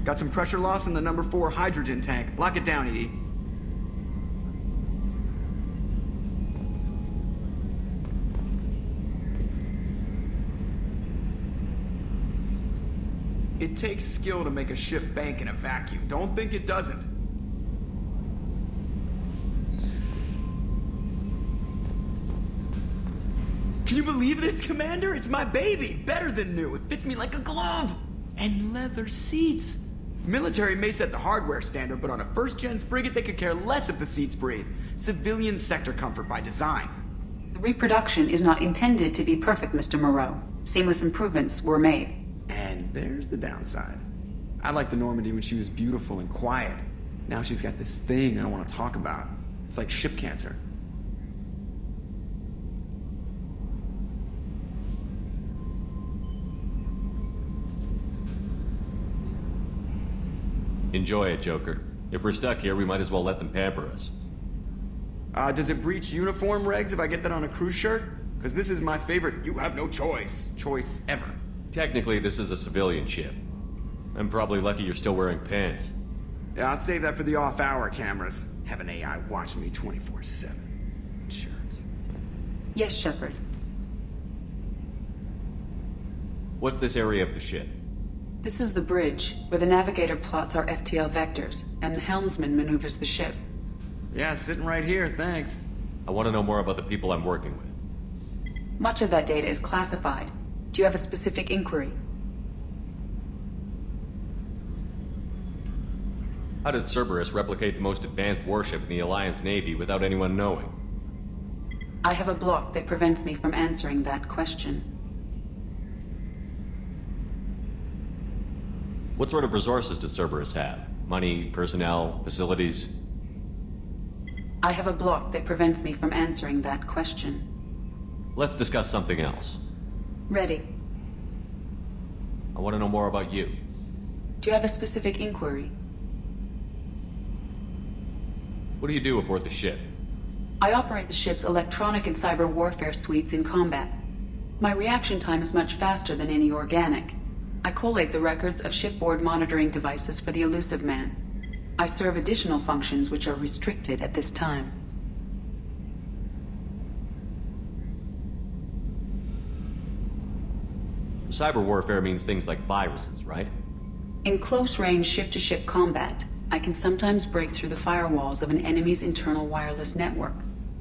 Got some pressure loss in the number 4 hydrogen tank. Lock it down, ED. It takes skill to make a ship bank in a vacuum. Don't think it doesn't. Can you believe this, Commander? It's my baby! Better than new. It fits me like a glove! And leather seats. Military may set the hardware standard, but on a first-gen frigate they could care less if the seats breathe. Civilian sector comfort by design. The reproduction is not intended to be perfect, Mr. Moreau. Seamless improvements were made. And there's the downside. I liked the Normandy when she was beautiful and quiet. Now she's got this thing I don't want to talk about. It's like ship cancer. Enjoy it, Joker. If we're stuck here, we might as well let them pamper us. Does it breach uniform regs if I get that on a cruise shirt? Because this is my favorite you have no choice ever. Technically, this is a civilian ship. I'm probably lucky you're still wearing pants. Yeah, I'll save that for the off-hour cameras. Have an AI watch me 24/7. Insurance. Yes, Shepard. What's this area of the ship? This is the bridge, where the navigator plots our FTL vectors, and the helmsman maneuvers the ship. Yeah, sitting right here, thanks. I want to know more about the people I'm working with. Much of that data is classified. Do you have a specific inquiry? How did Cerberus replicate the most advanced warship in the Alliance Navy without anyone knowing? I have a block that prevents me from answering that question. What sort of resources does Cerberus have? Money, personnel, facilities? I have a block that prevents me from answering that question. Let's discuss something else. Ready. I want to know more about you. Do you have a specific inquiry? What do you do aboard the ship? I operate the ship's electronic and cyber warfare suites in combat. My reaction time is much faster than any organic. I collate the records of shipboard monitoring devices for the Elusive Man. I serve additional functions which are restricted at this time. Cyber warfare means things like viruses, right? In close-range ship-to-ship combat, I can sometimes break through the firewalls of an enemy's internal wireless network.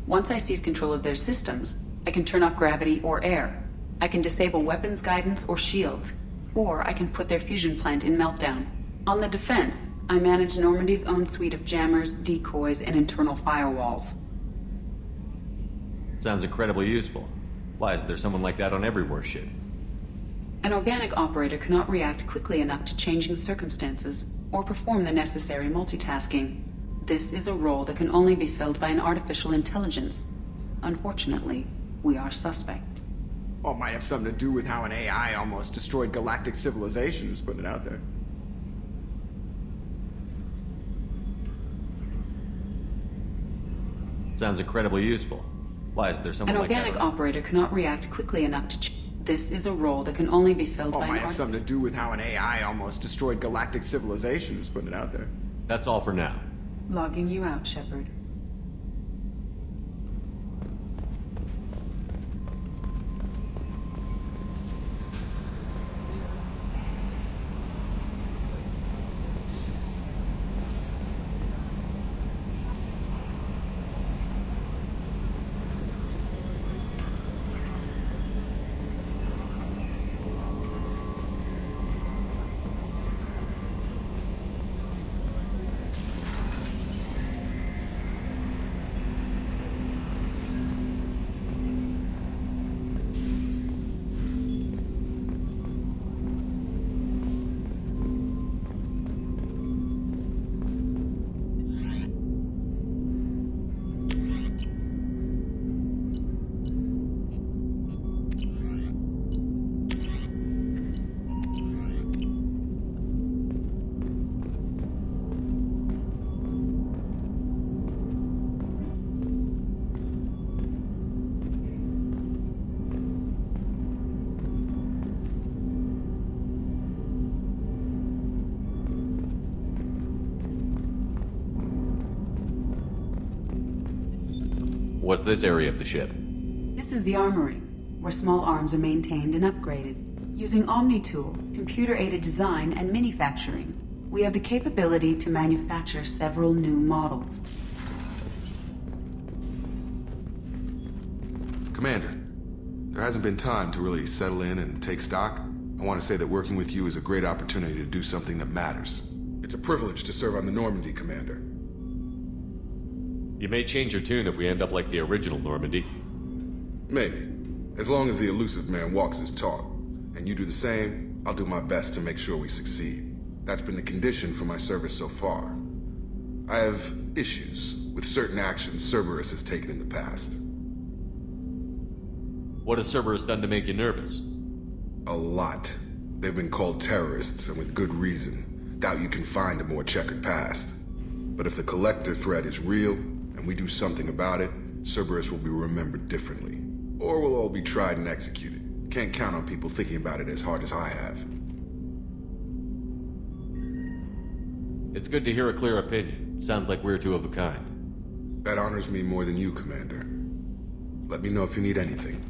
Once I seize control of their systems, I can turn off gravity or air. I can disable weapons guidance or shields, or I can put their fusion plant in meltdown. On the defense, I manage Normandy's own suite of jammers, decoys, and internal firewalls. Sounds incredibly useful. Why isn't there someone like that on every warship? An organic operator cannot react quickly enough to changing circumstances or perform the necessary multitasking. This is a role that can only be filled by an artificial intelligence. Unfortunately, we are suspect. Well, it might have something to do with how an AI almost destroyed galactic civilization, just putting it out there. Sounds incredibly useful. Why isn't there someone An like that? organic operator cannot react quickly enough to This is a role that can only be filled Well, by it an might have something to do with how an AI almost destroyed galactic civilization, just putting it out there. That's all for now. Logging you out, Shepard. What's this area of the ship? This is the armory, where small arms are maintained and upgraded. Using Omni-Tool, computer-aided design, and manufacturing, we have the capability to manufacture several new models. Commander, there hasn't been time to really settle in and take stock. I want to say that working with you is a great opportunity to do something that matters. It's a privilege to serve on the Normandy, Commander. You may change your tune if we end up like the original Normandy. Maybe. As long as the elusive man walks his talk, and you do the same, I'll do my best to make sure we succeed. That's been the condition for my service so far. I have issues with certain actions Cerberus has taken in the past. What has Cerberus done to make you nervous? A lot. They've been called terrorists, and with good reason. Doubt you can find a more checkered past. But if the Collector threat is real, and we do something about it, Cerberus will be remembered differently. Or we'll all be tried and executed. Can't count on people thinking about it as hard as I have. It's good to hear a clear opinion. Sounds like we're two of a kind. That honors me more than you, Commander. Let me know if you need anything.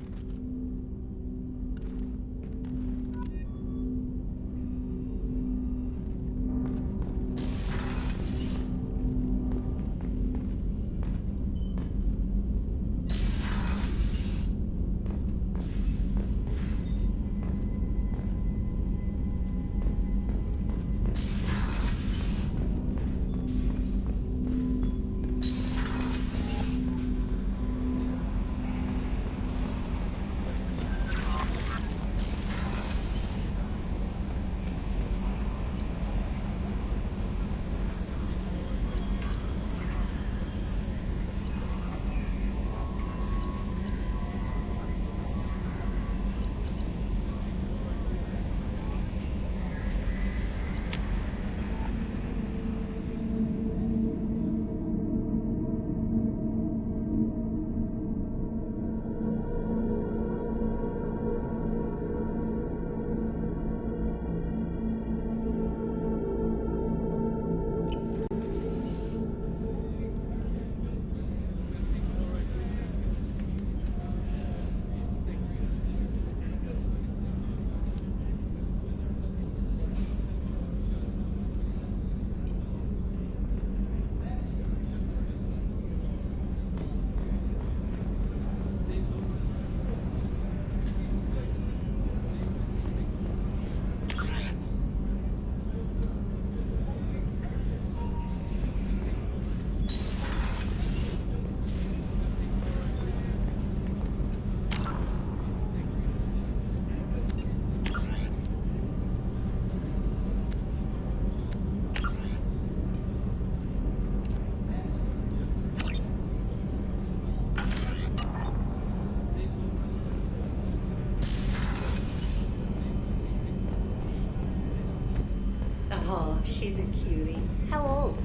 Oh, she's a cutie. How old?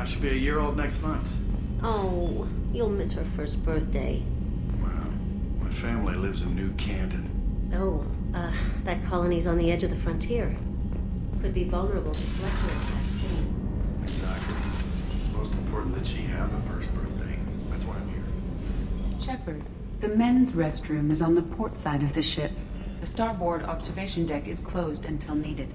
She'll be a year old next month. Oh, you'll miss her first birthday. Wow. My family lives in New Canton. Oh, that colony's on the edge of the frontier. Could be vulnerable to Fletcher attacks, too. Exactly. It's most important that she have a first birthday. That's why I'm here. Shepard, the men's restroom is on the port side of the ship. The starboard observation deck is closed until needed.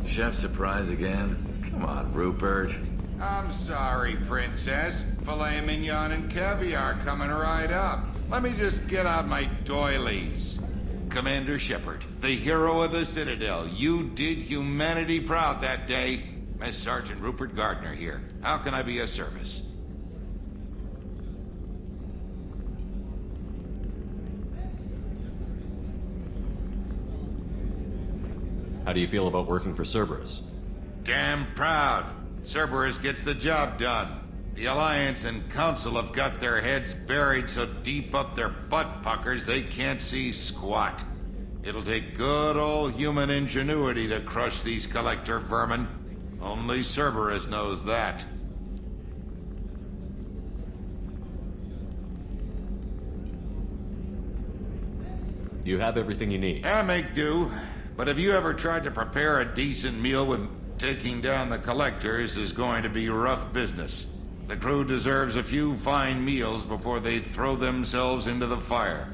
Chef surprise again? Come on, Rupert. I'm sorry, Princess. Filet mignon and caviar coming right up. Let me just get out my doilies. Commander Shepard, the hero of the Citadel. You did humanity proud that day. Mess Sergeant Rupert Gardner here. How can I be of service? How do you feel about working for Cerberus? Damn proud. Cerberus gets the job done. The Alliance and Council have got their heads buried so deep up their butt puckers they can't see squat. It'll take good old human ingenuity to crush these collector vermin. Only Cerberus knows that. You have everything you need. I make do. But have you ever tried to prepare a decent meal with taking down the collectors is going to be rough business. The crew deserves a few fine meals before they throw themselves into the fire.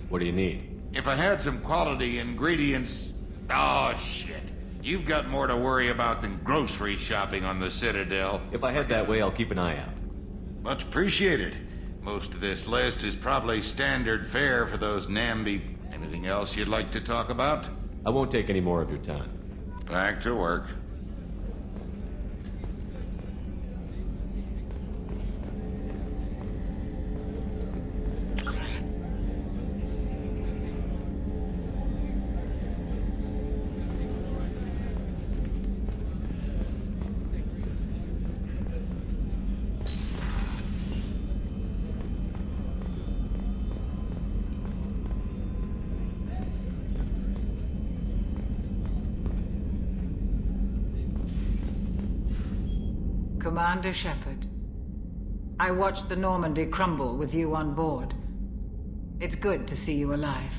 What do you need? If I had some quality ingredients... Oh, shit. You've got more to worry about than grocery shopping on the Citadel. If I head that way, I'll keep an eye out. Much appreciated. Most of this list is probably standard fare for those Namby. Anything else you'd like to talk about? I won't take any more of your time. Back to work. Commander Shepard, I watched the Normandy crumble with you on board. It's good to see you alive.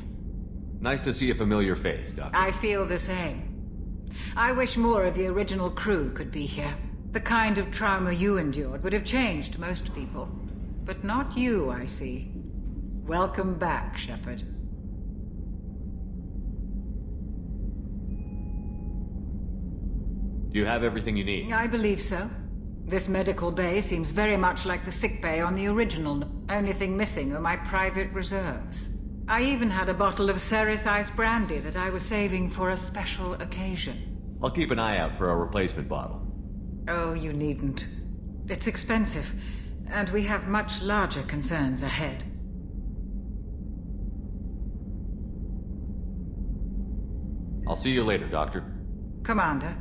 Nice to see a familiar face, Doctor. I feel the same. I wish more of the original crew could be here. The kind of trauma you endured would have changed most people. But not you, I see. Welcome back, Shepard. Do you have everything you need? I believe so. This medical bay seems very much like the sick bay on the original. Only thing missing are my private reserves. I even had a bottle of Ceres Ice brandy that I was saving for a special occasion. I'll keep an eye out for a replacement bottle. Oh, you needn't. It's expensive, and we have much larger concerns ahead. I'll see you later, Doctor. Commander.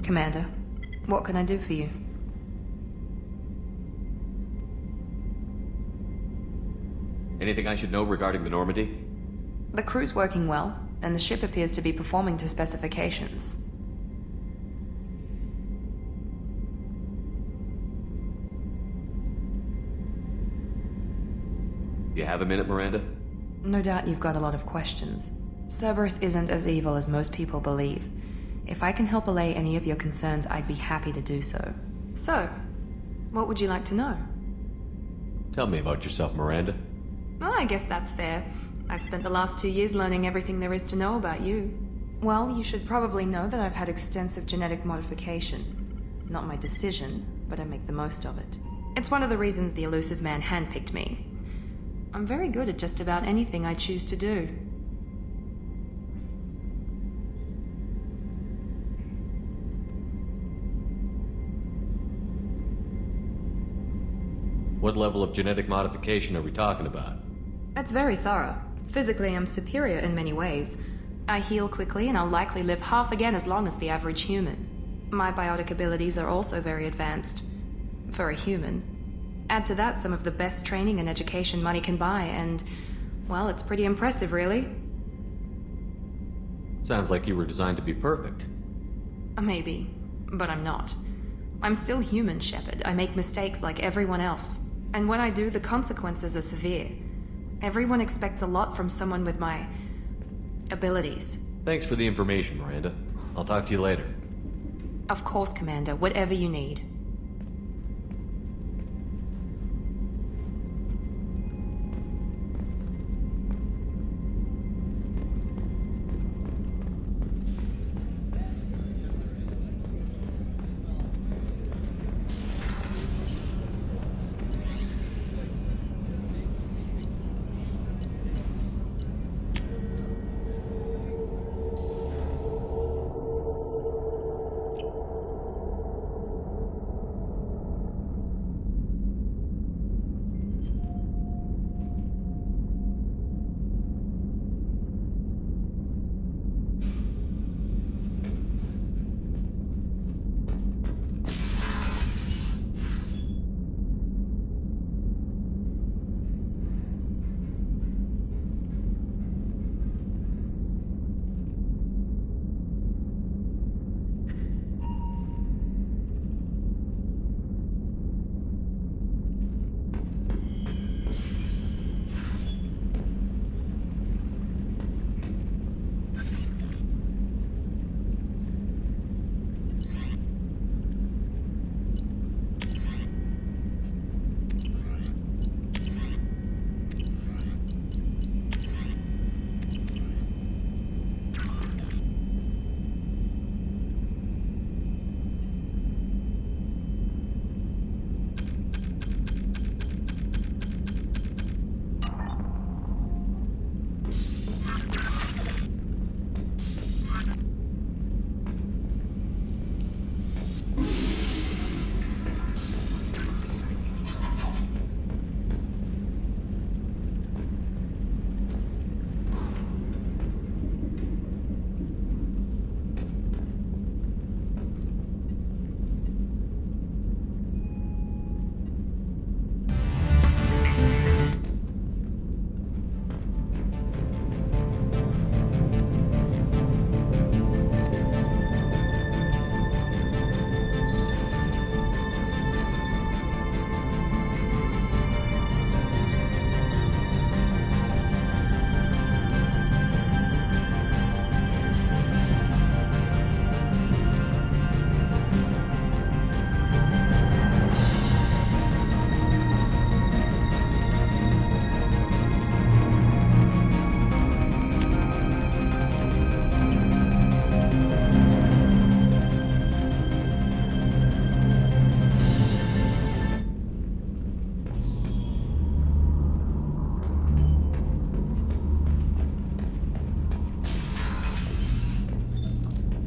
Commander, what can I do for you? Anything I should know regarding the Normandy? The crew's working well, and the ship appears to be performing to specifications. You have a minute, Miranda? No doubt you've got a lot of questions. Cerberus isn't as evil as most people believe. If I can help allay any of your concerns, I'd be happy to do so. So, what would you like to know? Tell me about yourself, Miranda. Oh, I guess that's fair. I've spent the last 2 years learning everything there is to know about you. Well, you should probably know that I've had extensive genetic modification. Not my decision, but I make the most of it. It's one of the reasons the elusive man handpicked me. I'm very good at just about anything I choose to do. What level of genetic modification are we talking about? That's very thorough. Physically, I'm superior in many ways. I heal quickly, and I'll likely live half again as long as the average human. My biotic abilities are also very advanced. For a human. Add to that some of the best training and education money can buy, and, well, it's pretty impressive, really. Sounds like you were designed to be perfect. Maybe, but I'm not. I'm still human, Shepard. I make mistakes like everyone else. And when I do, the consequences are severe. Everyone expects a lot from someone with my abilities. Thanks for the information, Miranda. I'll talk to you later. Of course, Commander. Whatever you need.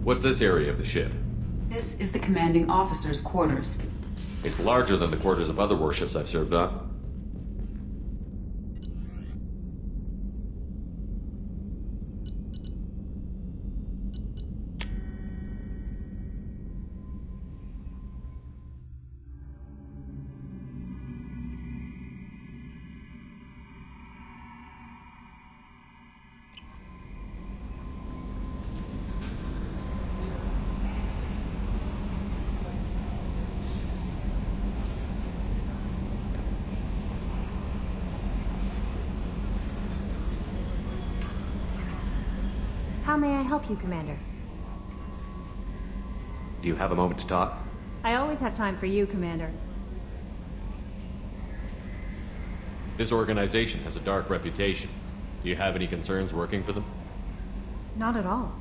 What's this area of the ship? This is the commanding officer's quarters. It's larger than the quarters of other warships I've served on. How may I help you, Commander? Do you have a moment to talk? I always have time for you, Commander. This organization has a dark reputation. Do you have any concerns working for them? Not at all.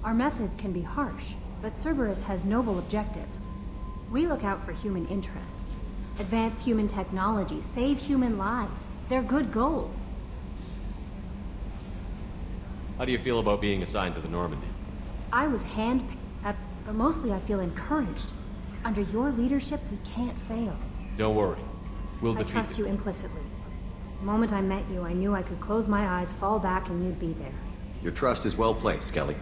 Our methods can be harsh, but Cerberus has noble objectives. We look out for human interests, advance human technology, save human lives. They're good goals. How do you feel about being assigned to the Normandy? I was handpicked, but mostly I feel encouraged. Under your leadership, we can't fail. Don't worry. We'll I defeat trust them. you implicitly. The moment I met you, I knew I could close my eyes, fall back, and you'd be there. Your trust is well placed, Kelly.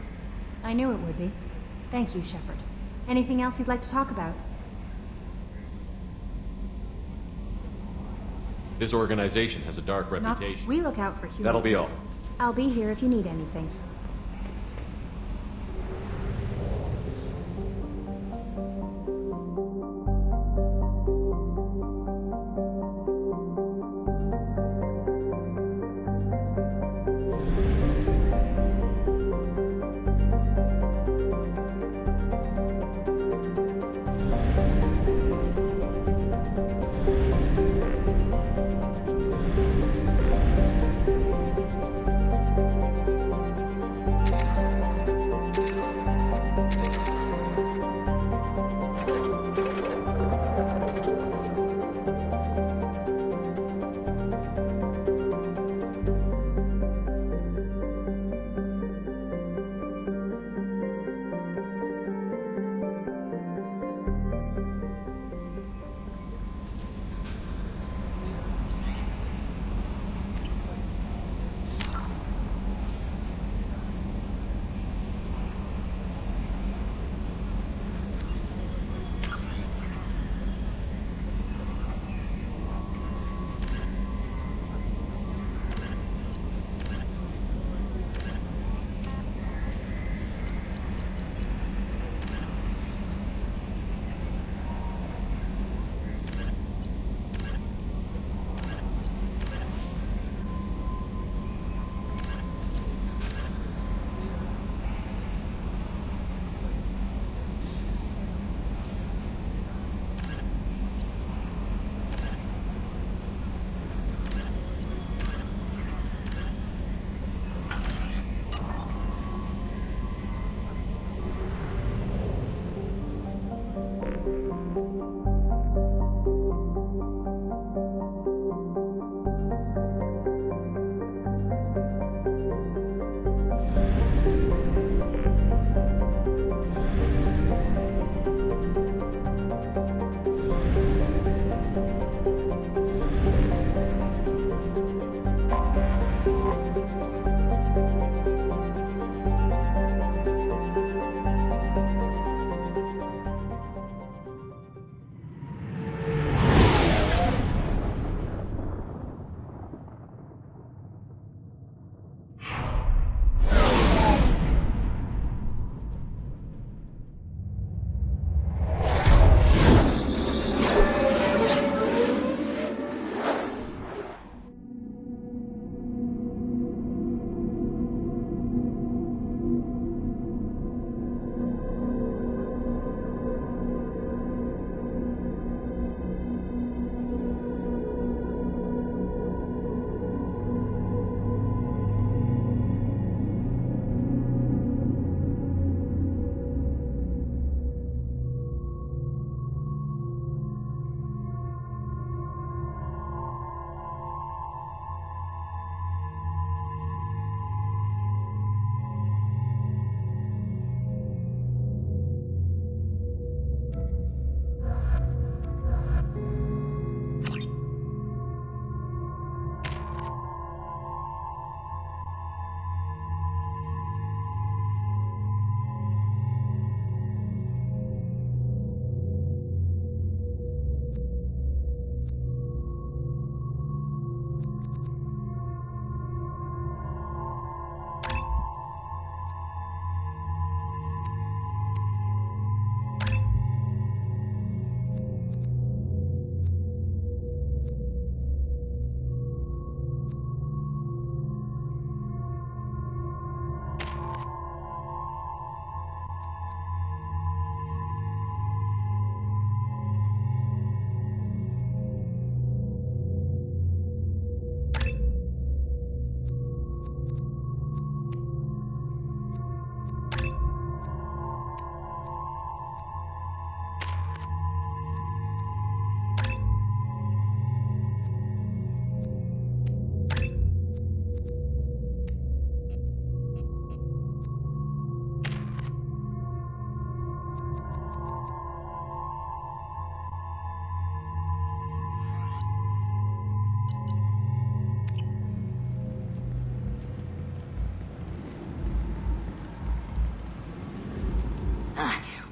I knew it would be. Thank you, Shepard. Anything else you'd like to talk about? This organization has a dark reputation. We look out for human... That'll be all. I'll be here if you need anything.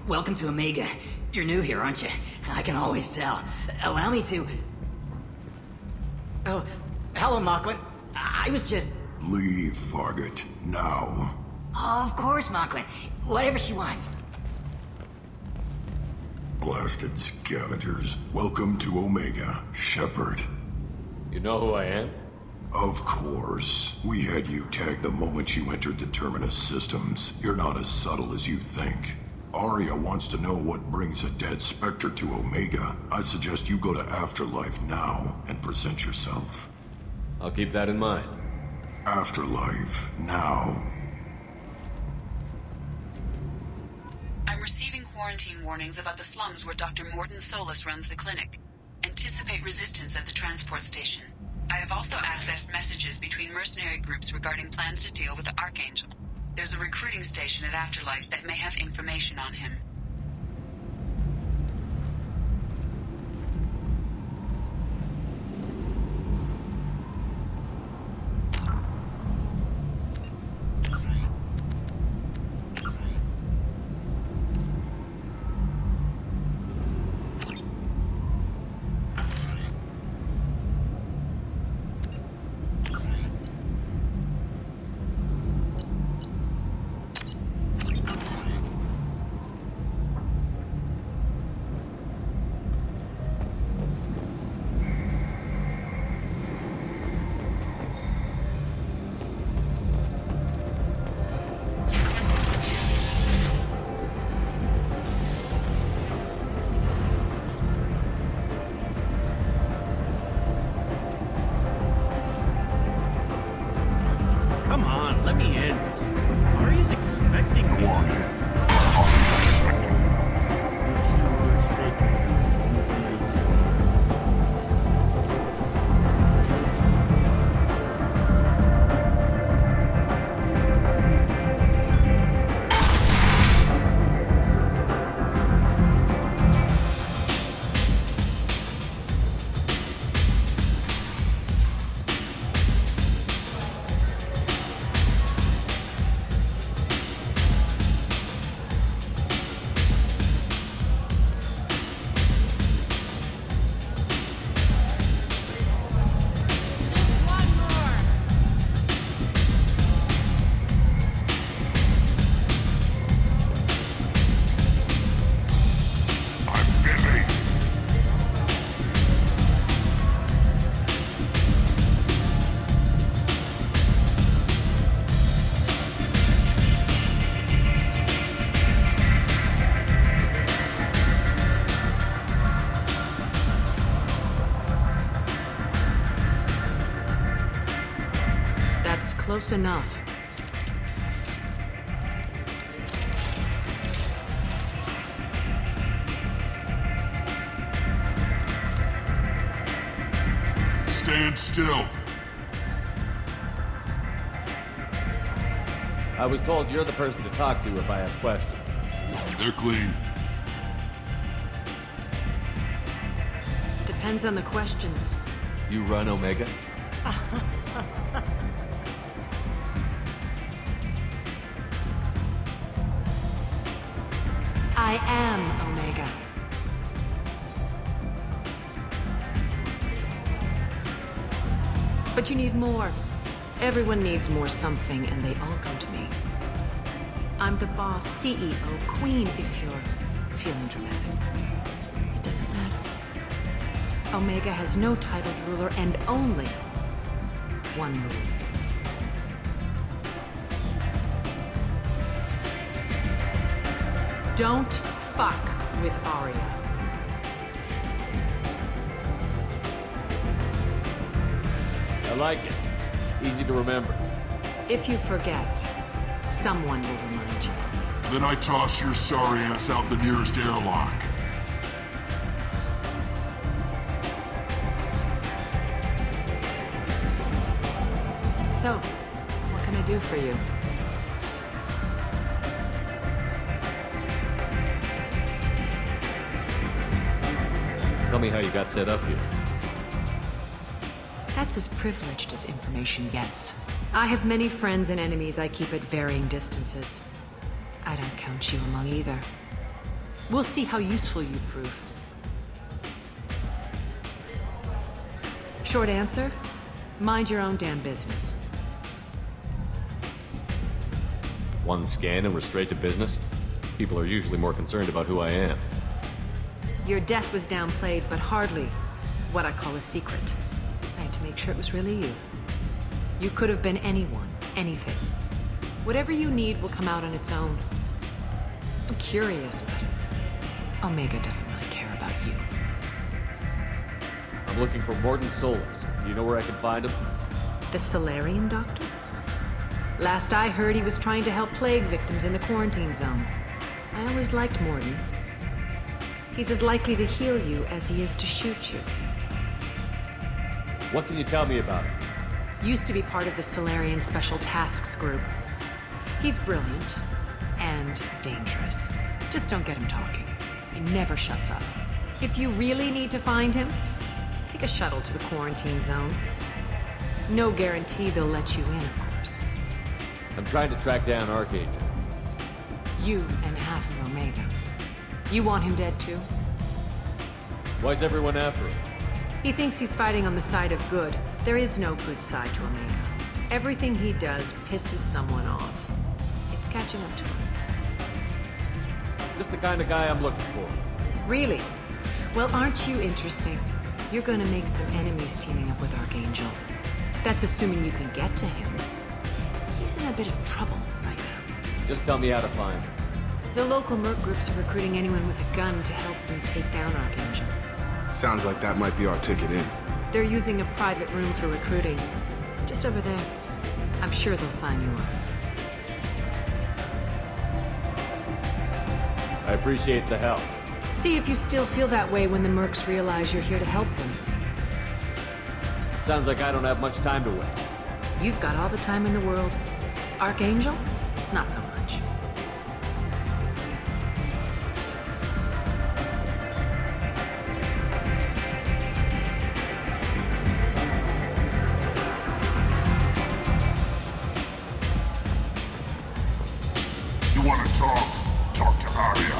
welcome to Omega. You're new here, aren't you? I can always tell. Allow me to... Oh, hello, Mocklin. I was just... Leave, Ffct. Now. Of course, Mocklin. Whatever she wants. Blasted scavengers. Welcome to Omega, Shepard. You know who I am? Of course. We had you tagged the moment you entered the Terminus systems. You're not as subtle as you think. Arya wants to know what brings a dead Spectre to Omega. I suggest you go to Afterlife now and present yourself. I'll keep that in mind. Afterlife, now. I'm receiving quarantine warnings about the slums where Dr. Mordin Solus runs the clinic. Anticipate resistance at the transport station. I have also accessed messages between mercenary groups regarding plans to deal with the Archangel. There's a recruiting station at Afterlife that may have information on him. Close enough. Stand still. I was told you're the person to talk to if I have questions. They're clean. Depends on the questions. You run Omega? I am Omega. But you need more. Everyone needs more something, and they all come to me. I'm the boss, CEO, queen, if you're feeling dramatic. It doesn't matter. Omega has no titled ruler and only one rule. Don't fuck with Arya. I like it. Easy to remember. If you forget, someone will remind you. Then I toss your sorry ass out the nearest airlock. So, what can I do for you? Tell me how you got set up here. That's as privileged as information gets. I have many friends and enemies I keep at varying distances. I don't count you among either. We'll see how useful you prove. Short answer, mind your own damn business. One scan and we're straight to business? People are usually more concerned about who I am. Your death was downplayed, but hardly what I call a secret. I had to make sure it was really you. You could have been anyone, anything. Whatever you need will come out on its own. I'm curious, but Omega doesn't really care about you. I'm looking for Mordin Solus. Do you know where I can find him? The Solarian doctor? Last I heard, he was trying to help plague victims in the quarantine zone. I always liked Mordin. He's as likely to heal you as he is to shoot you. What can you tell me about him? Used to be part of the Solarian Special Tasks Group. He's brilliant and dangerous. Just don't get him talking. He never shuts up. If you really need to find him, take a shuttle to the quarantine zone. No guarantee they'll let you in, of course. I'm trying to track down Archangel. You and half of Omega. You want him dead too? Why's everyone after him? He thinks he's fighting on the side of good. There is no good side to Omega. Everything he does pisses someone off. It's catching up to him. Just the kind of guy I'm looking for. Really? Well, aren't you interesting? You're gonna make some enemies teaming up with Archangel. That's assuming you can get to him. He's in a bit of trouble right now. Just tell me how to find him. The local merc groups are recruiting anyone with a gun to help them take down Archangel. Sounds like that might be our ticket in. They're using a private room for recruiting. Just over there. I'm sure they'll sign you up. I appreciate the help. See if you still feel that way when the mercs realize you're here to help them. Sounds like I don't have much time to waste. You've got all the time in the world. Archangel? Not so much. You want to talk? Talk to Arya.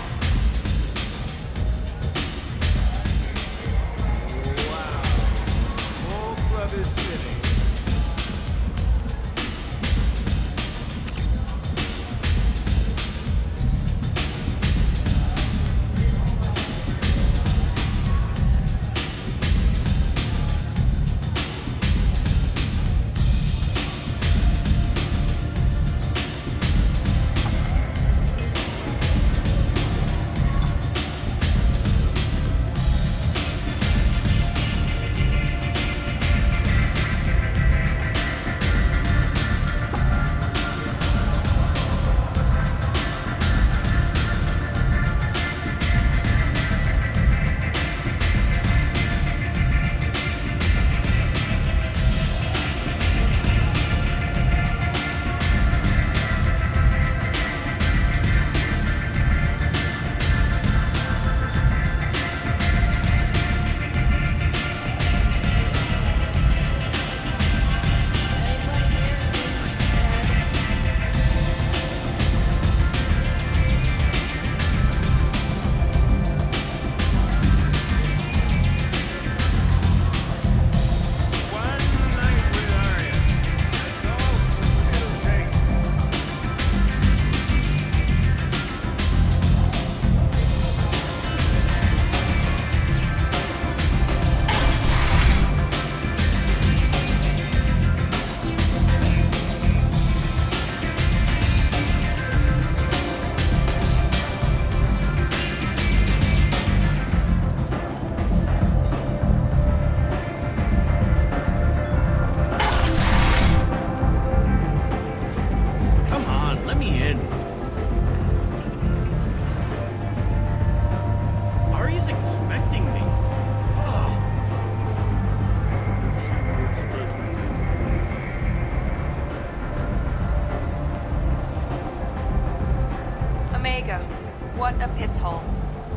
What a piss hole.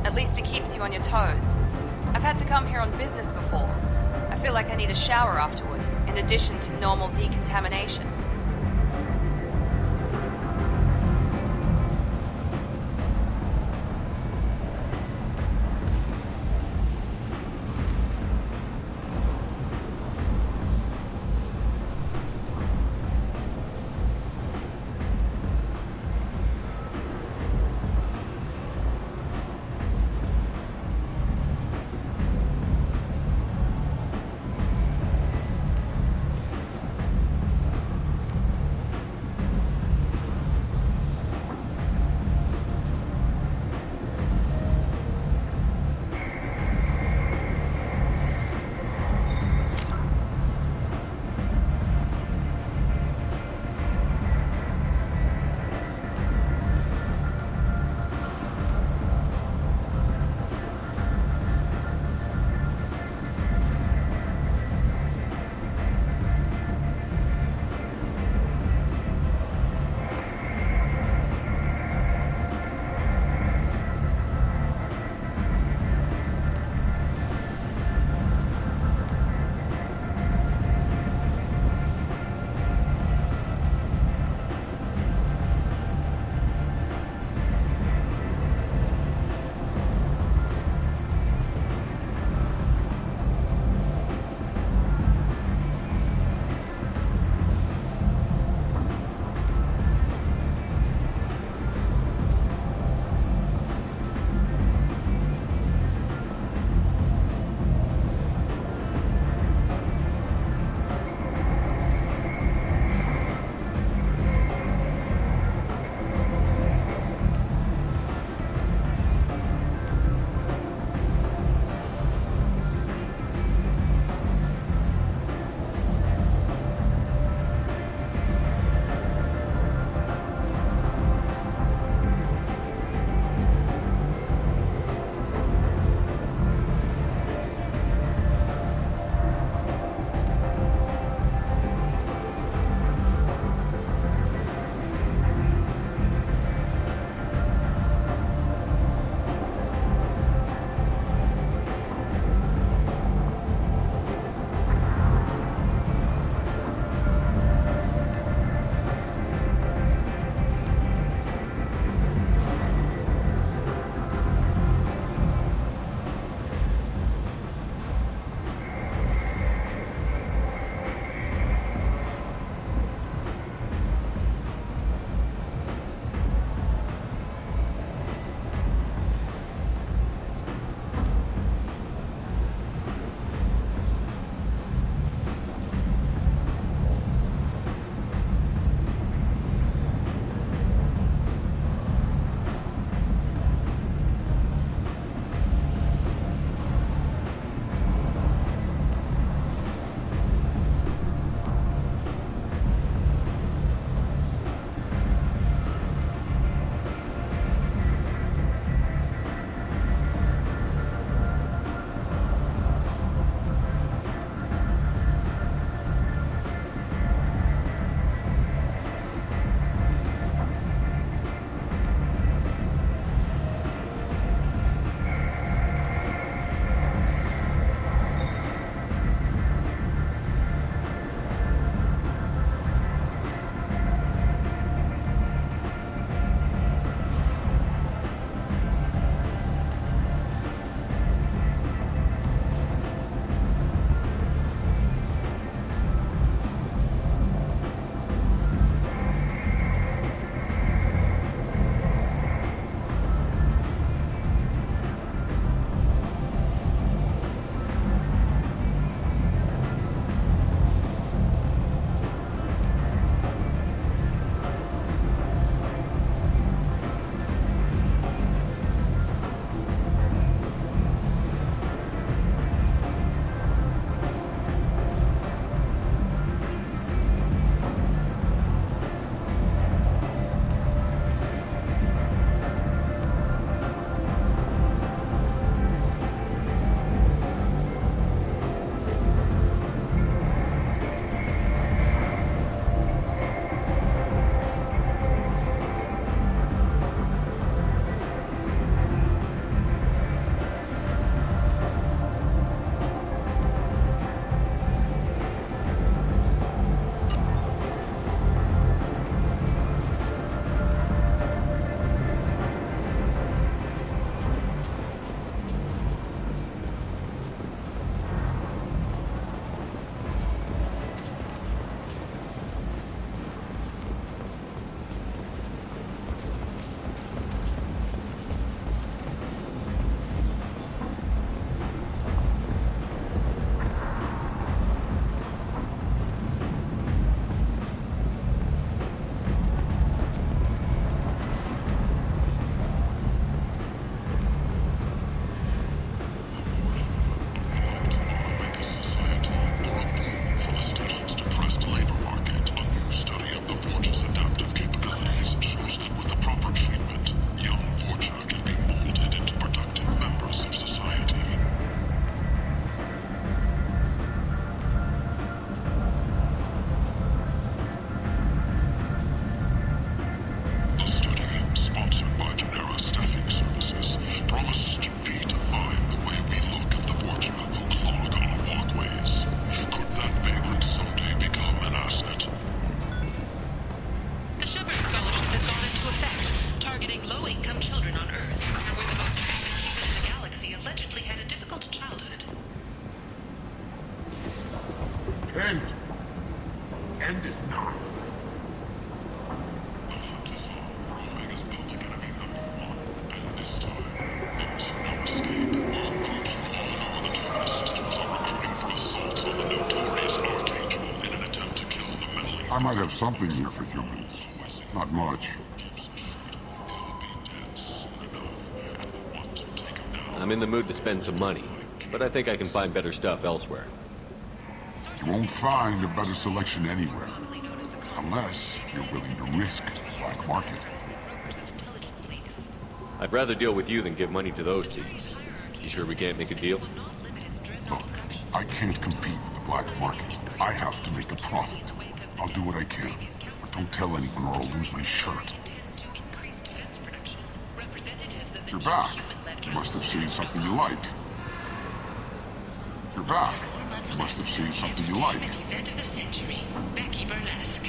At least it keeps you on your toes. I've had to come here on business before. I feel like I need a shower afterward, in addition to normal decontamination. into effect, targeting low-income children on Earth, where the most famous human in the galaxy allegedly had a difficult childhood. End is not. I might have something here for humans. Not much. I'm in the mood to spend some money, but I think I can find better stuff elsewhere. You won't find a better selection anywhere. Unless you're willing to risk the black market. I'd rather deal with you than give money to those thieves. You sure we can't make a deal? Look, I can't compete with the black market. I have to make a profit. I'll do what I can, but don't tell anyone or I'll lose my shirt. You're back. You must have seen something you liked. You're back. You must have seen something you like. Event of the century, Becky Burlesque.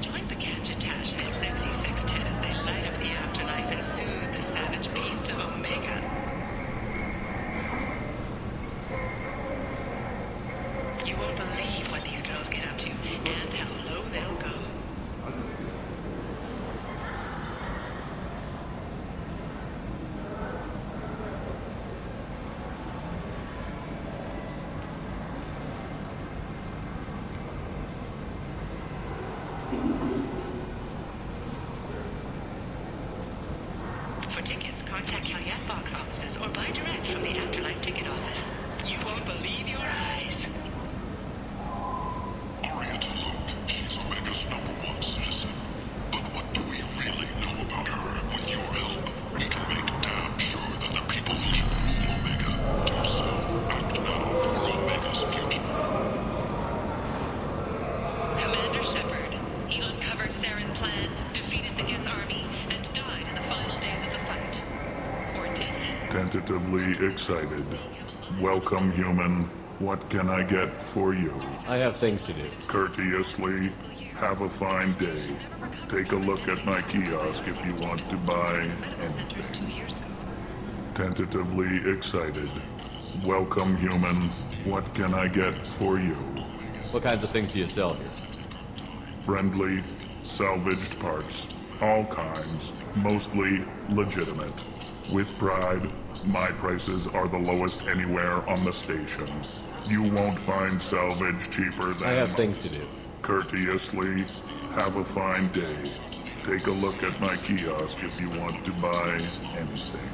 Join the Gadgetash and sexy sextet as they light up the afterlife and soothe the savage beasts of Omega. You won't believe what these girls get up to and how low they'll go. For tickets, contact Calyat box offices or buy direct from the Afterlife ticket office. You won't believe your eyes. Aria Taluk, she's Omega's #1 citizen. But what do we really know about her? With your help, we can make damn sure that the people who should rule Omega do so. Act now for Omega's future. Commander Shepard. He uncovered Saren's plan, defeated the Geth army, and died in the final days of the fight. Or did he? Tentatively excited. Welcome, human. What can I get for you? I have things to do. Courteously, have a fine day. Take a look at my kiosk if you want to buy anything. Tentatively excited. Welcome, human. What can I get for you? What kinds of things do you sell here? Friendly, salvaged parts. All kinds. Mostly legitimate. With pride, my prices are the lowest anywhere on the station. You won't find salvage cheaper than... I have things to do. Courteously, have a fine day. Take a look at my kiosk if you want to buy anything.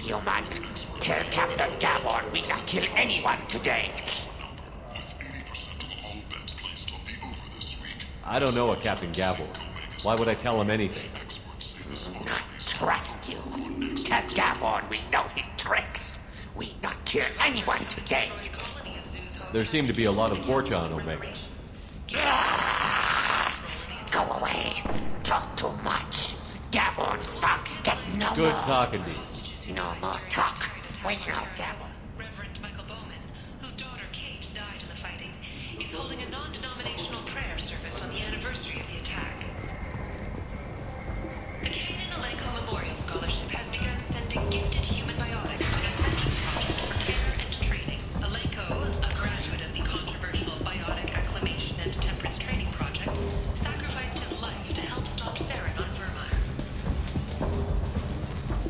Human, tell Captain Gavon we not kill anyone today. I don't know a Captain Gavor. Why would I tell him anything? Not trust you. Tell Gavon we know his tricks. We not kill anyone today. There seem to be a lot of Borcha on Omega. Go away. Talk too much. Gabon's thugs get no Good more. talking to you. No more talk. Wait now, Gabon. Reverend Michael Bowman, whose daughter Kate died in the fighting, is holding a non-denominational prayer service on the anniversary of the attack. The Kanan Alenko Memorial Scholarship has begun sending gifted human biotics on an ascension project for care and training. Alenko, a graduate of the controversial Biotic Acclimation and Temperance Training Project, sacrificed his life to help stop Saren on Vermeer.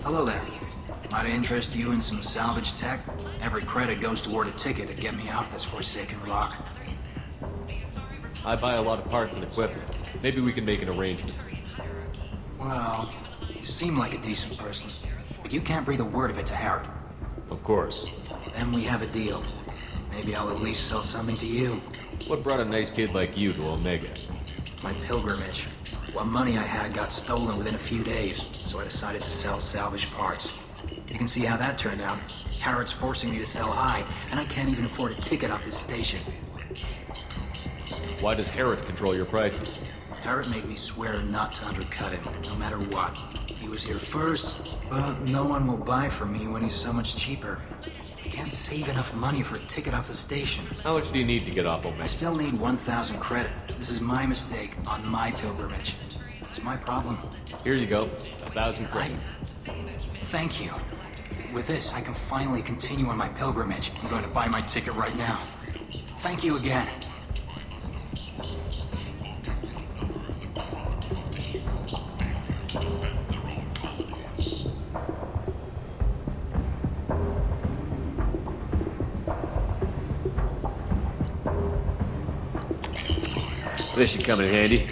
Hello there. Might interest you in some salvage tech? Every credit goes toward a ticket to get me off this forsaken rock. I buy a lot of parts and equipment. Maybe we can make an arrangement. Well, you seem like a decent person, but you can't breathe a word of it to Harrod. Of course. Then we have a deal. Maybe I'll at least sell something to you. What brought a nice kid like you to Omega? My pilgrimage. What money I had got stolen within a few days, so I decided to sell salvaged parts. You can see how that turned out. Harrod's forcing me to sell high, and I can't even afford a ticket off this station. Why does Harrod control your prices? Harrod made me swear not to undercut him, no matter what. He was here first, but no one will buy from me when he's so much cheaper. I can't save enough money for a ticket off the station. How much do you need to get off Omega? I still need 1,000 credit. This is my mistake on my pilgrimage. It's my problem. Here you go. 1,000 credit. Thank you. With this, I can finally continue on my pilgrimage. I'm going to buy my ticket right now. Thank you again. This should come in handy.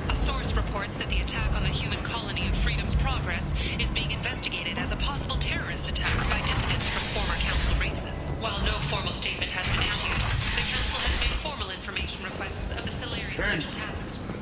A source reports that the attack on the human colony of Freedom's Progress is being investigated as a possible terrorist attack by dissidents from former council races. While no formal statement has been issued, the council has made formal information requests of the Solarian Special Tasks Group.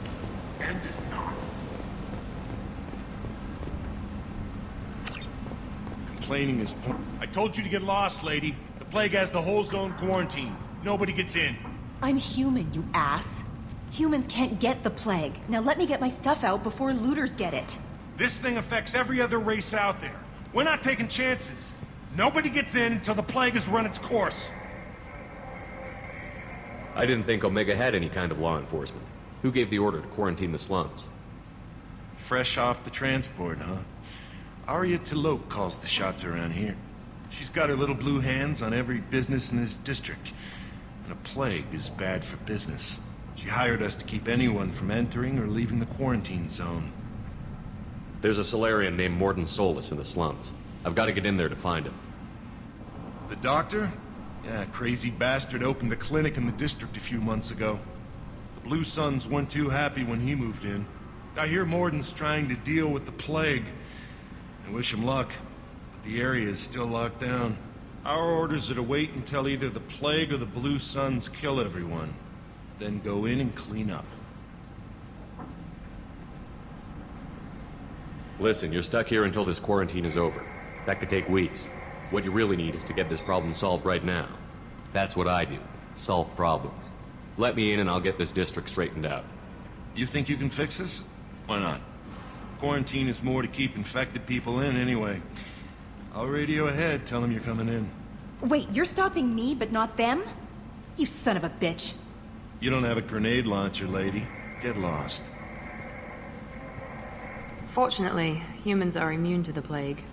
Complaining is I told you to get lost, lady. The plague has the whole zone quarantined. Nobody gets in. I'm human, you ass. Humans can't get the plague. Now let me get my stuff out before looters get it. This thing affects every other race out there. We're not taking chances. Nobody gets in until the plague has run its course. I didn't think Omega had any kind of law enforcement. Who gave the order to quarantine the slums? Fresh off the transport, huh? Arya Tilok calls the shots around here. She's got her little blue hands on every business in this district. And a plague is bad for business. She hired us to keep anyone from entering or leaving the quarantine zone. There's a Solarian named Morden Solus in the slums. I've got to get in there to find him. The doctor? Yeah, crazy bastard opened a clinic in the district a few months ago. The Blue Suns weren't too happy when he moved in. I hear Morden's trying to deal with the plague. I wish him luck, but the area is still locked down. Our orders are to wait until either the plague or the Blue Suns kill everyone. Then go in and clean up. Listen, you're stuck here until this quarantine is over. That could take weeks. What you really need is to get this problem solved right now. That's what I do. Solve problems. Let me in and I'll get this district straightened out. You think you can fix this? Why not? Quarantine is more to keep infected people in anyway. I'll radio ahead, tell them you're coming in. Wait, you're stopping me, but not them? You son of a bitch. You don't have a grenade launcher, lady. Get lost. Fortunately, humans are immune to the plague.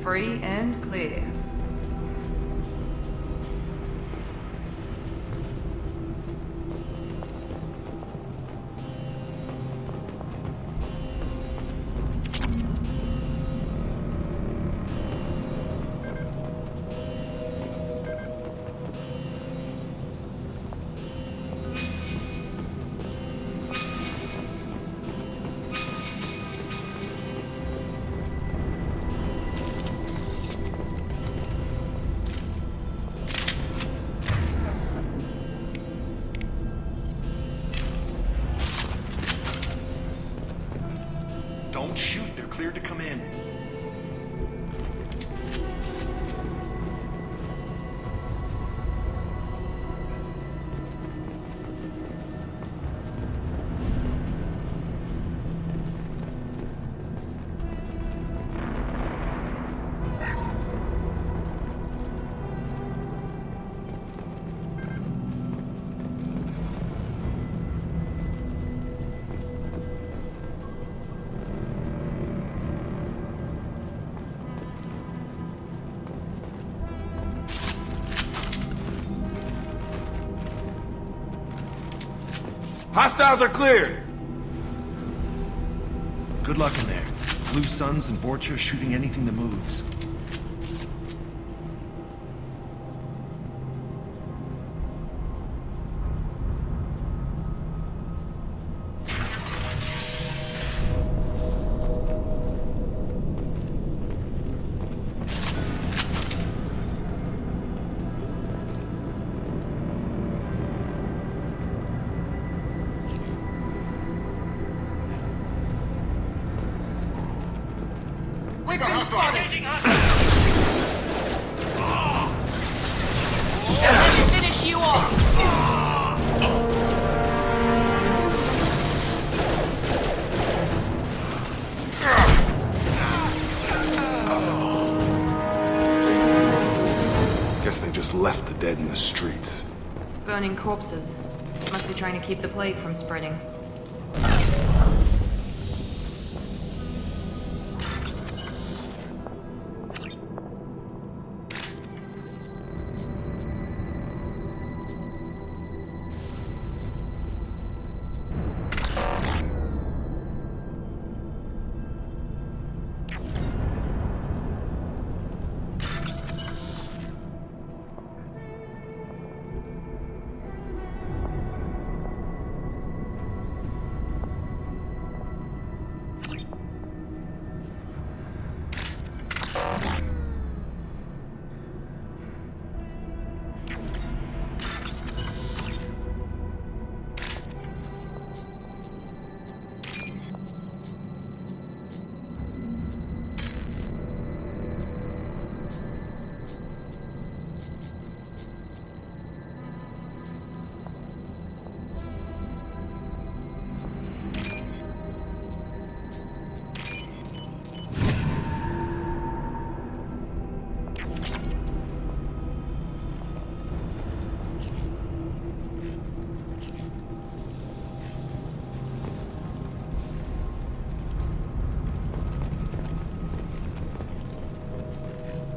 Free and clear. Don't shoot, they're cleared to come in. Hostiles are cleared! Good luck in there. Blue Suns and Vorcha shooting anything that moves. We've been spotted! Now let me finish you off! Guess they just left the dead in the streets. Burning corpses. Must be trying to keep the plague from spreading.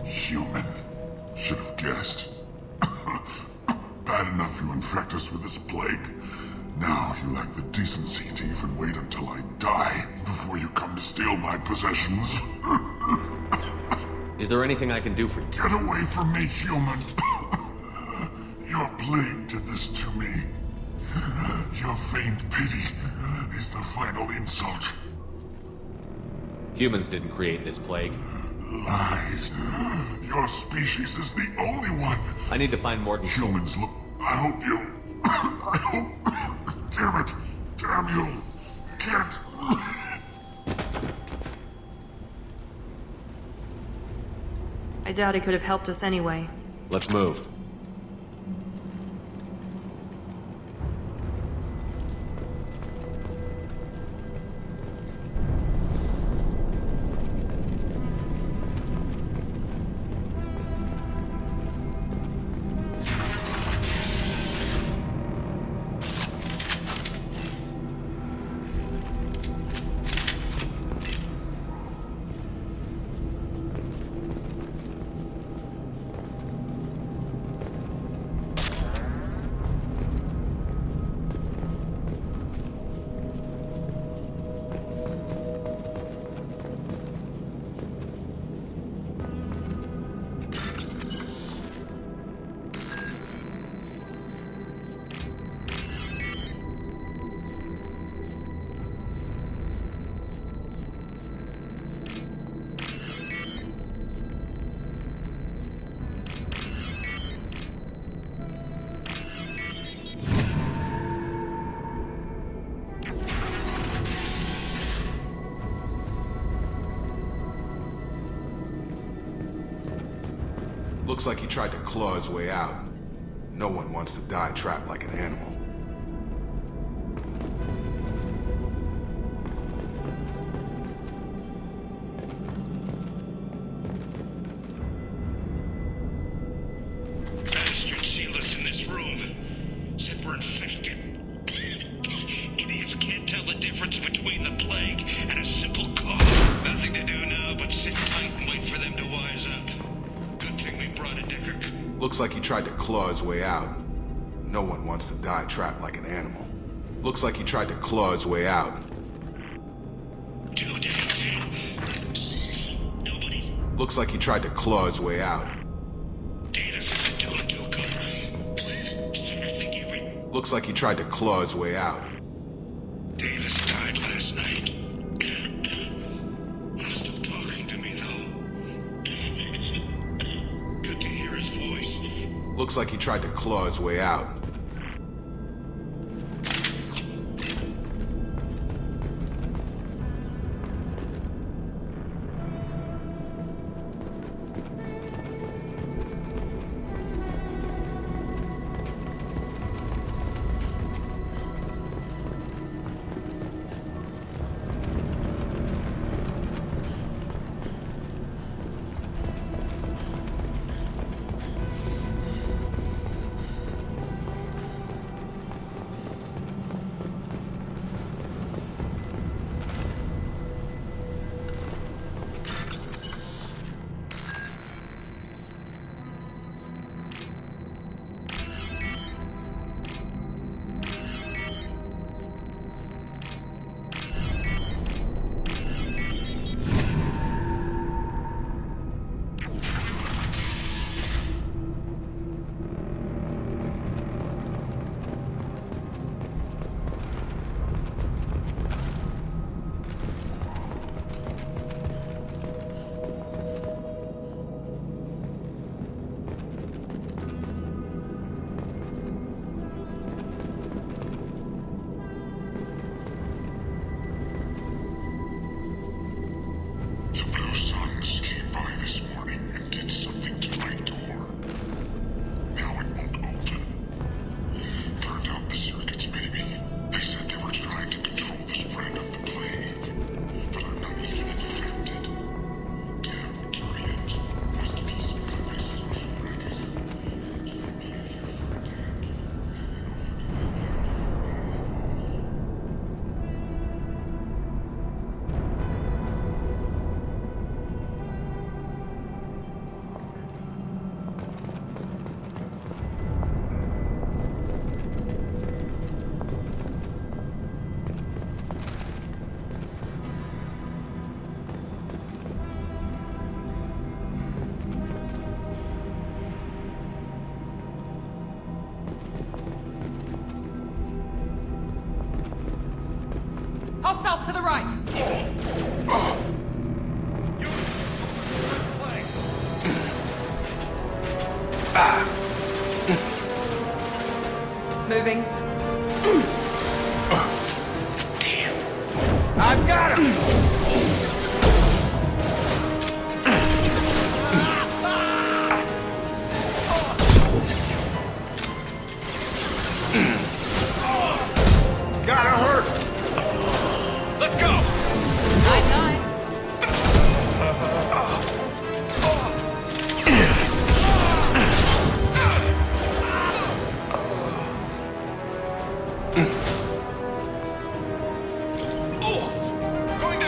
Human. Should have guessed. Bad enough you infect us with this plague. Now you lack the decency to even wait until I die before you come to steal my possessions. Is there anything I can do for you? Get away from me, human. Your plague did this to me. Your feigned pity is the final insult. Humans didn't create this plague. Lies. Your species is the only one. I need to find Morton. Humans look. I hope you. I hope. Damn it. Damn you. Can't. I doubt he could have helped us anyway. Let's move. Looks like he tried to claw his way out. No one wants to die trapped like an animal. Bastards sealed us in this room. Said we're infected. Idiots can't tell the difference between the plague and a simple cough. Nothing to do now but sit tight and wait for them to wise up. Good thing we brought a Decker. Looks like he tried to claw his way out. No one wants to die trapped like an animal. Looks like he tried to claw his way out. Too damn. Nobody's. Looks like he tried to claw his way out. Datus isn't doing too good. I think every. Looks like he tried to claw his way out. Davis died last night. He's still talking to me, though. Good to hear his voice. Looks like he tried to claw his way out. Hostiles to the right! Moving. Damn. I've got him! Gotta hurt. Let's go. Night. Going to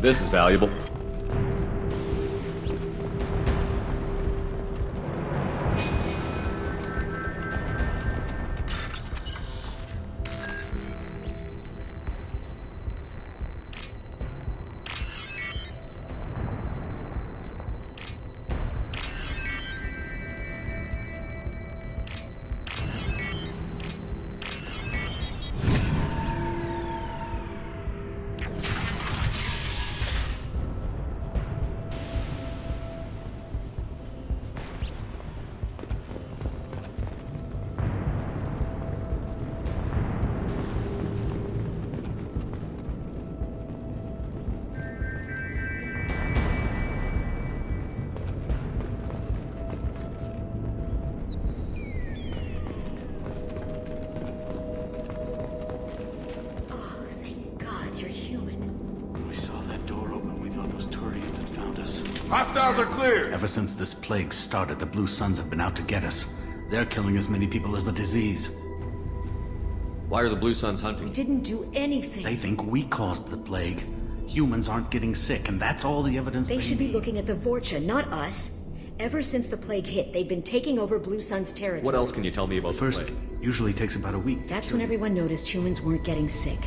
This is valuable. Hostiles are clear! Ever since this plague started, the Blue Suns have been out to get us. They're killing as many people as the disease. Why are the Blue Suns hunting? We didn't do anything. They think we caused the plague. Humans aren't getting sick, and that's all the evidence They should be need. looking at the Vorcha, not us. Ever since the plague hit, they've been taking over Blue Sun's territory. What else can you tell me about the First, plague? usually takes about a week. That's when everyone noticed humans weren't getting sick.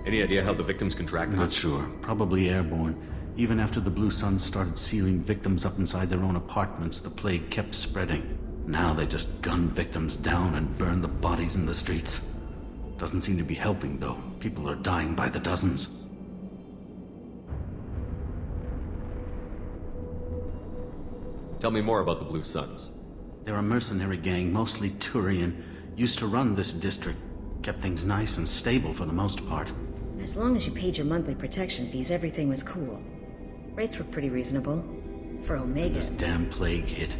Any idea how the victims contracted Not it? sure. Probably airborne. Even after the Blue Suns started sealing victims up inside their own apartments, the plague kept spreading. Now they just gun victims down and burn the bodies in the streets. Doesn't seem to be helping, though. People are dying by the dozens. Tell me more about the Blue Suns. They're a mercenary gang, mostly Turian. Used to run this district. Kept things nice and stable for the most part. As long as you paid your monthly protection fees, everything was cool. Rates were pretty reasonable. For Omega. This damn plague hit.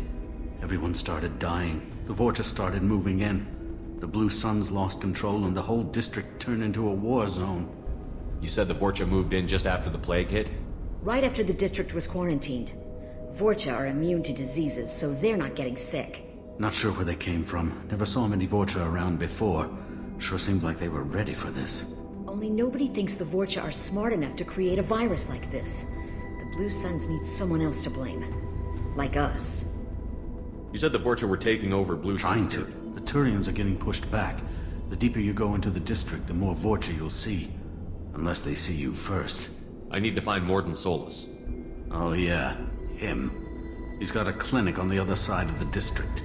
Everyone started dying. The Vorcha started moving in. The Blue Suns lost control and the whole district turned into a war zone. You said the Vorcha moved in just after the plague hit? Right after the district was quarantined. Vorcha are immune to diseases, so they're not getting sick. Not sure where they came from. Never saw many Vorcha around before. Sure seemed like they were ready for this. Only nobody thinks the Vorcha are smart enough to create a virus like this. The Blue Suns need someone else to blame. Like us. You said the Vorcha were taking over Blue Suns. Trying to. The Turians are getting pushed back. The deeper you go into the district, the more Vorcha you'll see. Unless they see you first. I need to find Morden Solus. Oh yeah, him. He's got a clinic on the other side of the district.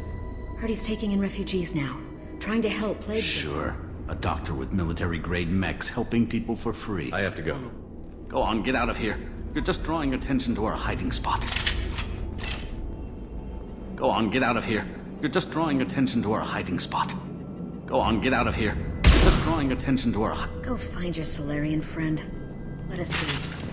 Heard he's taking in refugees now. Trying to help plague Sure. victims. A doctor with military-grade mechs helping people for free. I have to go. Go on, get out of here. You're just drawing attention to our hiding spot. Go on, get out of here. You're just drawing attention to our hiding spot. Go on, get out of here. You're just drawing attention to our... Go find your Solarian friend. Let us be.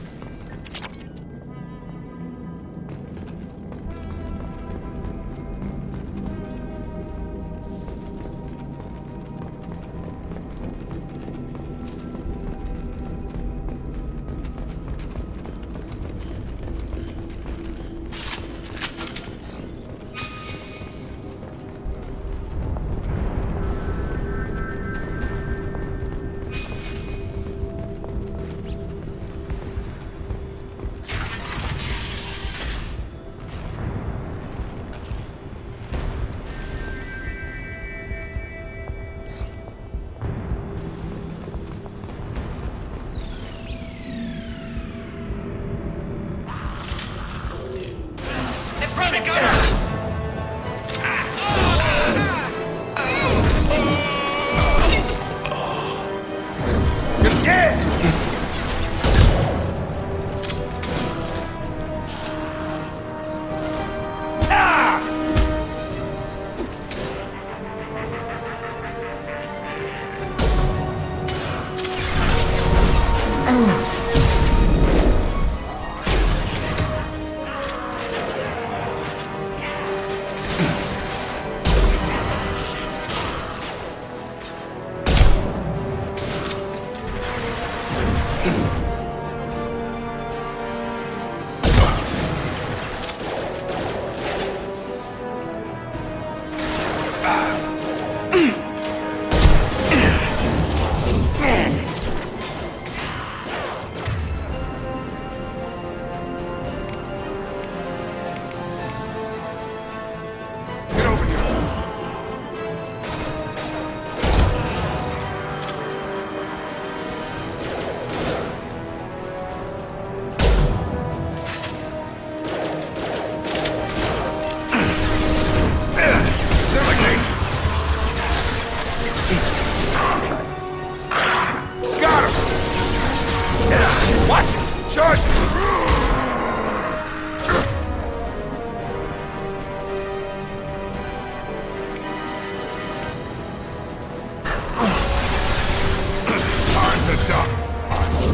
Stop.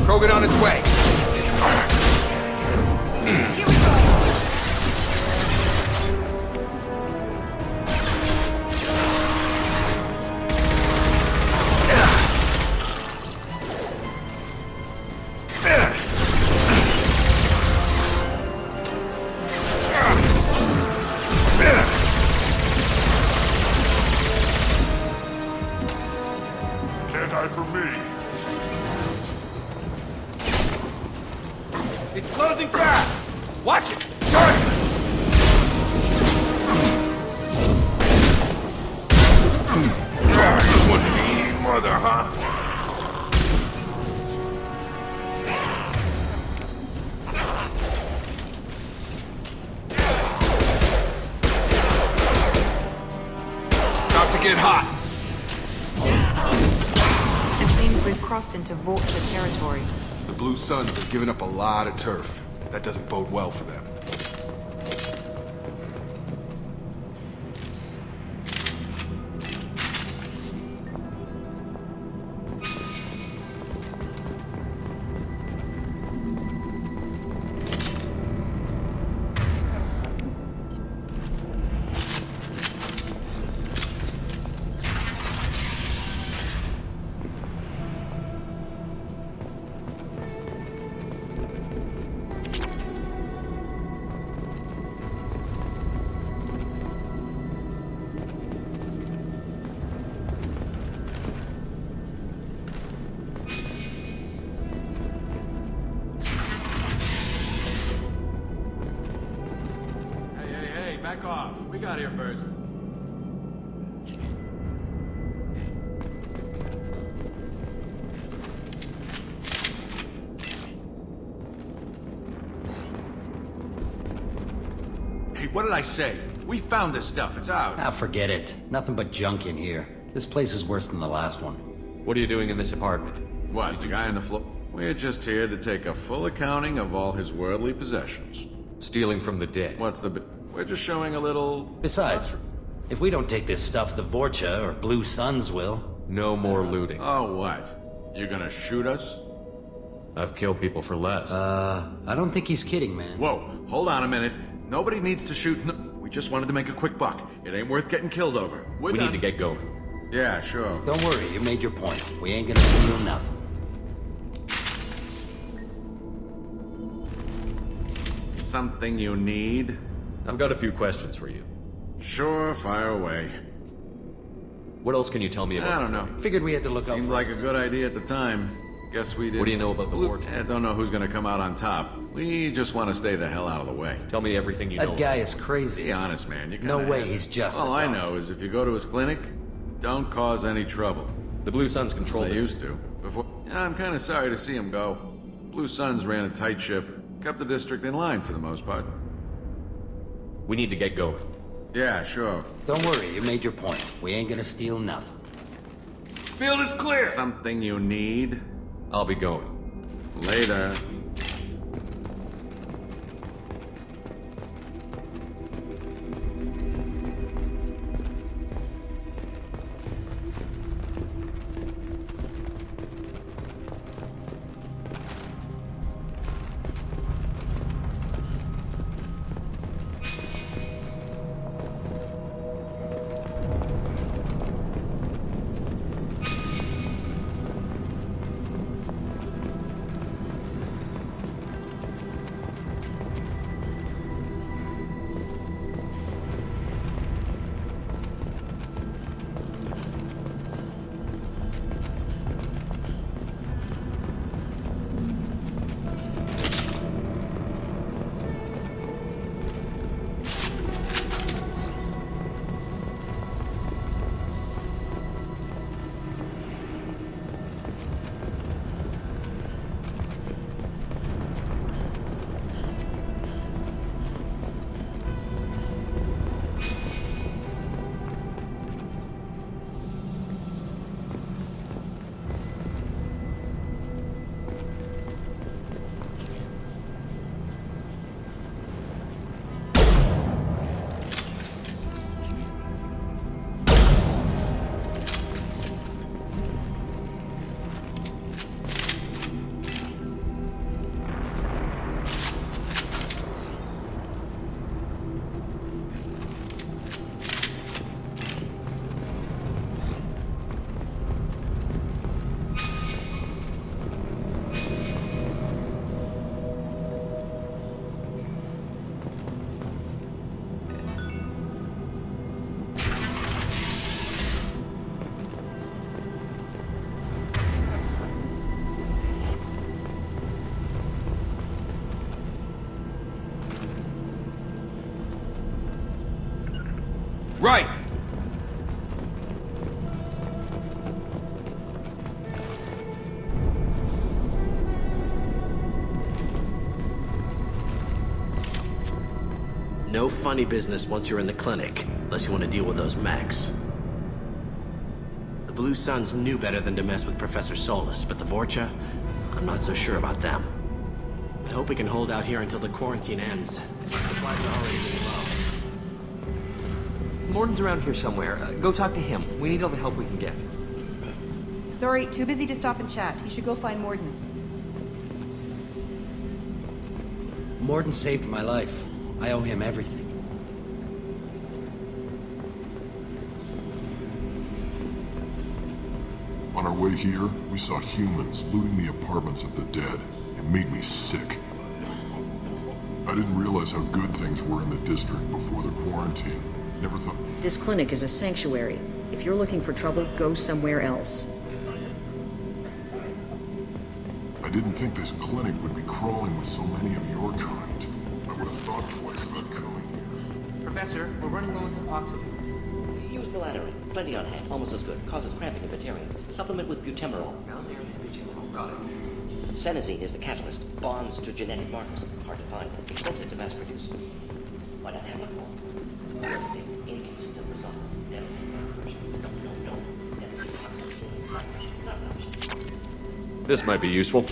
Krogan on its way. Here we go. Can't hide from me. It's closing fast! Watch it! This one mean mother, huh? About to get hot. It seems we've crossed into Vulture territory. The Blue Suns have given up a lot of turf. That doesn't bode well for them. Hey, back off. We got here first. Hey, what did I say? We found this stuff. It's ours. Ah, forget it. Nothing but junk in here. This place is worse than the last one. What are you doing in this apartment? What, the guy on the floor? We're just here to take a full accounting of all his worldly possessions. Stealing from the dead. What's the... We're just showing a little... Besides, if we don't take this stuff, the Vorcha or Blue Suns will. No more looting. Oh, what? You gonna shoot us? I've killed people for less. I don't think he's kidding, man. Whoa, hold on a minute. Nobody needs to shoot. No, we just wanted to make a quick buck. It ain't worth getting killed over. We need to get going. Yeah, sure. Don't worry, you made your point. We ain't gonna steal nothing. Something you need? I've got a few questions for you. Sure, fire away. What else can you tell me about? I don't know. Figured we had to look out. Seemed like a good idea at the time. Guess we did. What do you know about the war? I don't know who's gonna come out on top. We just want to stay the hell out of the way. Tell me everything you know. That guy is crazy. Be honest, man. You No kinda way have- he's just All a I dog. know is if you go to his clinic, don't cause any trouble. The Blue Suns control They this. used to. Before. Yeah, I'm kind of sorry to see him go. Blue Suns ran a tight ship, kept the district in line for the most part. We need to get going. Yeah, sure. Don't worry, you made your point. We ain't gonna steal nothing. Field is clear. Something you need? I'll be going. Later. Right! No funny business once you're in the clinic, unless you want to deal with those mechs. The Blue Suns knew better than to mess with Professor Solus, but the Vorcha, I'm not so sure about them. I hope we can hold out here until the quarantine ends. Our supplies are already really low. Morton's around here somewhere. Go talk to him. We need all the help we can get. Sorry, too busy to stop and chat. You should go find Morden. Morden saved my life. I owe him everything. On our way here, we saw humans looting the apartments of the dead. It made me sick. I didn't realize how good things were in the district before the quarantine. Never thought... This clinic is a sanctuary. If you're looking for trouble, go somewhere else. I didn't think this clinic would be crawling with so many of your kind. I would have thought twice about coming here. Professor, we're running low on Ffct. Use melatonin. Plenty on hand. Almost as good. Causes cramping in vegetarians. Supplement with butemerol. Got it. Senesine is the catalyst. Bonds to genetic markers. Hard to find. Expensive to mass produce. Why not have a call? Inconsistent results. Devastating version. No. Devastating. Not an option. This might be useful.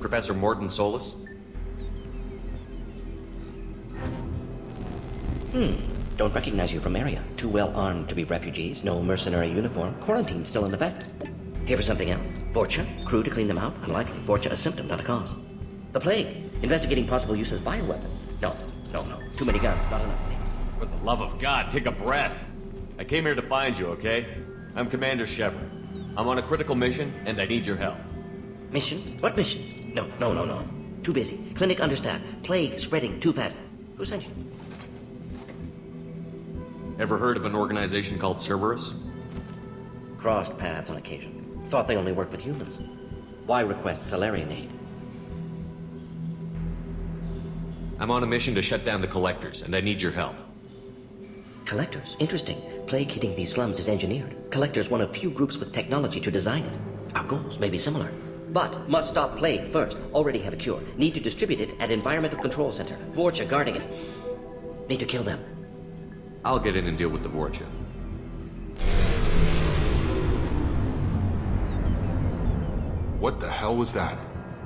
Professor Morton Solus? Don't recognize you from area. Too well armed to be refugees, no mercenary uniform, quarantine still in effect. Here for something else? Vorcha? Crew to clean them out? Unlikely. Vorcha a symptom, not a cause. The plague? Investigating possible use as bioweapon? No. Too many guns, not enough. For the love of God, take a breath. I came here to find you, okay? I'm Commander Shepard. I'm on a critical mission, and I need your help. Mission? What mission? No. Too busy. Clinic understaffed. Plague spreading too fast. Who sent you? Ever heard of an organization called Cerberus? Crossed paths on occasion. Thought they only worked with humans. Why request Salarian aid? I'm on a mission to shut down the Collectors, and I need your help. Collectors? Interesting. Plague hitting these slums is engineered. Collectors one of few groups with technology to design it. Our goals may be similar. But must stop plague first. Already have a cure. Need to distribute it at Environmental Control Center. Vorcha guarding it. Need to kill them. I'll get in and deal with the Vorcha. What the hell was that?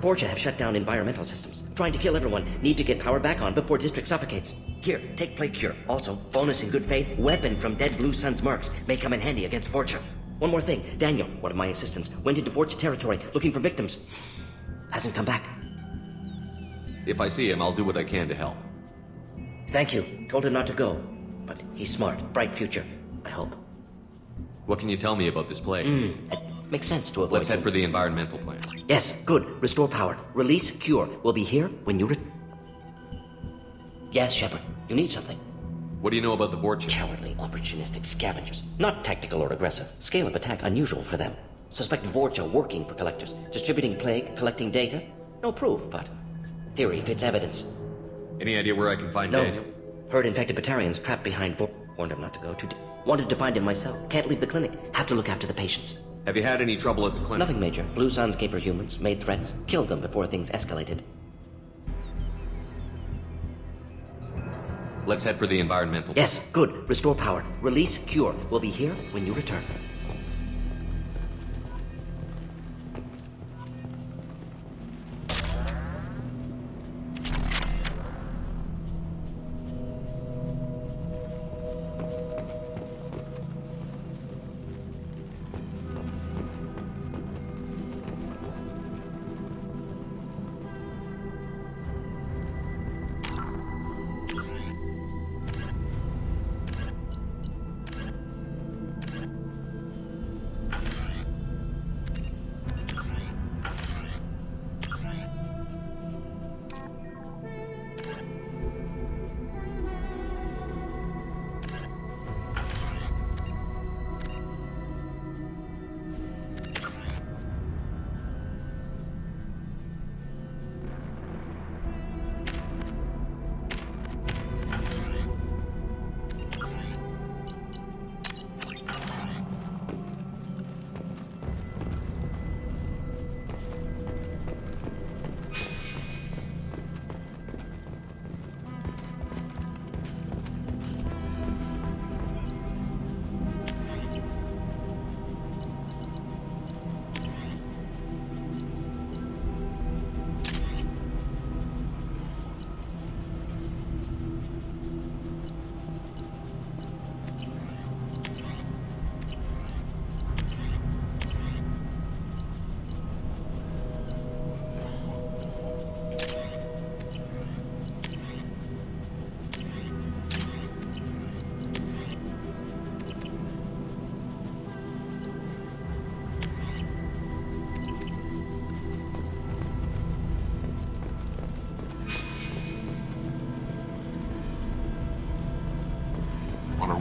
Vorcha have shut down environmental systems. Trying to kill everyone. Need to get power back on before district suffocates. Here, take plague cure. Also, bonus in good faith, weapon from dead Blue Sun's mercs. May come in handy against Vorcha. One more thing. Daniel, one of my assistants, went into Vorcha territory looking for victims. Hasn't come back. If I see him, I'll do what I can to help. Thank you. Told him not to go. But he's smart. Bright future. I hope. What can you tell me about this plague? It makes sense to avoid. Let's head for the environmental plant. Yes, good. Restore power. Release cure. We'll be here when you Yes, Shepard. You need something. What do you know about the Vorcha? Cowardly, opportunistic scavengers. Not tactical or aggressive. Scale of attack unusual for them. Suspect Vorcha working for Collectors. Distributing plague, collecting data. No proof, but theory fits evidence. Any idea where I can find Daniel? Heard infected Batarians trapped behind Warned him not to go too deep. Wanted to find him myself. Can't leave the clinic. Have to look after the patients. Have you had any trouble at the clinic? Nothing major. Blue Suns came for humans, made threats, killed them before things escalated. Let's head for the environmental. Yes, good. Restore power. Release cure. We'll be here when you return.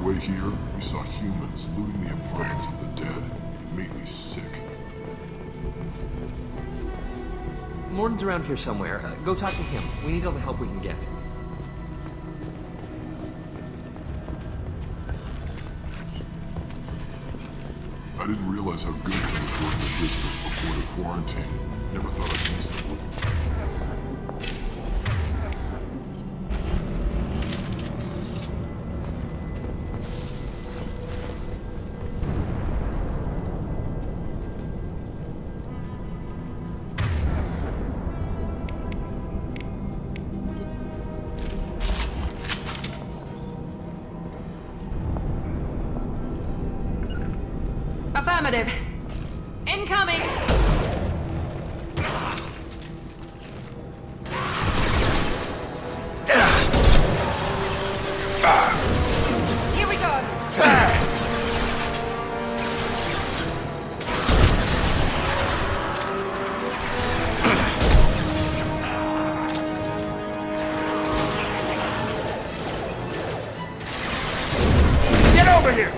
way here, we saw humans looting the apartments of the dead. It made me sick. Morton's around here somewhere. Go talk to him. We need all the help we can get. I didn't realize how good things were in the district before the quarantine. Never thought I'd miss them. Affirmative. Incoming! Here we go! Get over here!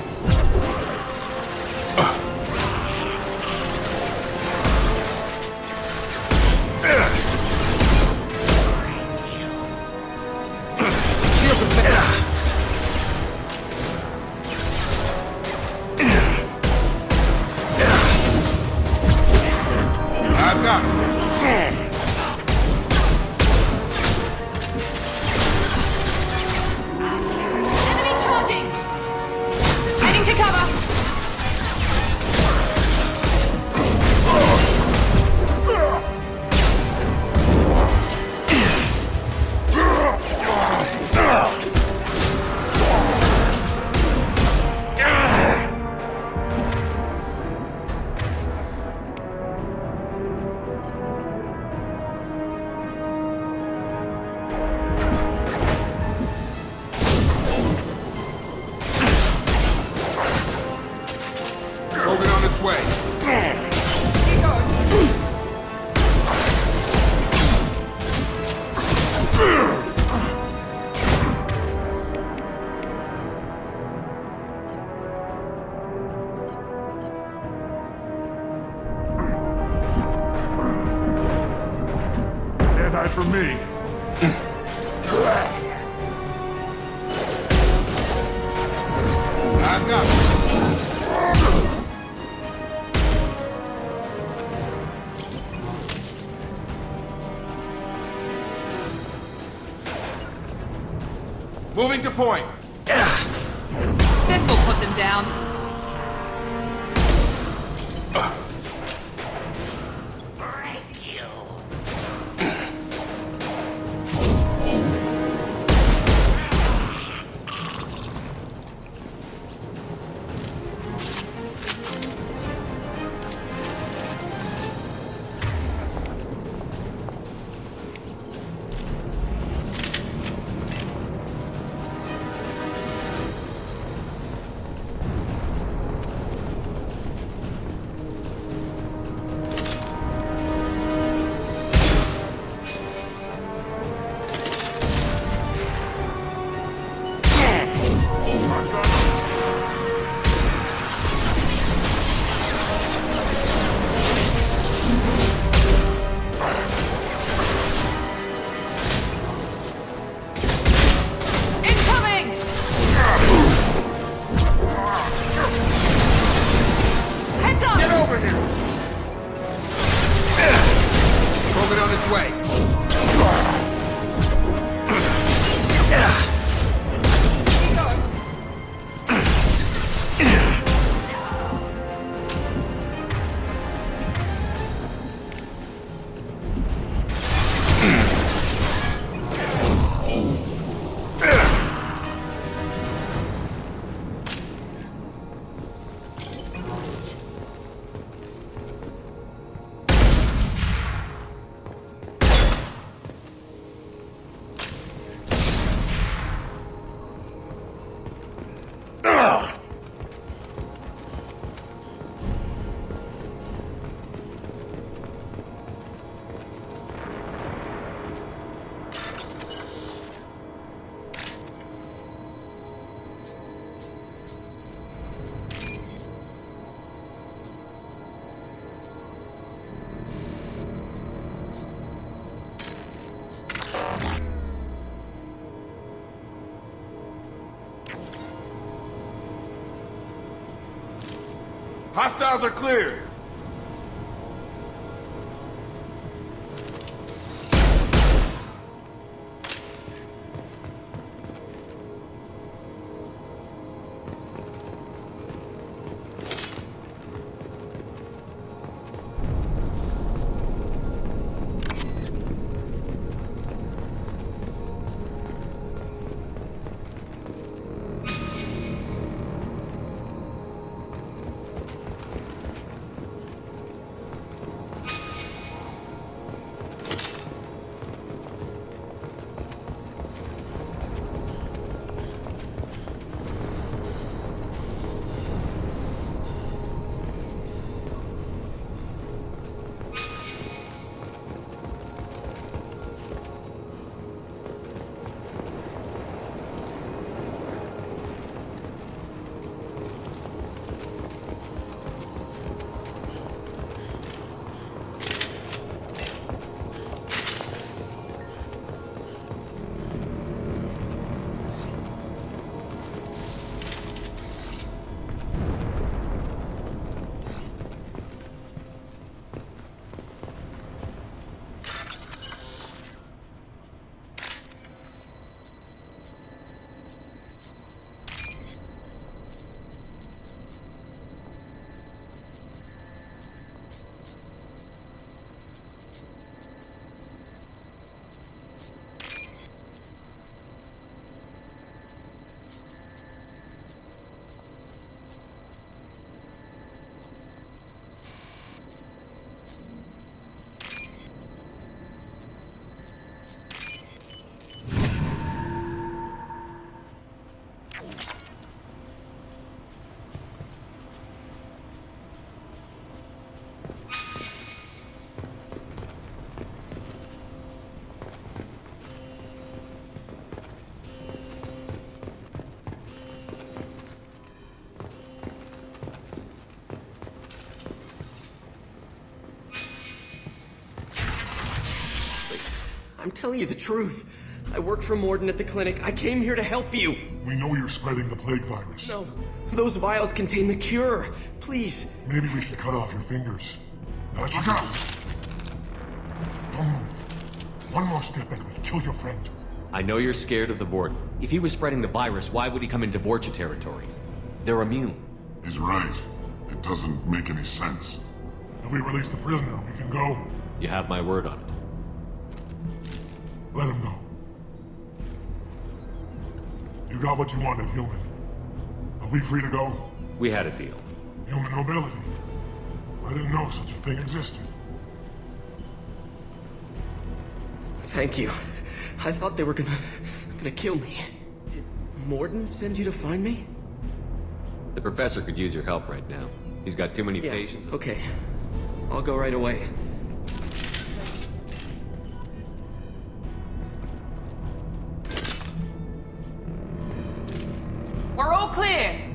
I've got him. Enemy charging! Heading to cover! Moving on its way. Dead-eye for me. I've got him. Moving to point. This will put them down. Hostiles are cleared. I'm telling you the truth. I work for Morden at the clinic. I came here to help you. We know you're spreading the plague virus. No, those vials contain the cure. Please. Maybe we should cut off your fingers. That should Don't move. One more step and we'll kill your friend. I know you're scared of the Vork. If he was spreading the virus, why would he come into Vorcha territory? They're immune. He's right. It doesn't make any sense. If we release the prisoner, we can go. You have my word on it. Let him go. You got what you wanted, human. Are we free to go? We had a deal. Human nobility. I didn't know such a thing existed. Thank you. I thought they were gonna kill me. Did Morden send you to find me? The professor could use your help right now. He's got too many patients. Okay. I'll go right away. We're all clear.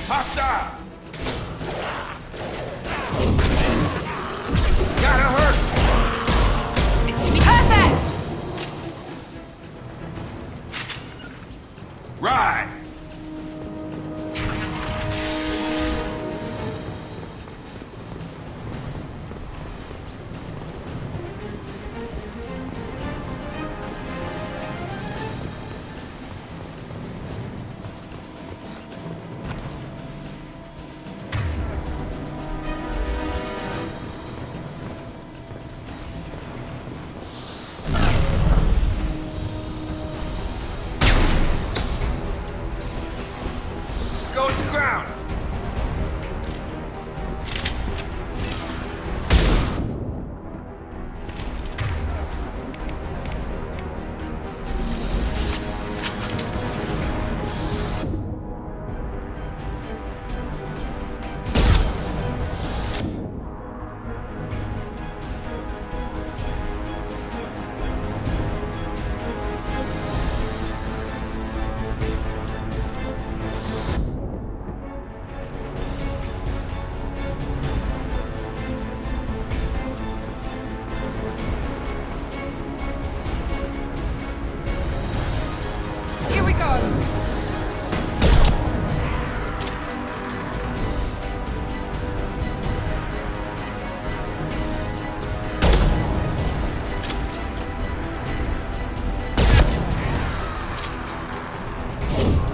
Hostiles! Gotta hurt! Perfect! Right! Recon!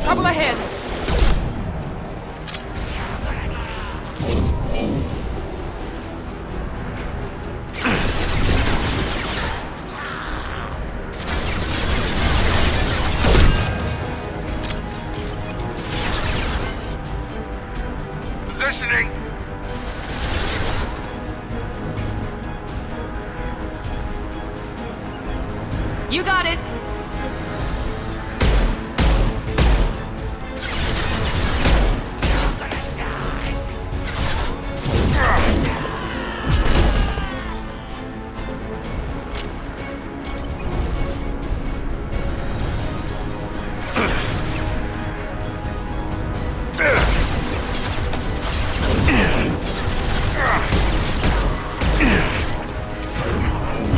Trouble ahead! Positioning! You got it!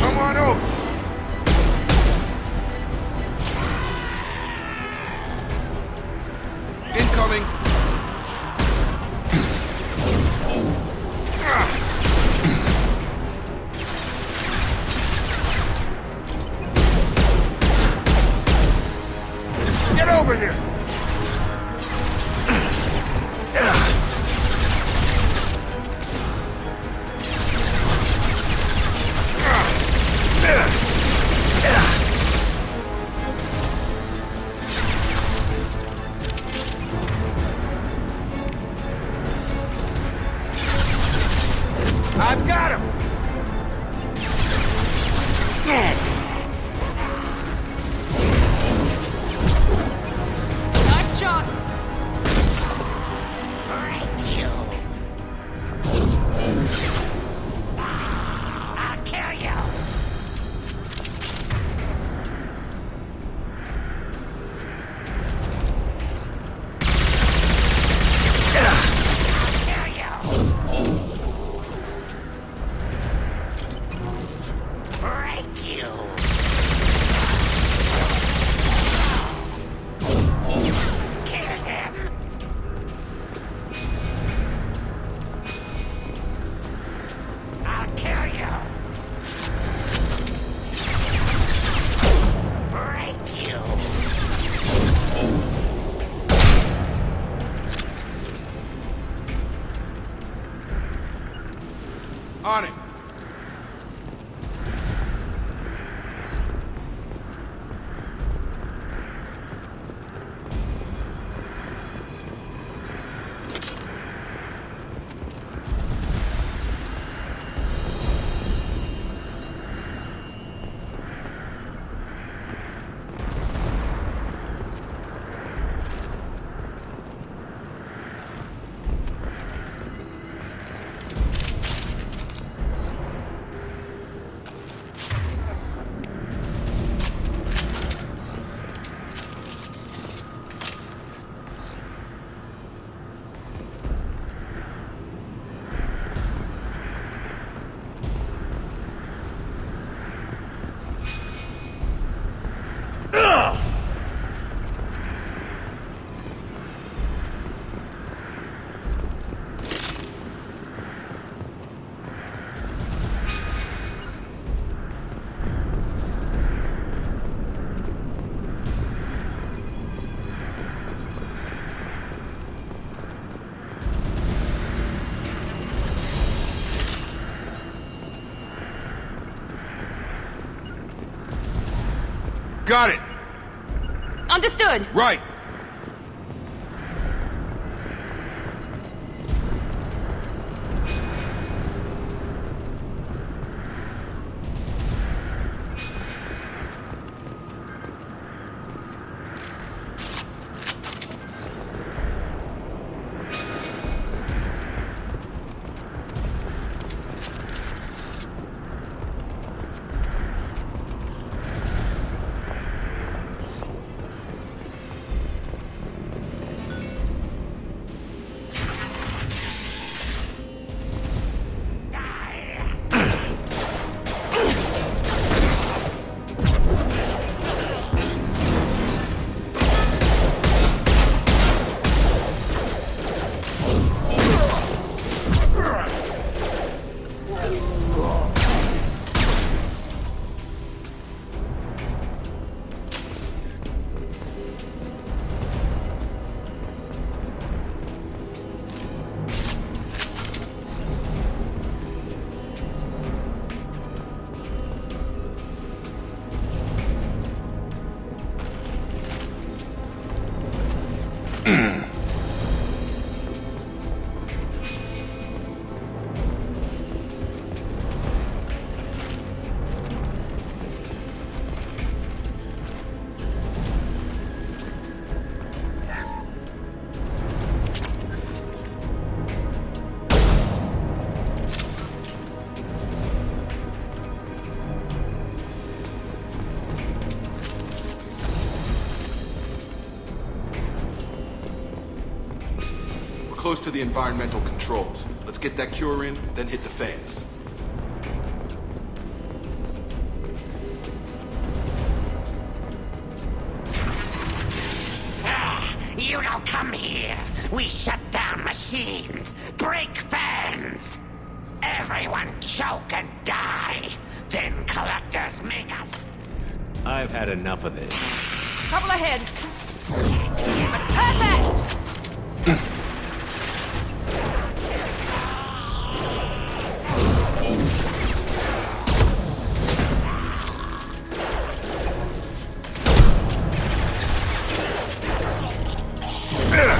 Come on over! Incoming! Get over here! I've got him! Nice shot! Break you. I'll kill you. Break you. Kill him. I'll kill you. Break you. On it! Got it! Understood! Right! close to the environmental controls. Let's get that cure in, then hit the fans. You don't come here. We shut down machines, break fans. Everyone choke and die. Then collectors make us. I've had enough of this. Trouble ahead. Perfect!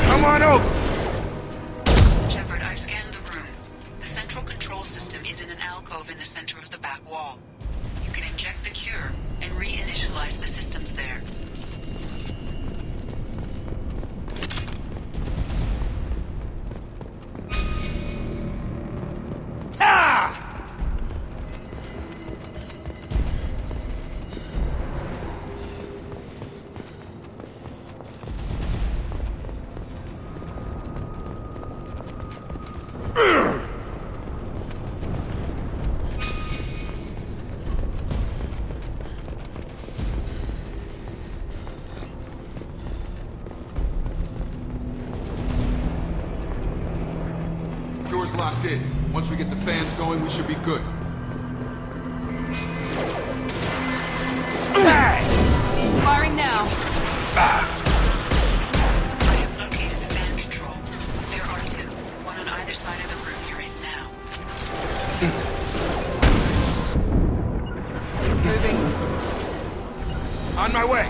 Come on over! Shepard, I've scanned the room. The central control system is in an alcove in the center of the back wall. You can inject the cure and reinitialize the systems there. Door's locked in. Once we get the fans going, we should be good. Firing now. I have located the fan controls. There are two, one on either side of the room you're in now. Moving. On my way!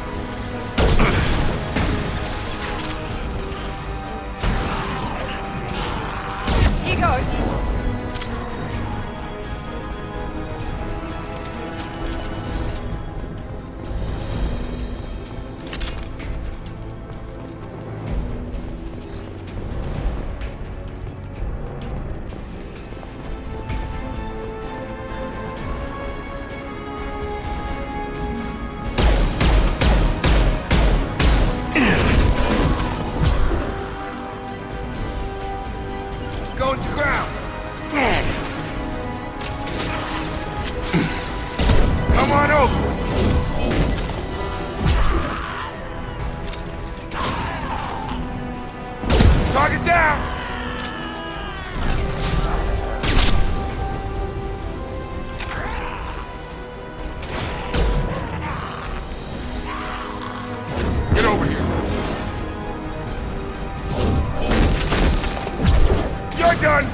Here goes. Going to ground! Come on over! Target down! Get over here! You're done!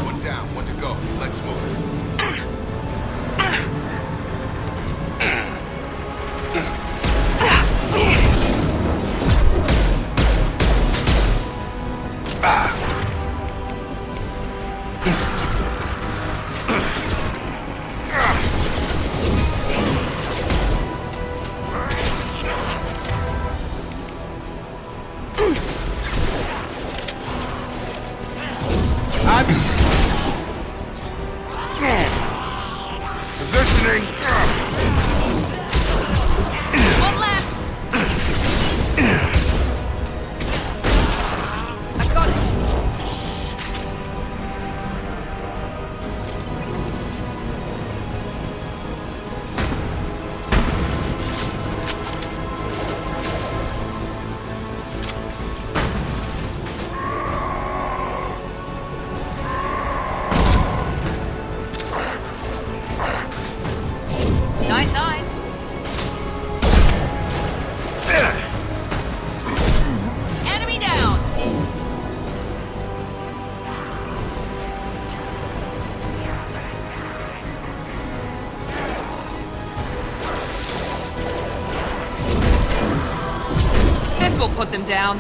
One down, one to go. Let's move. Positioning. One left. I've got it. Nine. Enemy down. This will put them down.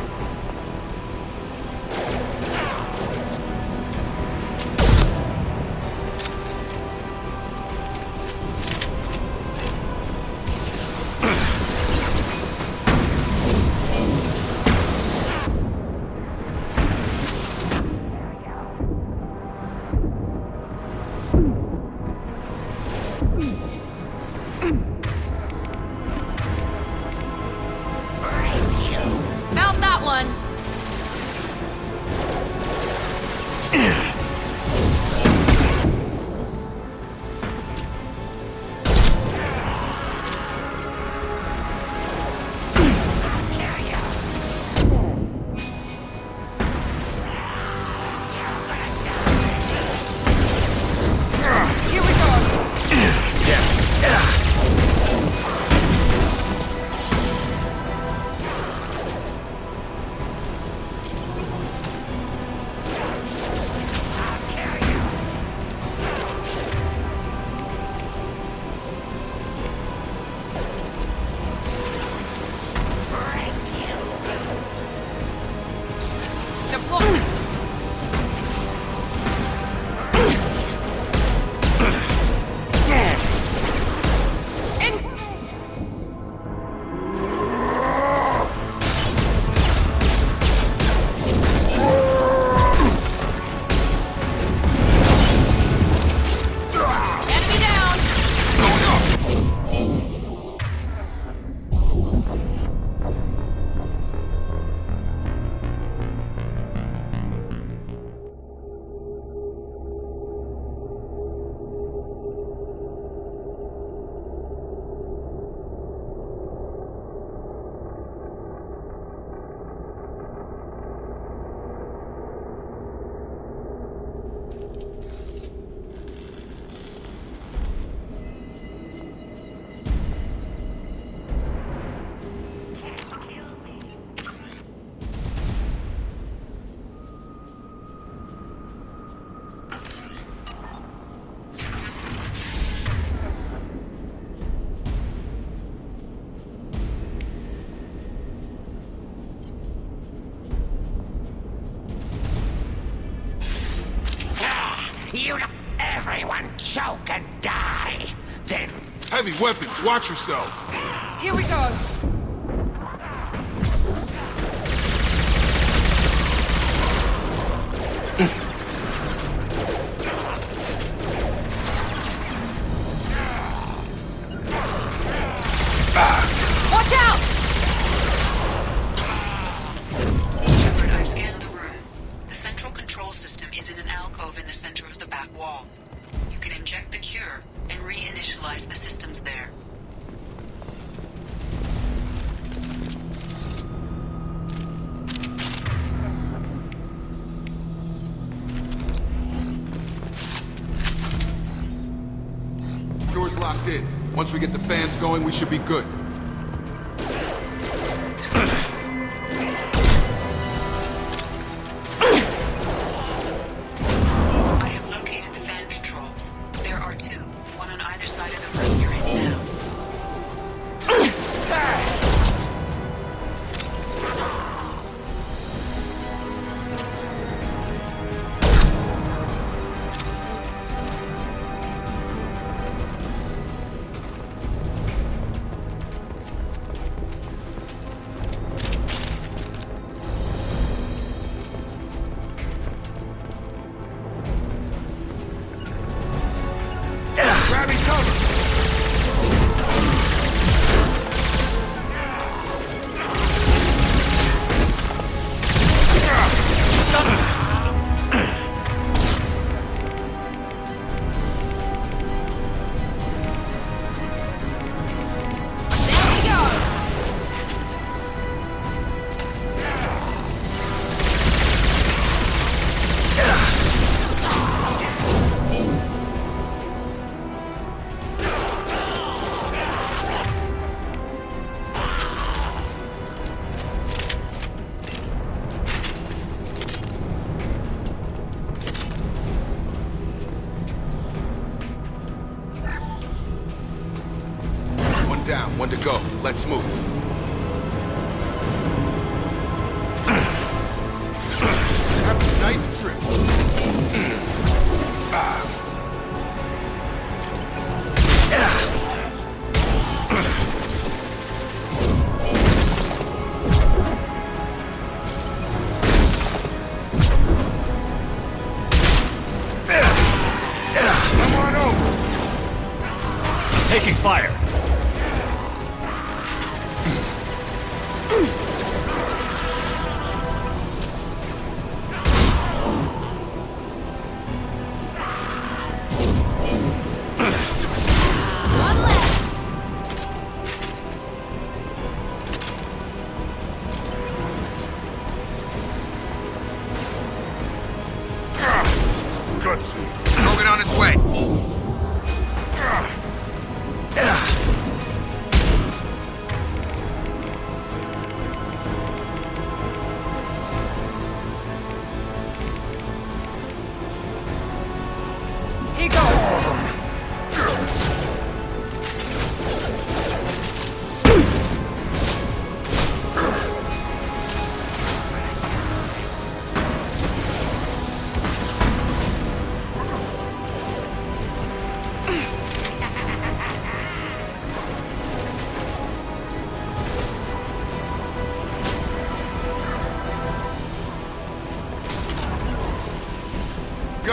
Deploy! Everyone choke and die. Then Heavy weapons, watch yourselves. Here we go. Watch out! Shepard, I've scanned the room. The central control system is in an alcove in the center of the back wall. You can inject the cure and reinitialize the systems there. Door's locked in. Once we get the fans going, we should be good. I have located the fan controls. There are two, one on either side of the room you're in now. Grabbing cover! One down, one to go. Let's move. Have a nice trip. Come on over. Taking fire. Cutscene. Rogan on its way. Here goes.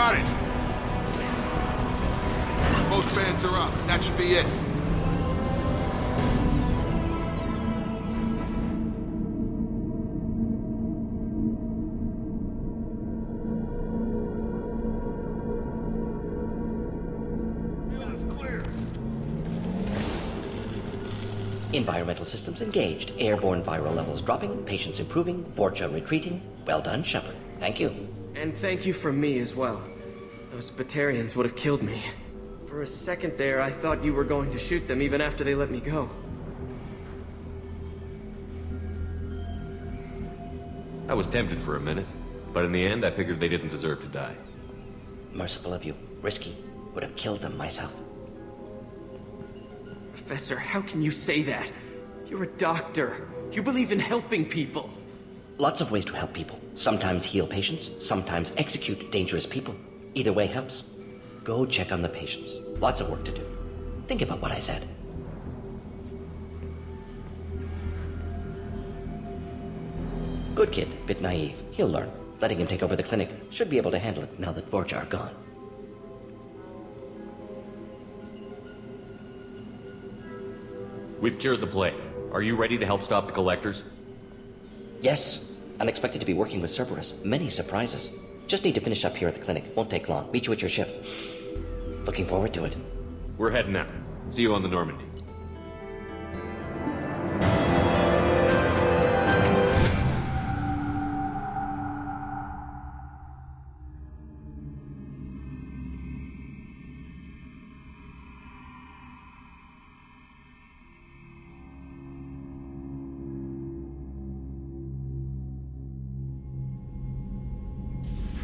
Got it. Most fans are up. That should be it. Environmental systems engaged. Airborne viral levels dropping. Patients improving. Vorcha retreating. Well done, Shepard. Thank you. And thank you from me as well. Those Batarians would have killed me. For a second there, I thought you were going to shoot them even after they let me go. I was tempted for a minute, but in the end, I figured they didn't deserve to die. Merciful of you. Risky. Would have killed them myself. Professor, how can you say that? You're a doctor. You believe in helping people. Lots of ways to help people. Sometimes heal patients, sometimes execute dangerous people. Either way helps. Go check on the patients. Lots of work to do. Think about what I said. Good kid, bit naive. He'll learn. Letting him take over the clinic should be able to handle it now that Vorcha are gone. We've cured the plague. Are you ready to help stop the collectors? Yes. Unexpected to be working with Cerberus. Many surprises. Just need to finish up here at the clinic. Won't take long. Meet you at your ship. Looking forward to it. We're heading out. See you on the Normandy.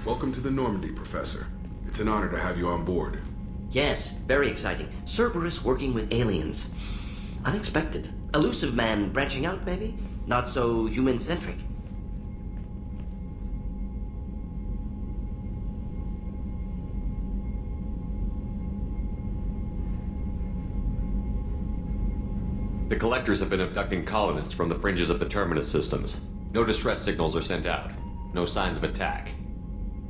Welcome to the Normandy, Professor. It's an honor to have you on board. Yes, very exciting. Cerberus working with aliens. Unexpected. Elusive man branching out, maybe? Not so human-centric. The collectors have been abducting colonists from the fringes of the Terminus systems. No distress signals are sent out. No signs of attack.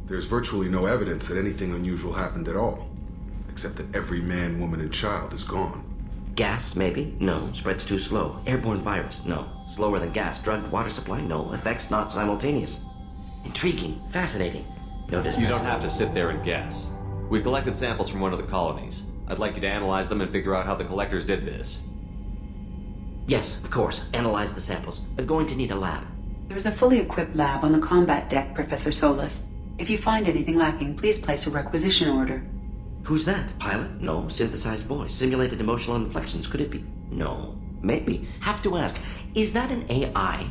There's virtually no evidence that anything unusual happened at all. Except that every man, woman, and child is gone. Gas, maybe? No. Spreads too slow. Airborne virus? No. Slower than gas. Drugged water supply? No. Effects not simultaneous. Intriguing. Fascinating. No distress. You don't have to sit there and guess. We collected samples from one of the colonies. I'd like you to analyze them and figure out how the collectors did this. Yes, of course. Analyze the samples. We're going to need a lab. There's a fully equipped lab on the combat deck, Professor Solis. If you find anything lacking, please place a requisition order. Who's that? Pilot? No. Synthesized voice. Simulated emotional inflections. Could it be? No. Maybe. Have to ask. Is that an AI?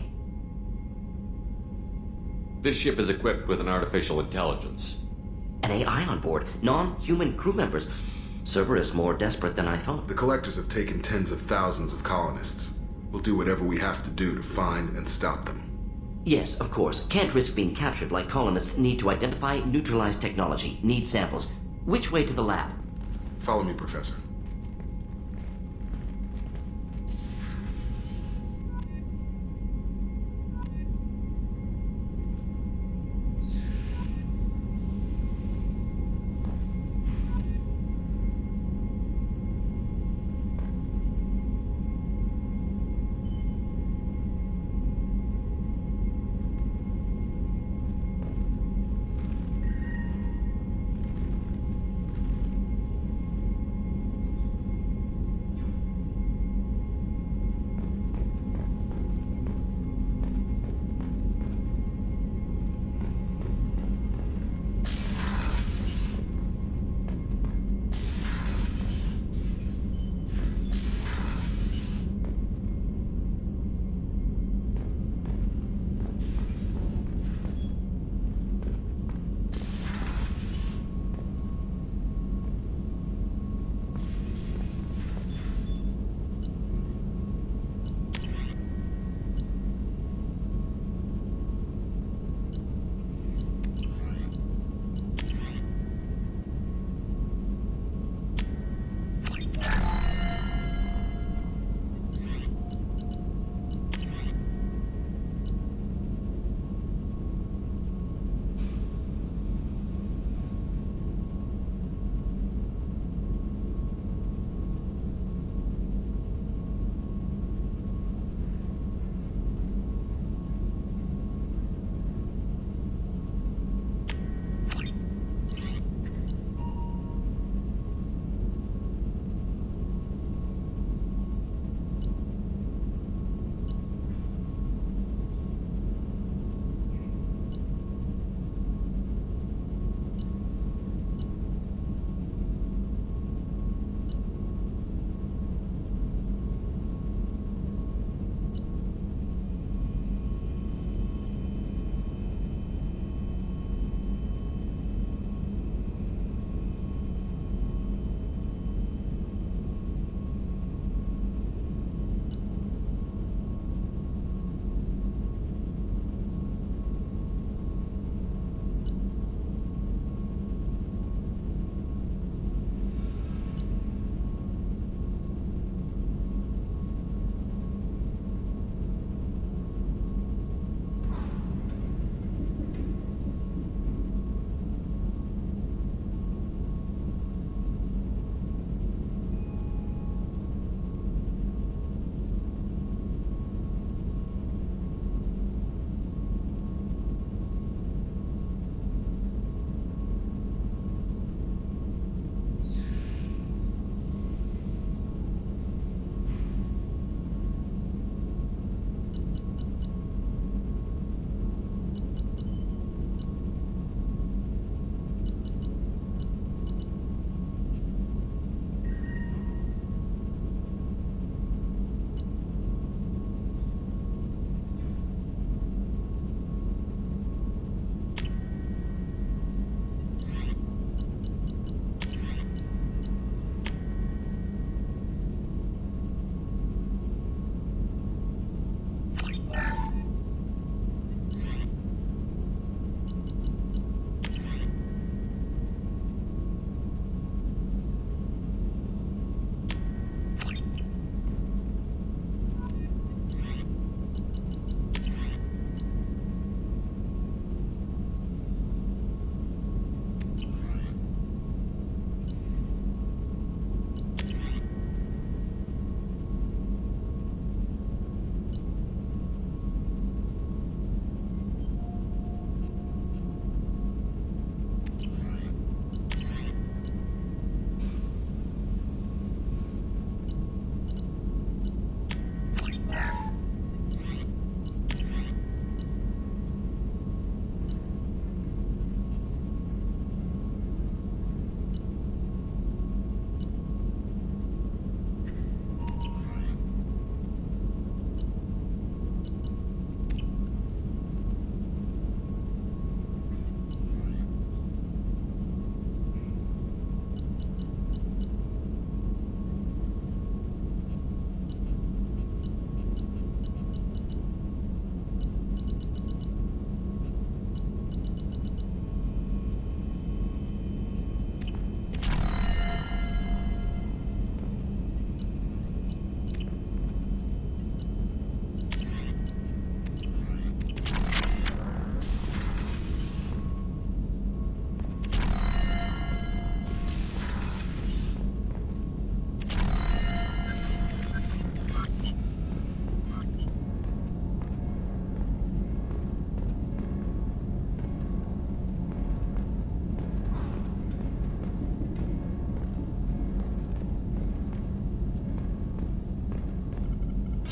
This ship is equipped with an artificial intelligence. An AI on board? Non-human crew members? Cerberus more desperate than I thought. The collectors have taken tens of thousands of colonists. We'll do whatever we have to do to find and stop them. Yes, of course. Can't risk being captured like colonists. Need to identify, neutralize technology. Need samples. Which way to the lab? Follow me, Professor.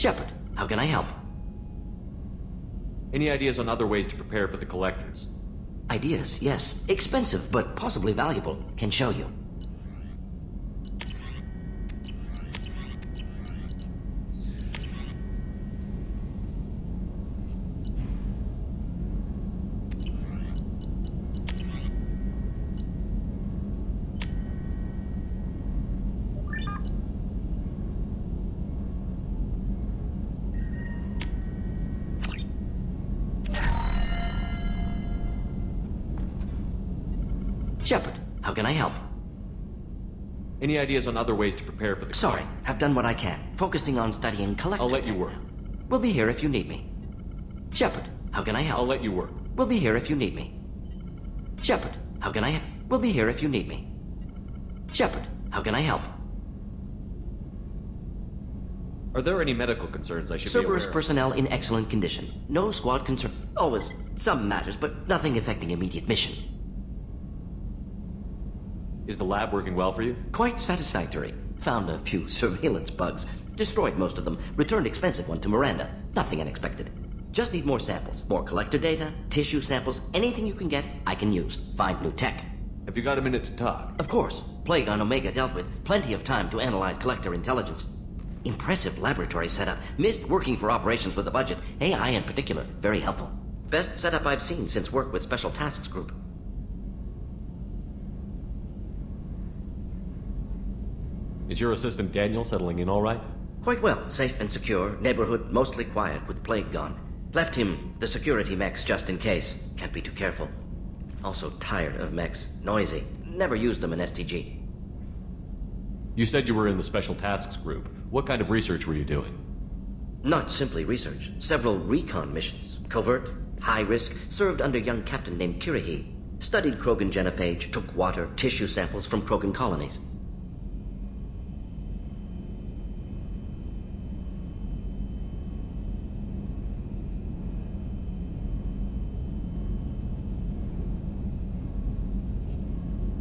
Shepard, how can I help? Any ideas on other ways to prepare for the collectors? Ideas, yes. Expensive, but possibly valuable. Can show you. Shepard, how can I help? Any ideas on other ways to prepare for the... Sorry, have done what I can. Focusing on studying collector. I'll let you work. We'll be here if you need me. Shepard, how can I help? I'll let you work. We'll be here if you need me. Shepard, how can I help? We'll be here if you need me. Shepard, how can I help? Are there any medical concerns I should be aware Cerberus of? personnel in excellent condition. No squad concern. Always some matters, but nothing affecting immediate mission. Is the lab working well for you? Quite satisfactory. Found a few surveillance bugs. Destroyed most of them. Returned expensive one to Miranda. Nothing unexpected. Just need more samples. More collector data, tissue samples, anything you can get, I can use. Find new tech. Have you got a minute to talk? Of course. Plague on Omega dealt with. Plenty of time to analyze collector intelligence. Impressive laboratory setup. Missed working for operations with a budget. AI in particular. Very helpful. Best setup I've seen since work with Special Tasks Group. Is your assistant Daniel settling in all right? Quite well. Safe and secure. Neighborhood mostly quiet with Plague gone. Left him the security mechs just in case. Can't be too careful. Also tired of mechs. Noisy. Never used them in STG. You said you were in the Special Tasks Group. What kind of research were you doing? Not simply research. Several recon missions. Covert, high risk, served under a young captain named Kirihi. Studied Krogan genophage, took water, tissue samples from Krogan colonies.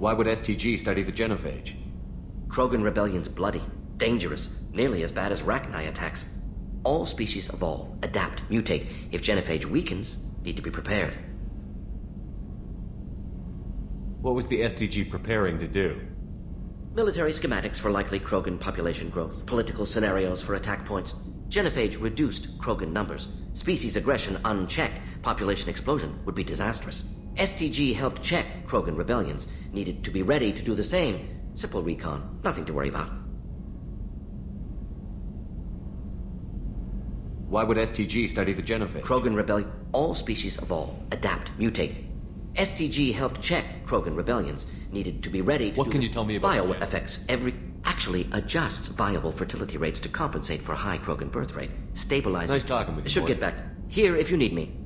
Why would STG study the genophage? Krogan rebellion's bloody, dangerous, nearly as bad as Rachni attacks. All species evolve, adapt, mutate. If genophage weakens, need to be prepared. What was the STG preparing to do? Military schematics for likely Krogan population growth, political scenarios for attack points. Genophage reduced Krogan numbers. Species aggression unchecked, population explosion would be disastrous. STG helped check Krogan rebellions, needed to be ready to do the same. Simple recon, nothing to worry about. Why would STG study the genophage? Krogan rebellion. All species evolve, adapt, mutate. STG helped check Krogan rebellions, needed to be ready to What can you tell me about bio effects actually adjusts viable fertility rates to compensate for high Krogan birth rate. Stabilizes. Nice talking with you, Should boy. get back. Here if you need me.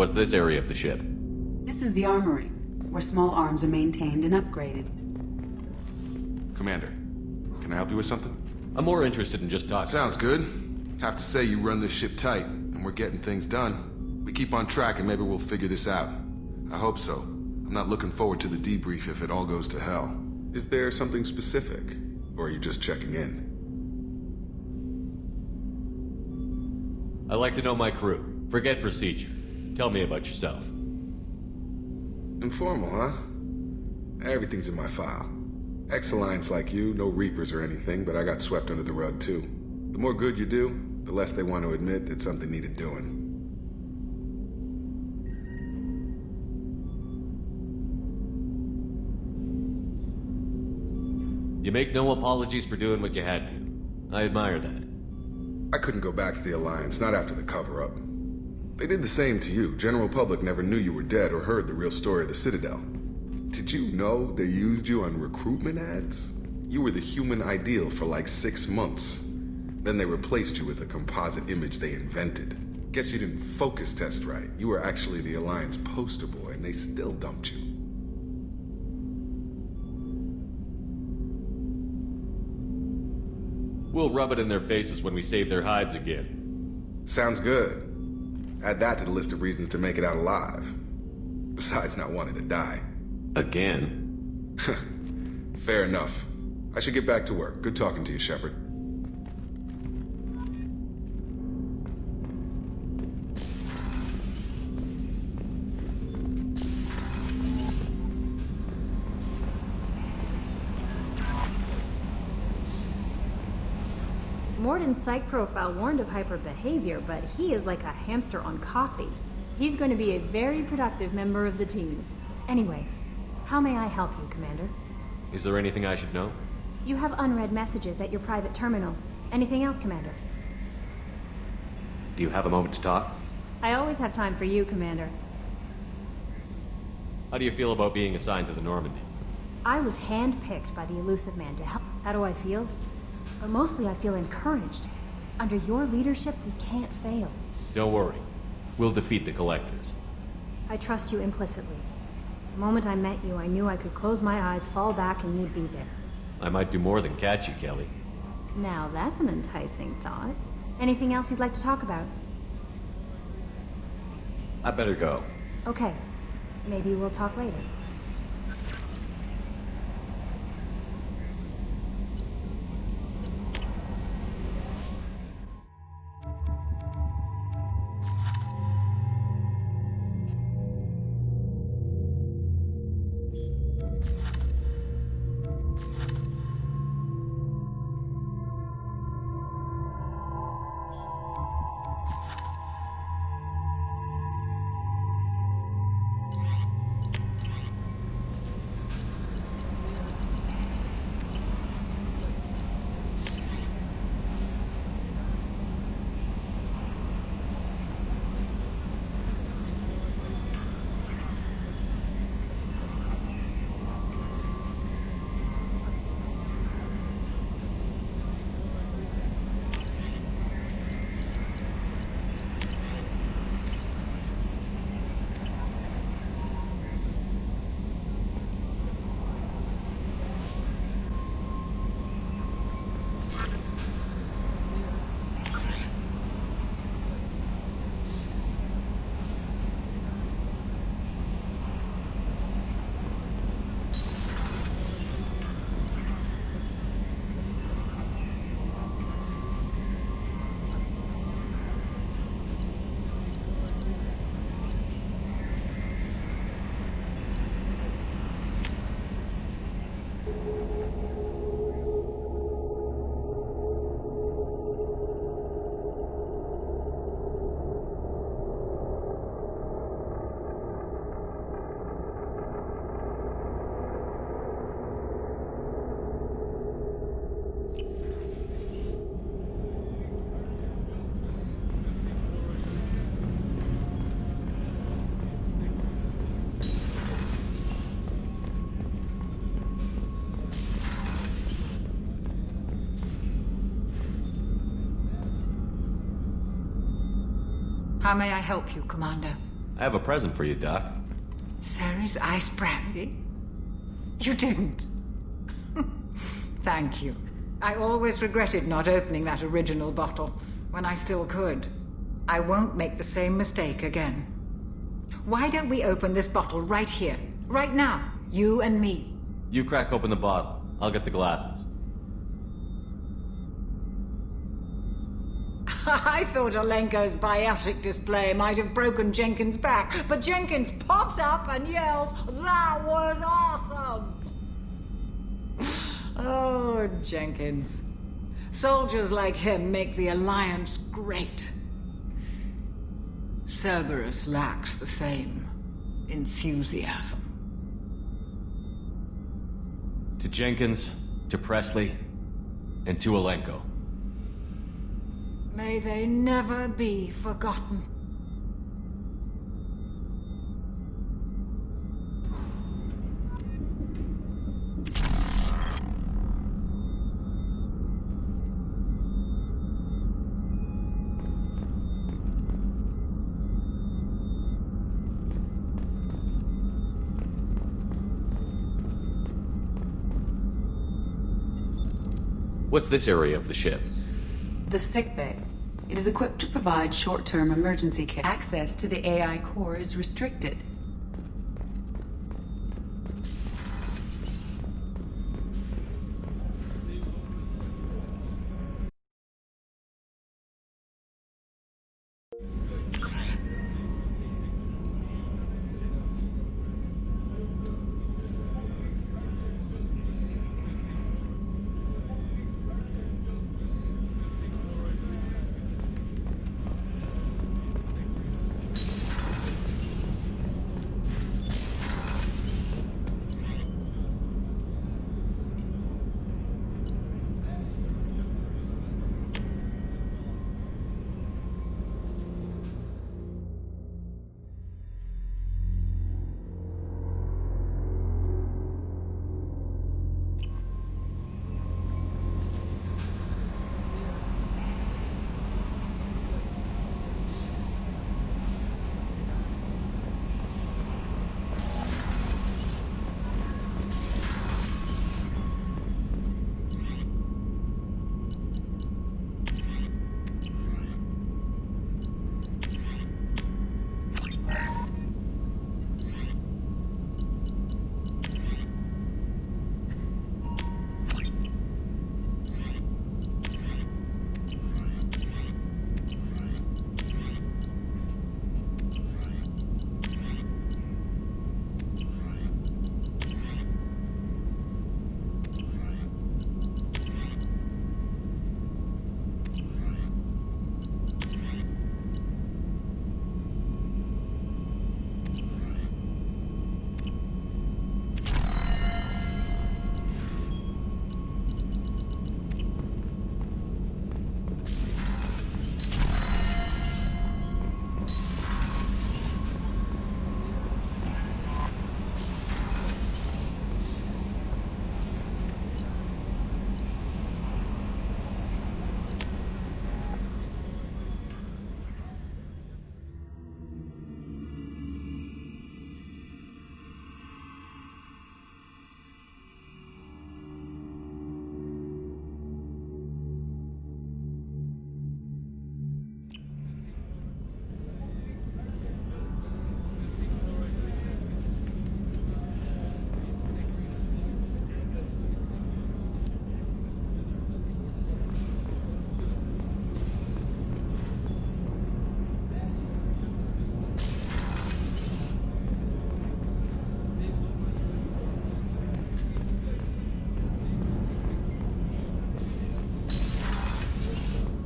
What's this area of the ship? This is the armory, where small arms are maintained and upgraded. Commander, can I help you with something? I'm more interested in just talking. Sounds good. Have to say you run this ship tight, and we're getting things done. We keep on track and maybe we'll figure this out. I hope so. I'm not looking forward to the debrief if it all goes to hell. Is there something specific? Or are you just checking in? I like to know my crew. Forget procedure. Tell me about yourself. Informal, huh? Everything's in my file. Ex-Alliance like you, no Reapers or anything, but I got swept under the rug too. The more good you do, the less they want to admit that something needed doing. You make no apologies for doing what you had to. I admire that. I couldn't go back to the Alliance, not after the cover-up. They did the same to you. General public never knew you were dead or heard the real story of the Citadel. Did you know they used you on recruitment ads? You were the human ideal for like 6 months. Then they replaced you with a composite image they invented. Guess you didn't focus test right. You were actually the Alliance poster boy, and they still dumped you. We'll rub it in their faces when we save their hides again. Sounds good. Add that to the list of reasons to make it out alive. Besides not wanting to die. Again? Fair enough. I should get back to work. Good talking to you, Shepard. Morden's psych profile warned of hyper behavior, but he is like a hamster on coffee. He's going to be a very productive member of the team. Anyway, how may I help you, Commander? Is there anything I should know? You have unread messages at your private terminal. Anything else, Commander? Do you have a moment to talk? I always have time for you, Commander. How do you feel about being assigned to the Normandy? I was handpicked by the Elusive Man to help. How do I feel? But mostly I feel encouraged. Under your leadership, we can't fail. Don't worry. We'll defeat the Collectors. I trust you implicitly. The moment I met you, I knew I could close my eyes, fall back, and you'd be there. I might do more than catch you, Kelly. Now that's an enticing thought. Anything else you'd like to talk about? I better go. Okay. Maybe we'll talk later. How may I help you, Commander? I have a present for you, Doc. Ceres ice brandy? You didn't. Thank you. I always regretted not opening that original bottle when I still could. I won't make the same mistake again. Why don't we open this bottle right here, right now, you and me? You crack open the bottle. I'll get the glasses. I thought Alenko's biotic display might have broken Jenkins' back, but Jenkins pops up and yells, "That was awesome!" Oh, Jenkins. Soldiers like him make the Alliance great. Cerberus lacks the same enthusiasm. To Jenkins, to Presley, and to Alenko. May they never be forgotten. What's this area of the ship? The sickbay. It is equipped to provide short-term emergency care. Access to the AI core is restricted.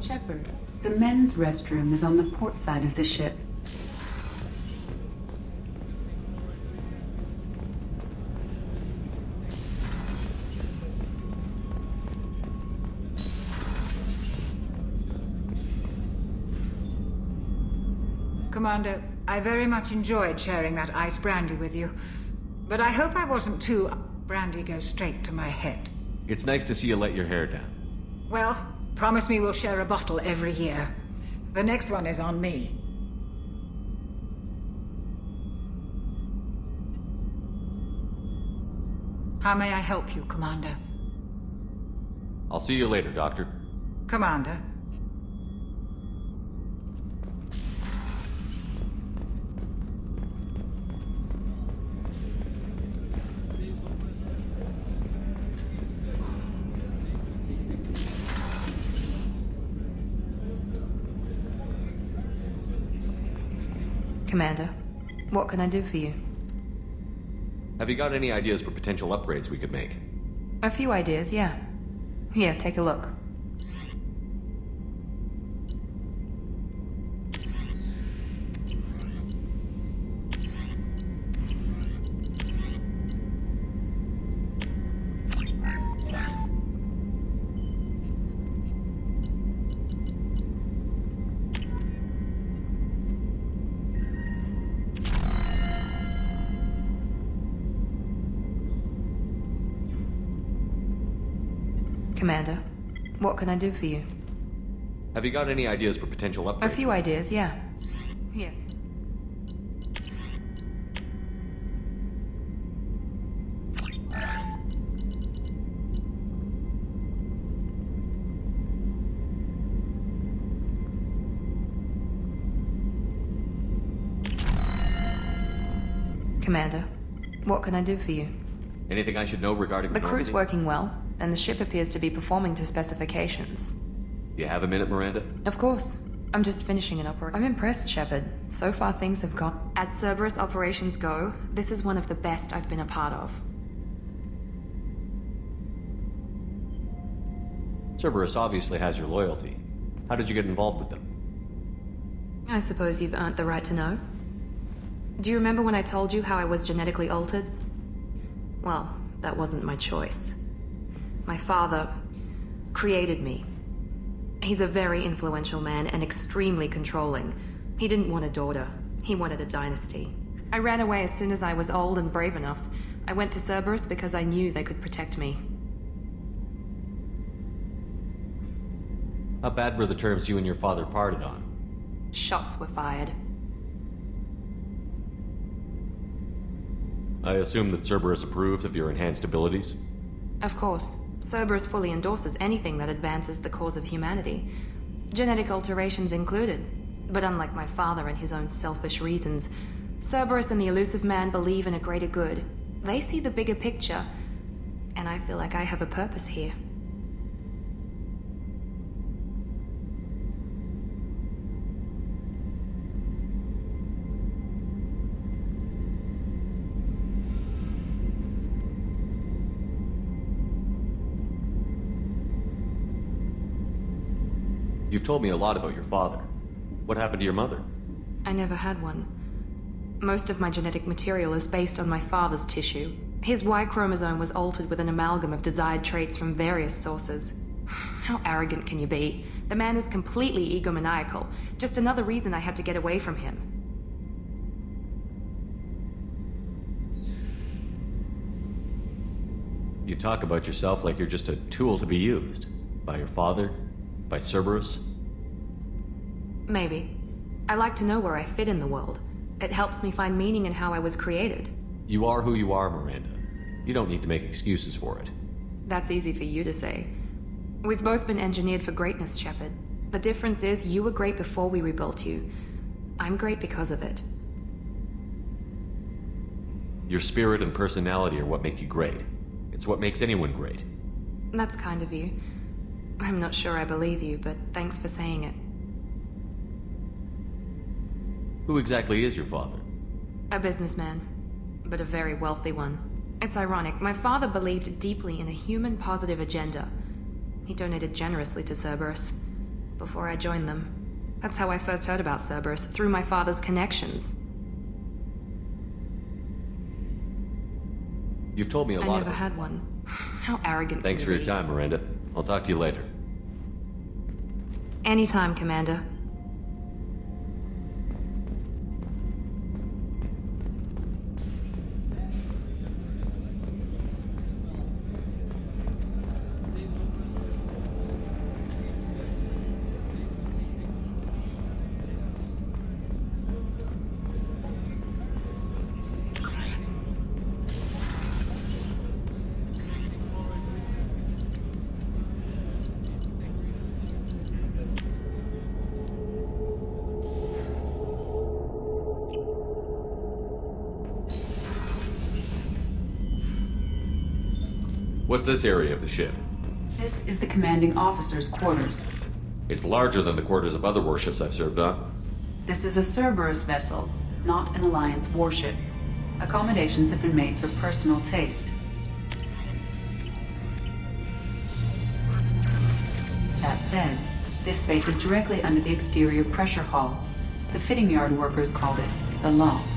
Shepard, the men's restroom is on the port side of the ship. Commander, I very much enjoyed sharing that ice brandy with you. But I hope I wasn't too... Brandy goes straight to my head. It's nice to see you let your hair down. Well, promise me we'll share a bottle every year. The next one is on me. How may I help you, Commander? I'll see you later, Doctor. Commander. Commander, what can I do for you? Have you got any ideas for potential upgrades we could make? A few ideas, yeah. Here, take a look. Commander, what can I do for you? Have you got any ideas for potential upgrades? A few ideas, yeah. Here. Commander, what can I do for you? Anything I should know regarding The Normandy? crew's working well, and the ship appears to be performing to specifications. You have a minute, Miranda? Of course. I'm just finishing an operation. I'm impressed, Shepard. So far things have gone... As Cerberus operations go, this is one of the best I've been a part of. Cerberus obviously has your loyalty. How did you get involved with them? I suppose you've earned the right to know. Do you remember when I told you how I was genetically altered? Well, that wasn't my choice. My father created me. He's a very influential man and extremely controlling. He didn't want a daughter. He wanted a dynasty. I ran away as soon as I was old and brave enough. I went to Cerberus because I knew they could protect me. How bad were the terms you and your father parted on? Shots were fired. I assume that Cerberus approved of your enhanced abilities? Of course. Cerberus fully endorses anything that advances the cause of humanity. Genetic alterations included. But unlike my father and his own selfish reasons, Cerberus and the Elusive Man believe in a greater good. They see the bigger picture, and I feel like I have a purpose here. You've told me a lot about your father. What happened to your mother? I never had one. Most of my genetic material is based on my father's tissue. His Y chromosome was altered with an amalgam of desired traits from various sources. How arrogant can you be? The man is completely egomaniacal. Just another reason I had to get away from him. You talk about yourself like you're just a tool to be used. By your father? By Cerberus? Maybe. I like to know where I fit in the world. It helps me find meaning in how I was created. You are who you are, Miranda. You don't need to make excuses for it. That's easy for you to say. We've both been engineered for greatness, Shepard. The difference is you were great before we rebuilt you. I'm great because of it. Your spirit and personality are what make you great. It's what makes anyone great. That's kind of you. I'm not sure I believe you, but thanks for saying it. Who exactly is your father? A businessman, but a very wealthy one. It's ironic, my father believed deeply in a human-positive agenda. He donated generously to Cerberus before I joined them. That's how I first heard about Cerberus, through my father's connections. You've told me a lot I never about... had one. How arrogant Thanks can for you your be? time, Miranda. I'll talk to you later. Anytime, Commander. What's this area of the ship? This is the commanding officer's quarters. It's larger than the quarters of other warships I've served on. This is a Cerberus vessel, not an Alliance warship. Accommodations have been made for personal taste. That said, this space is directly under the exterior pressure hull. The fitting yard workers called it the loft.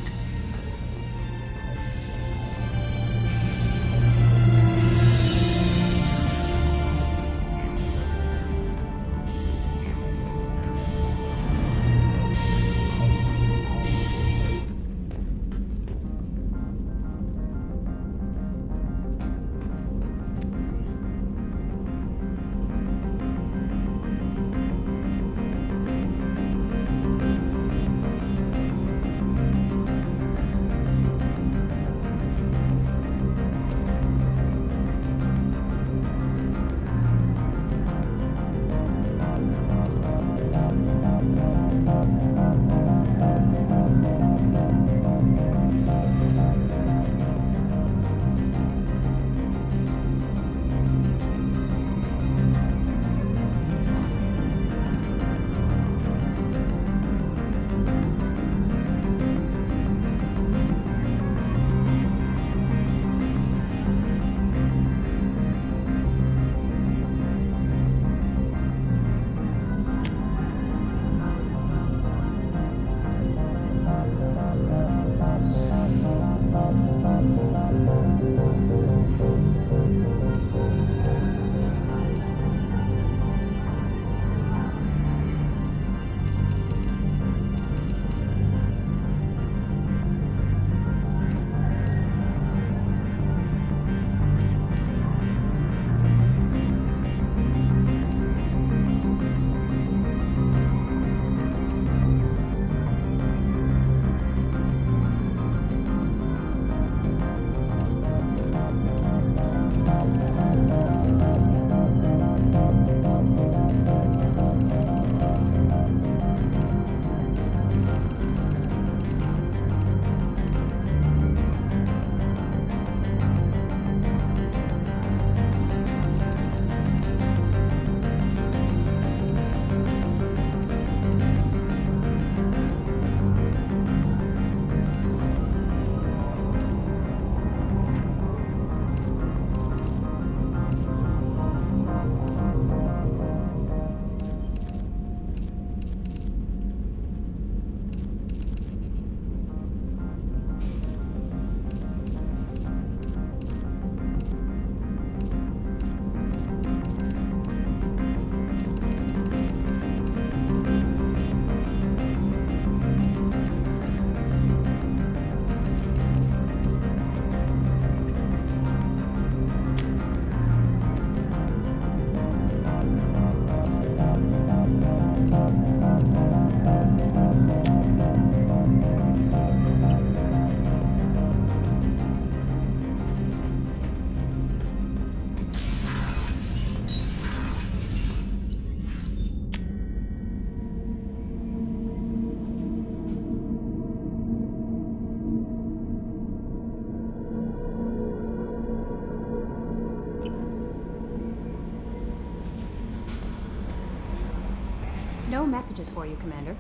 No messages for you, Commander.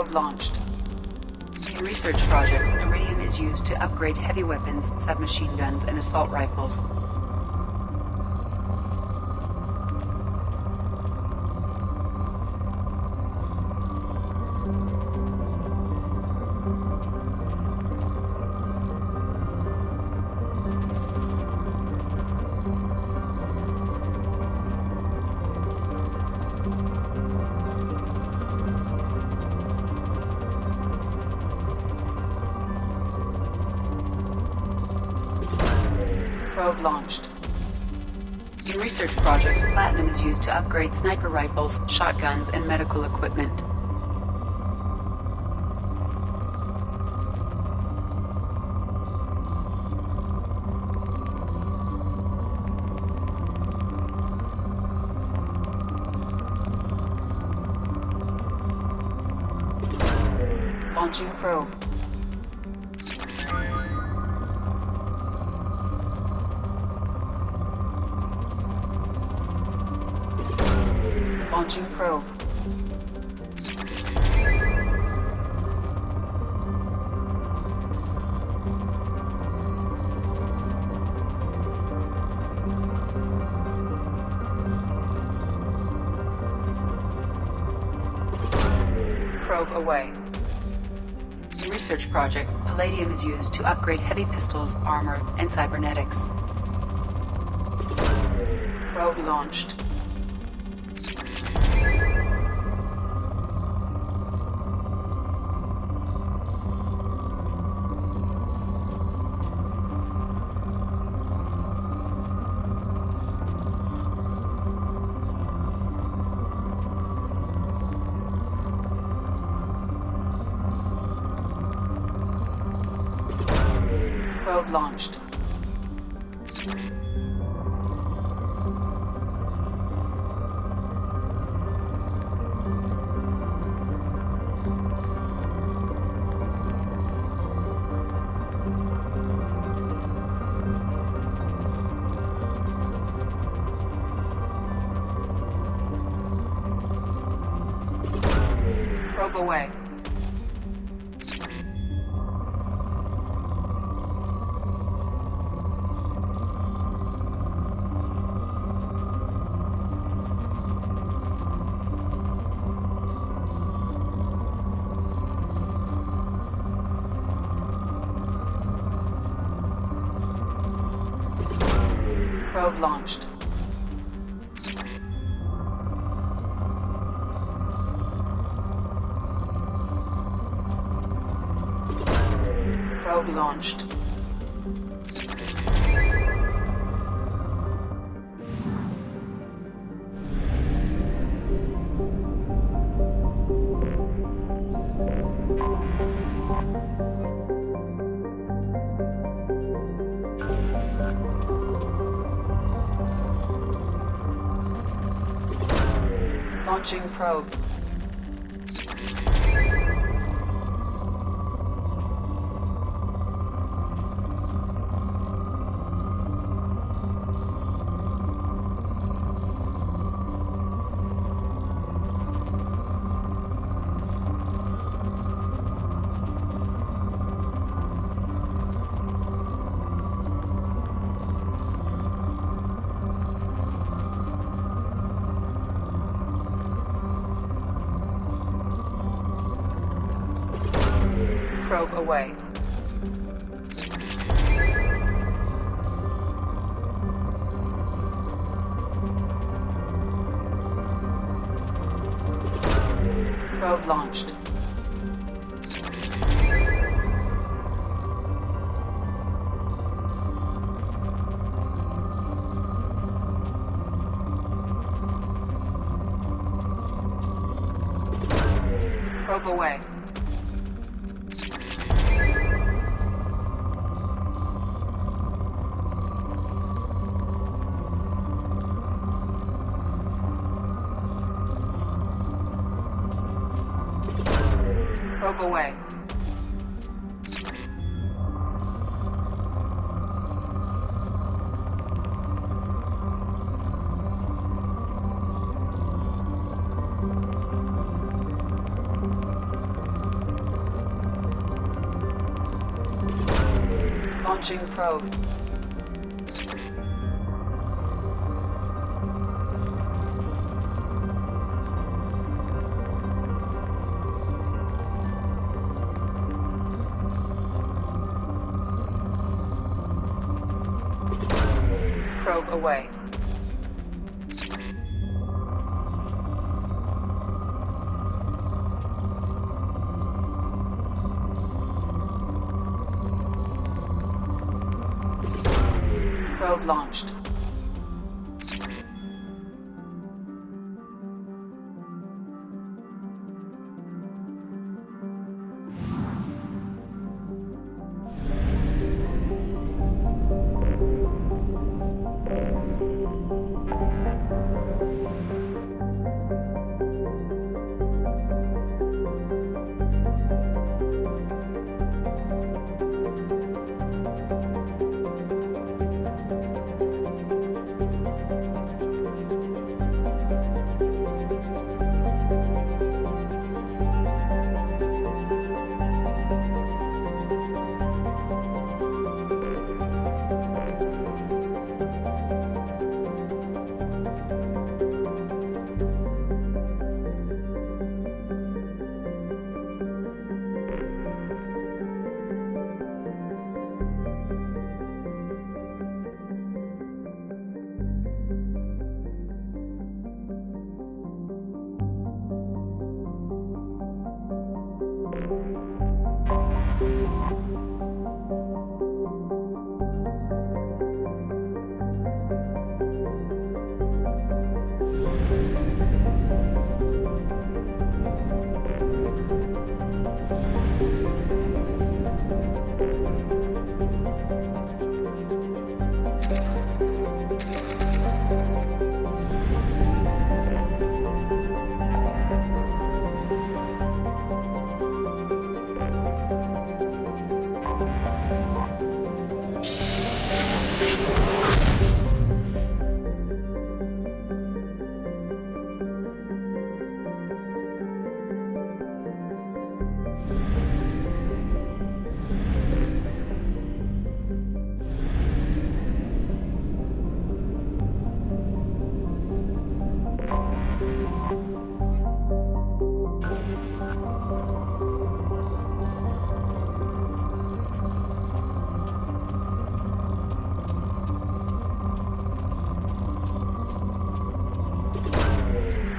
Probe launched. In research projects, iridium is used to upgrade heavy weapons, submachine guns, and assault rifles. Probe launched. In research projects, platinum is used to upgrade sniper rifles, shotguns, and medical equipment. Launching probe. Launching probe. Probe away. In research projects, palladium is used to upgrade heavy pistols, armor, and cybernetics. Probe launched. Probe launched. Probe away. Probe launched. Probe launched. Launching probe. Probe away. Probe launched. Probe away. Probe away. Launching probe. Probe away. Probe launched.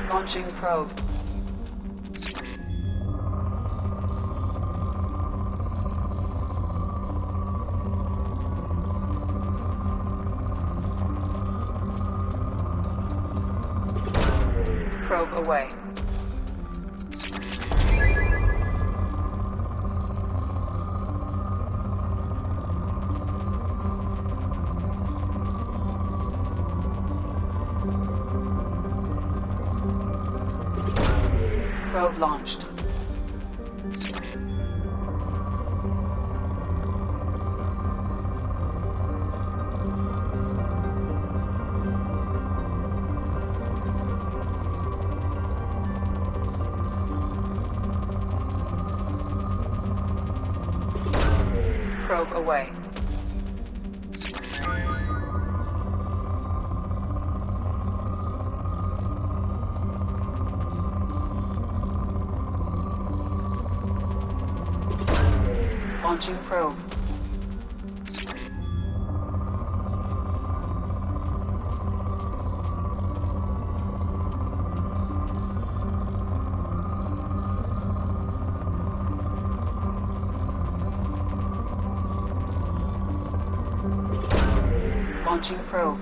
Launching probe. Probe away. Probe launched. Probe away. Launching probe. Launching probe.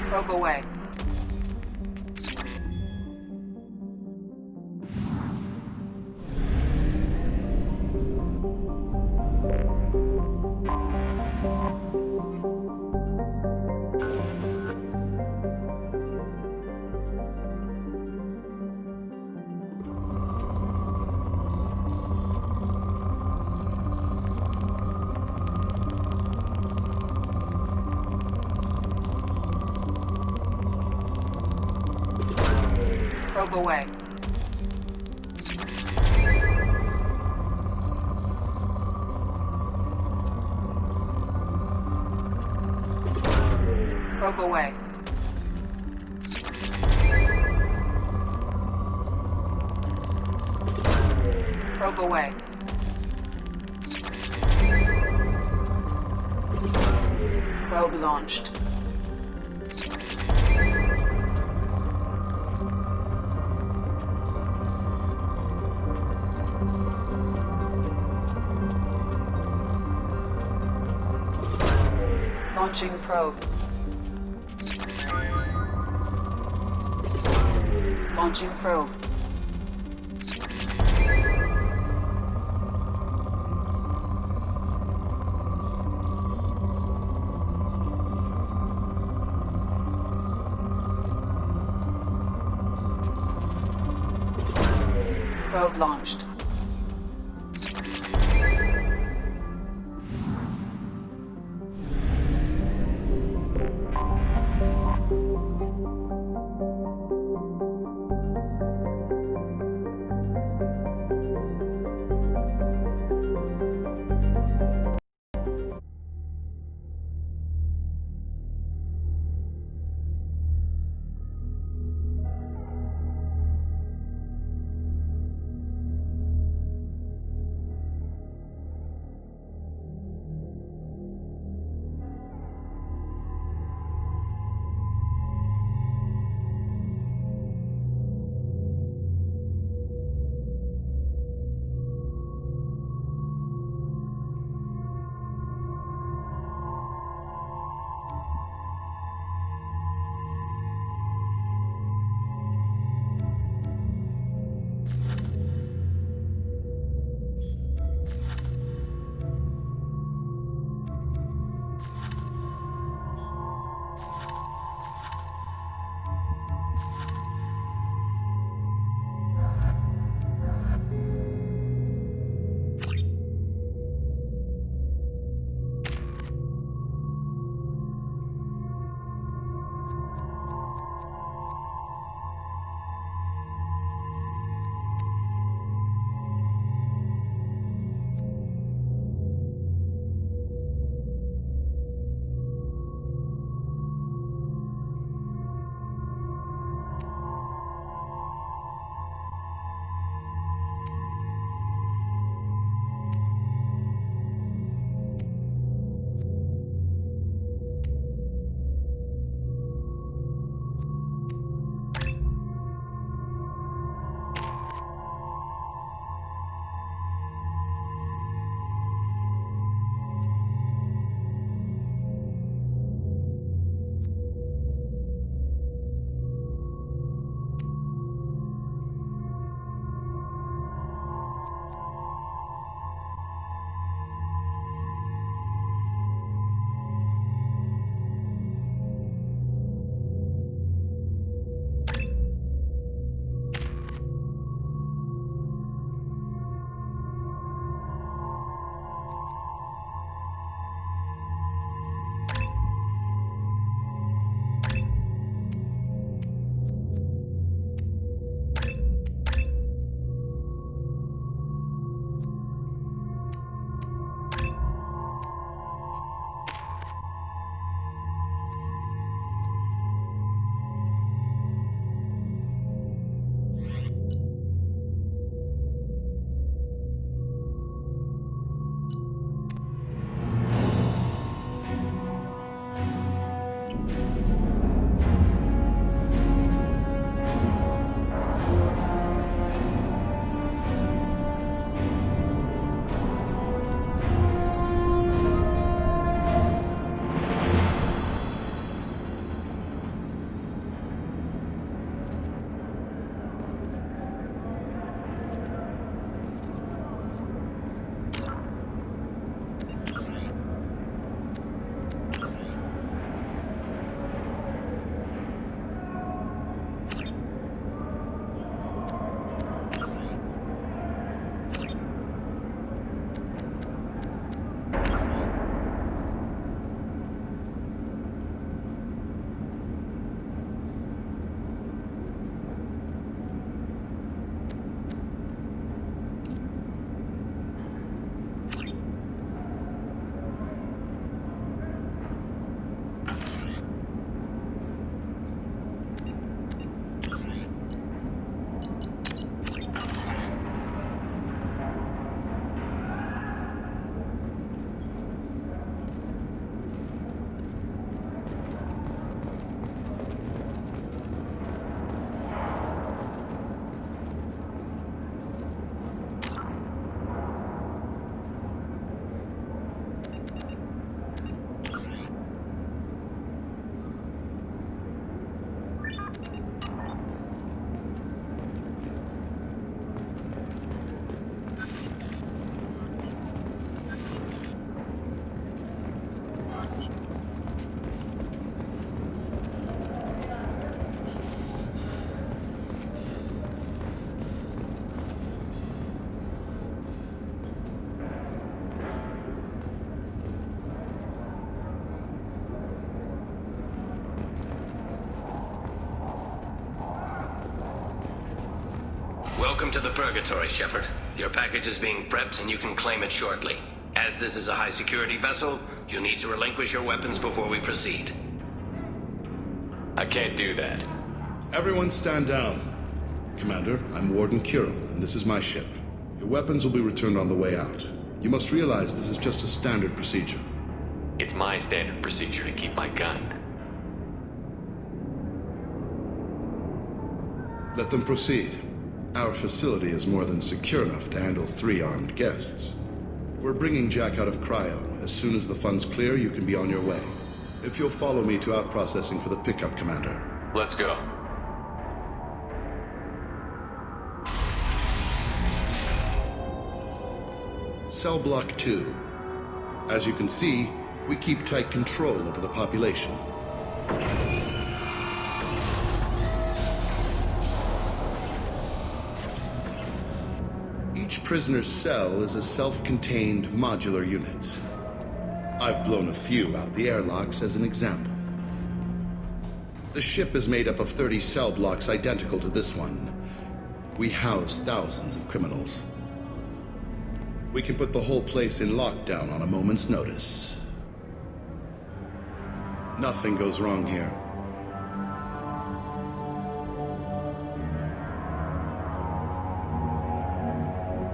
Probe away. Probe away. Probe away. Probe away. Probe launched. Launching probe. Launching probe. Probe launched. Welcome to the Purgatory, Shepard. Your package is being prepped and you can claim it shortly. As this is a high-security vessel, you need to relinquish your weapons before we proceed. I can't do that. Everyone stand down. Commander, I'm Warden Kirill, and this is my ship. Your weapons will be returned on the way out. You must realize this is just a standard procedure. It's my standard procedure to keep my gun. Let them proceed. Our facility is more than secure enough to handle 3 armed guests. We're bringing Jack out of cryo. As soon as the funds clear, you can be on your way. If you'll follow me to out-processing for the pickup, Commander. Let's go. Cell Block 2. As you can see, we keep tight control over the population. Each prisoner's cell is a self-contained modular unit. I've blown a few out the airlocks as an example. The ship is made up of 30 cell blocks identical to this one. We house thousands of criminals. We can put the whole place in lockdown on a moment's notice. Nothing goes wrong here.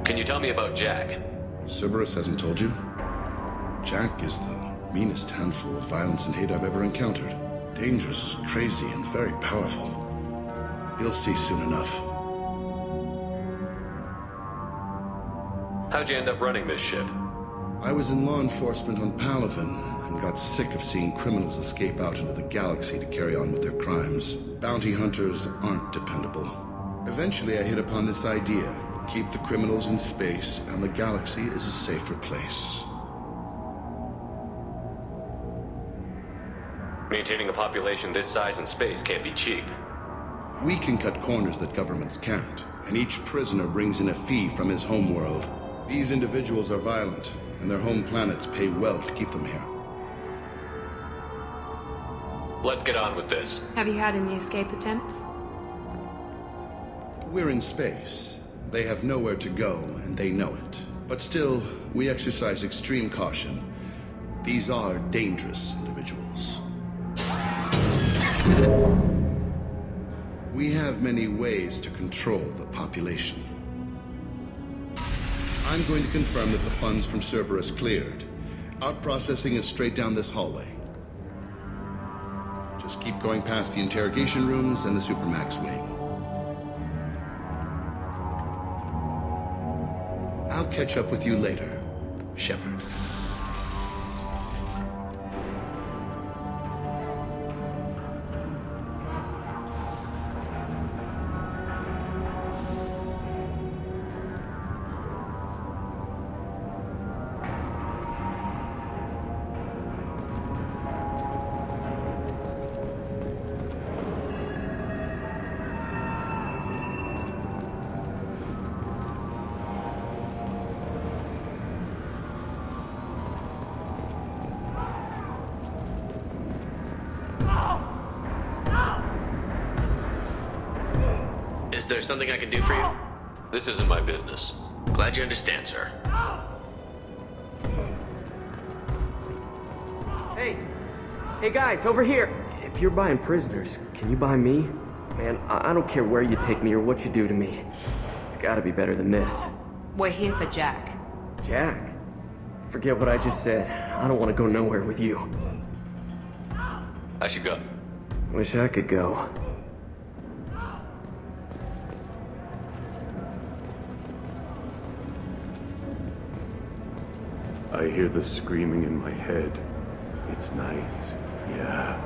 Can you tell me about Jack? Cerberus hasn't told you? Jack is the meanest handful of violence and hate I've ever encountered. Dangerous, crazy, and very powerful. You'll see soon enough. How'd you end up running this ship? I was in law enforcement on Palaven and got sick of seeing criminals escape out into the galaxy to carry on with their crimes. Bounty hunters aren't dependable. Eventually I hit upon this idea. Keep the criminals in space, and the galaxy is a safer place. Maintaining a population this size in space can't be cheap. We can cut corners that governments can't, and each prisoner brings in a fee from his homeworld. These individuals are violent, and their home planets pay well to keep them here. Let's get on with this. Have you had any escape attempts? We're in space. They have nowhere to go, and they know it. But still, we exercise extreme caution. These are dangerous individuals. We have many ways to control the population. I'm going to confirm that the funds from Cerberus cleared. Out-processing is straight down this hallway. Just keep going past the interrogation rooms and the Supermax wing. I'll catch up with you later, Shepard. Is there something I can do for you? This isn't my business. Glad you understand, sir. Hey guys, over here! If you're buying prisoners, can you buy me? Man, I don't care where you take me or what you do to me. It's gotta be better than this. We're here for Jack. Jack? Forget what I just said. I don't want to go nowhere with you. I should go. Wish I could go. I hear the screaming in my head. It's nice, yeah.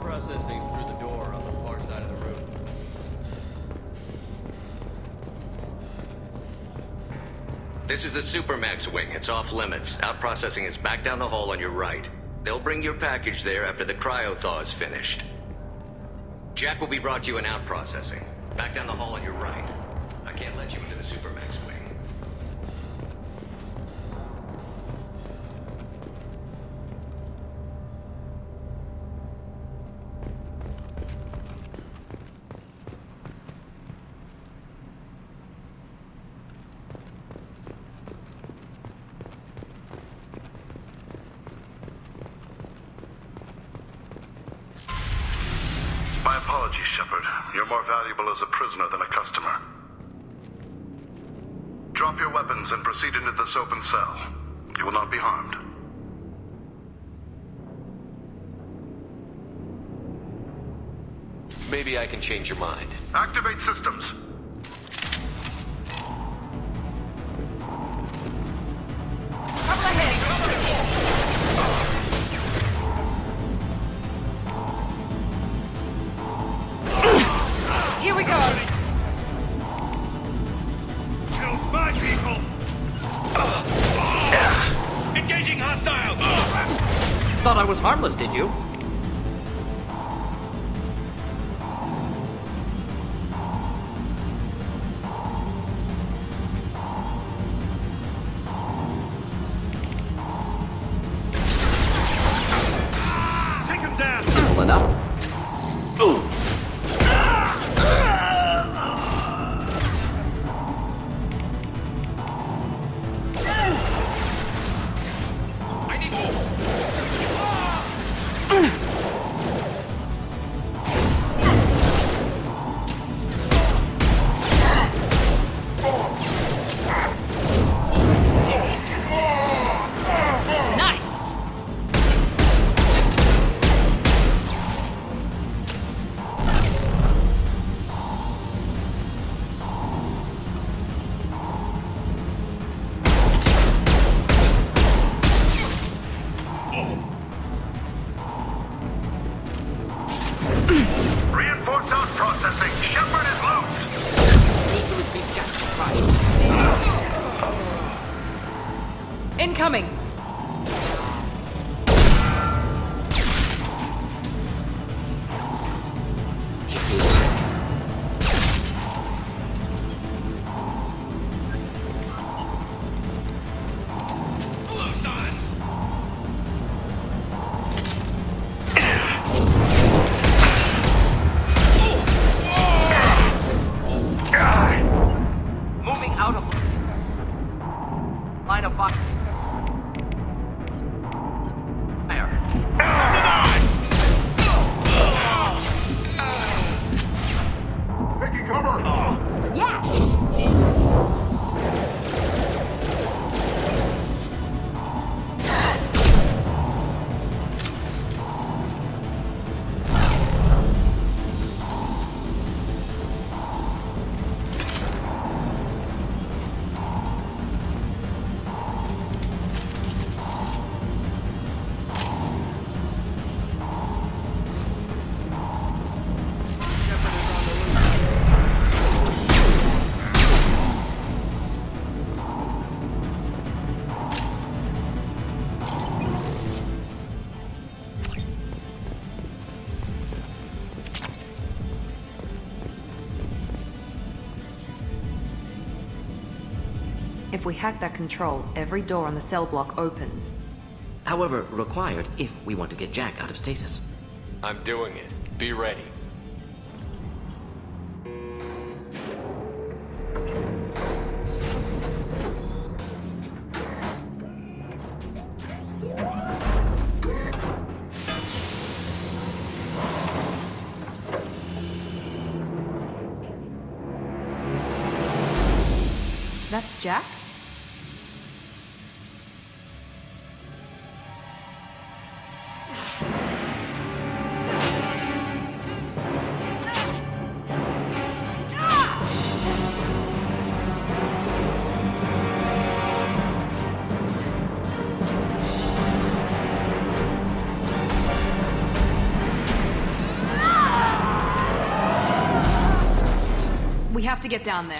Processing's through the door on the This is the Supermax wing. It's off limits. Out-processing is back down the hall on your right. They'll bring your package there after the cryo-thaw is finished. Jack will be brought to you in out-processing. Back down the hall on your right. I can't let you into the Supermax wing. My apologies, Shepard. You're more valuable as a prisoner than a customer. Drop your weapons and proceed into this open cell. You will not be harmed. Maybe I can change your mind. Activate systems. Here we go! Kills my people! Engaging hostiles! Thought I was harmless, did you? Take him down! Simple enough. I need Nice! Reinforced out processing. Shepard is loose. Incoming! Hello, son! Moving out of line of fire. Taking cover! If we hack that control, every door on the cell block opens. However, required if we want to get Jack out of stasis. I'm doing it. Be ready. That's Jack? We have to get down there.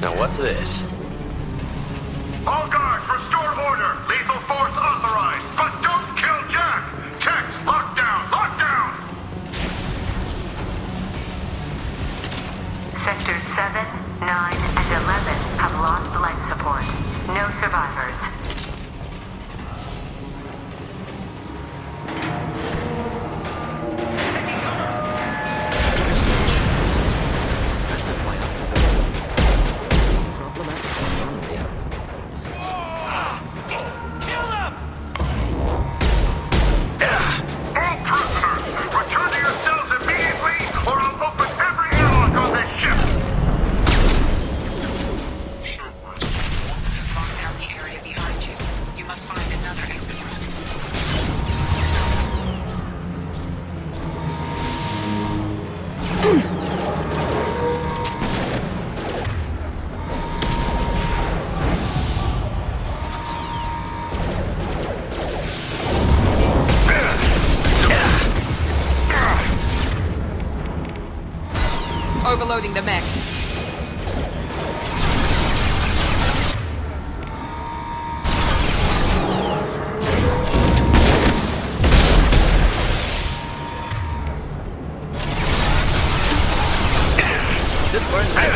Now what's this? All guards, restore order! Lethal force authorized! But don't kill Jack! Tex, lockdown! Lockdown! Sectors 7, 9, and 11 have lost life support. No survivors. Return to your cells immediately, or I'll open every airlock on this ship! He's locked down the area behind you. You must find another exit route. Overloading the mech. This burns nice.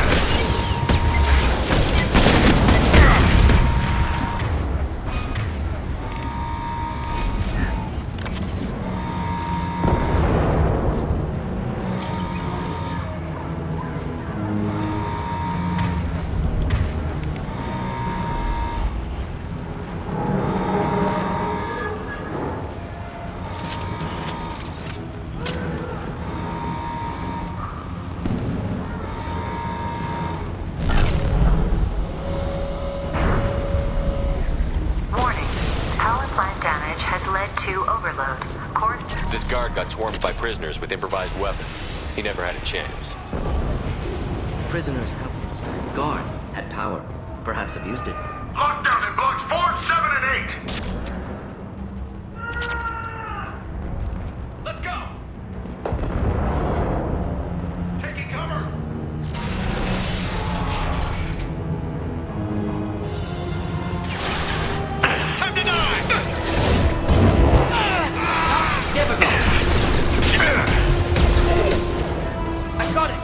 This guard got swarmed by prisoners with improvised weapons. He never had a chance. Prisoners helpless. Guard had power. Perhaps abused it. Lockdown in blocks 4, 7, and 8! Let's go! Taking cover! Time to die! Difficult. I got it.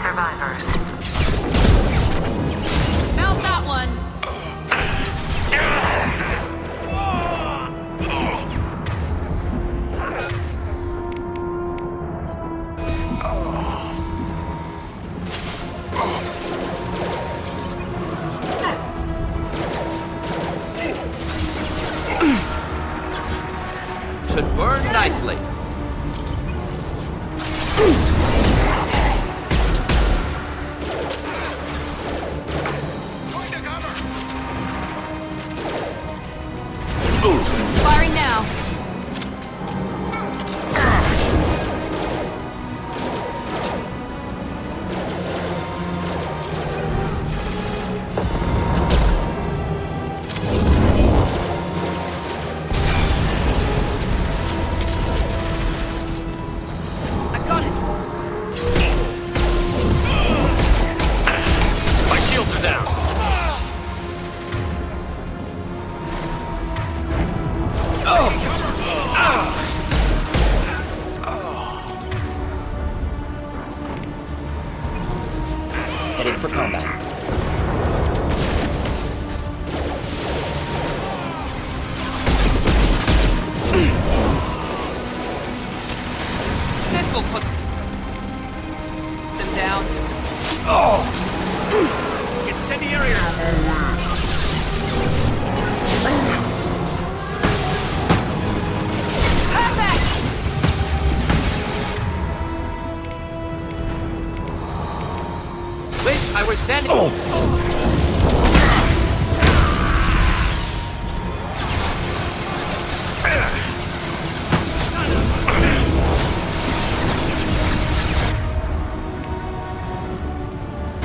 Survivors. Felt that one. Should burn nicely. Firing now.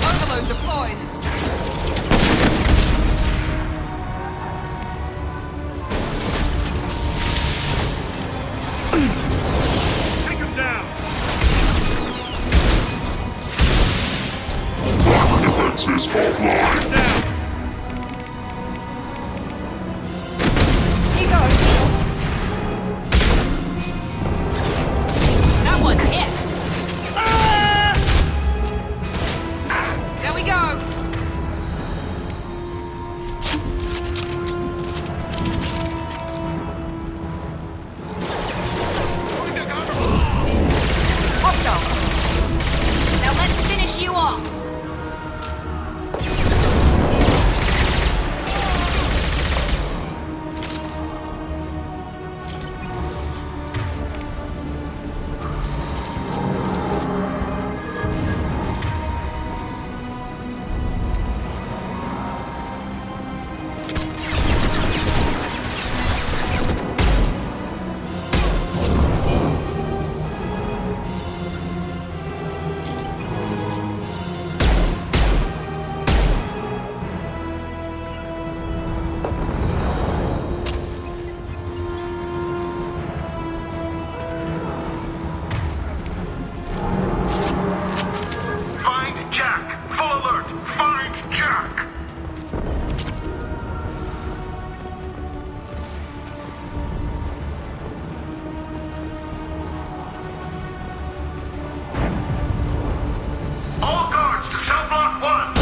Overload deployed. Take him down! Armor defenses offline. Down! He goes. That one hit. There we go. Hostile. Now let's finish you off. Find Jack! Full alert! Find Jack! All guards to cell block 1!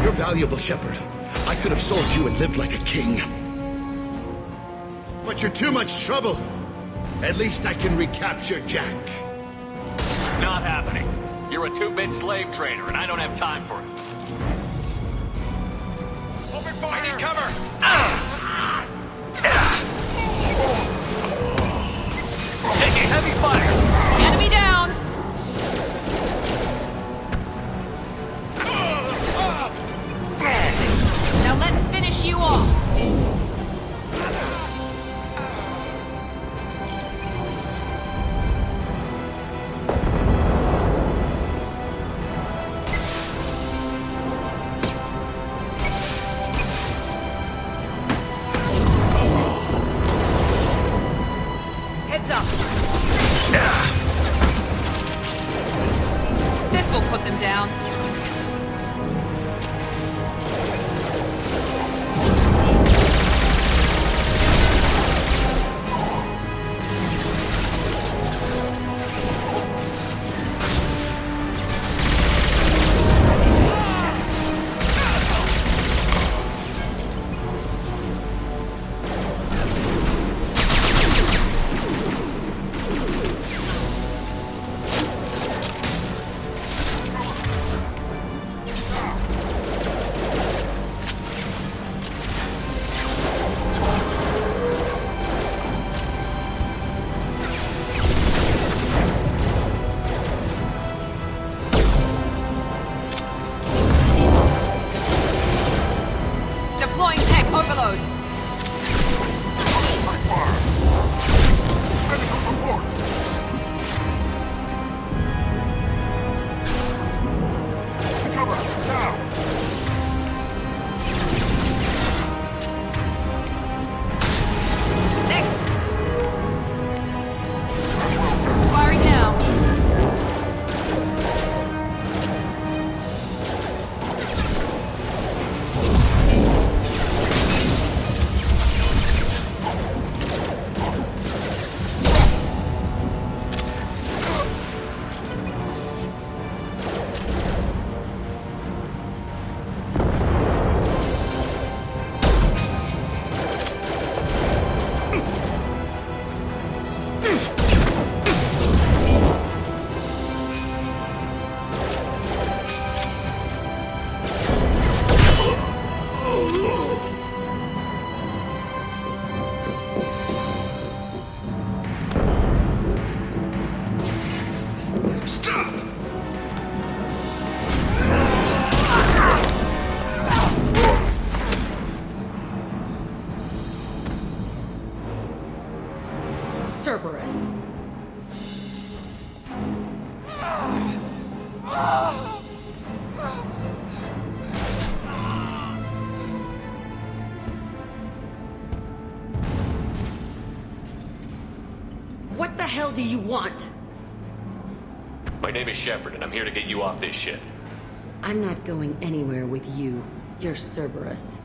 You're valuable, Shepard. I could have sold you and lived like a king. But you're too much trouble. At least I can recapture Jack. Not happening. You're a two-bit slave trader, and I don't have time for it. Open fire! I need cover! Taking heavy fire! Enemy down. Now let's finish you off. Heads up. This will put them down. What the hell do you want? My name is Shepard, and I'm here to get you off this ship. I'm not going anywhere with you. You're Cerberus.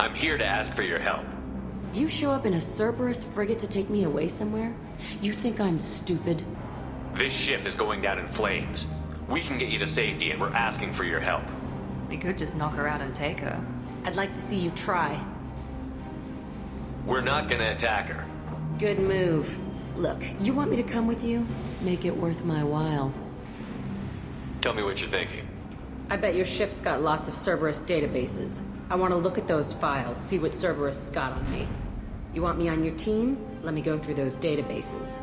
I'm here to ask for your help. You show up in a Cerberus frigate to take me away somewhere? You think I'm stupid? This ship is going down in flames. We can get you to safety, and we're asking for your help. We could just knock her out and take her. I'd like to see you try. We're not gonna attack her. Good move. Look, you want me to come with you? Make it worth my while. Tell me what you're thinking. I bet your ship's got lots of Cerberus databases. I want to look at those files, see what Cerberus has got on me. You want me on your team? Let me go through those databases.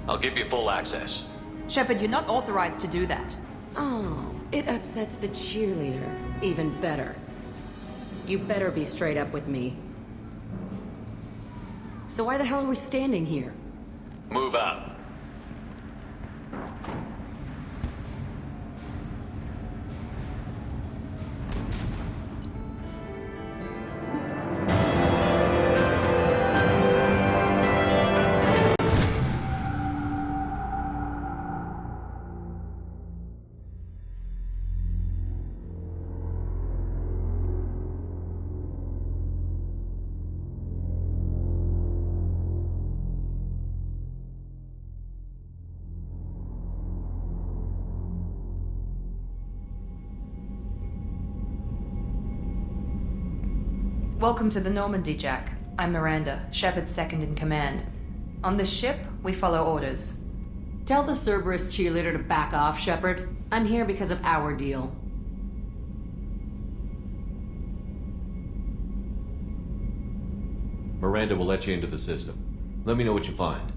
I'll give you full access. Shepard, you're not authorized to do that. Oh, it upsets the cheerleader. Even better. You better be straight up with me. So why the hell are we standing here? Move out. Welcome to the Normandy, Jack. I'm Miranda, Shepard's second in command. On this ship, we follow orders. Tell the Cerberus cheerleader to back off, Shepard. I'm here because of our deal. Miranda will let you into the system. Let me know what you find.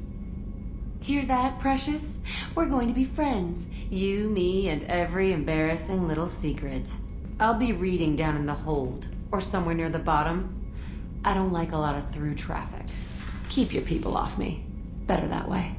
Hear that, Precious? We're going to be friends. You, me, and every embarrassing little secret. I'll be reading down in the hold, or somewhere near the bottom. I don't like a lot of through traffic. Keep your people off me. Better that way.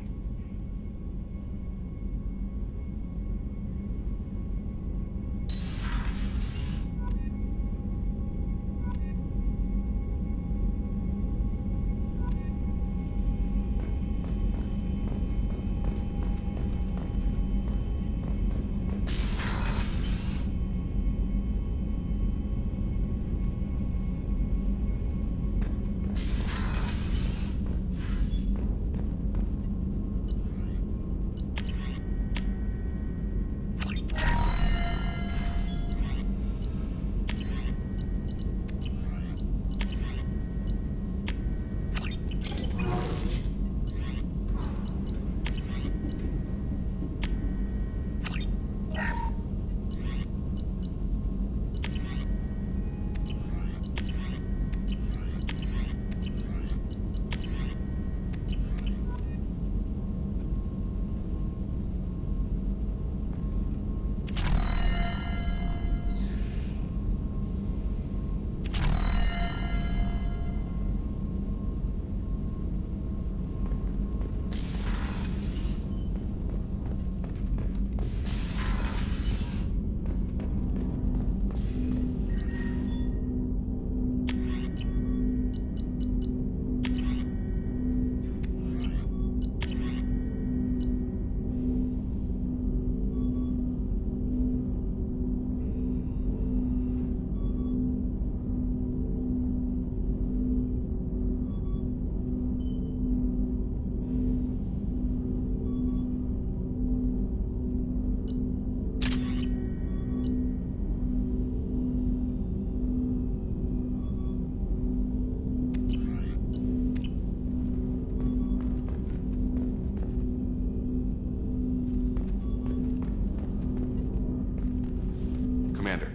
Commander,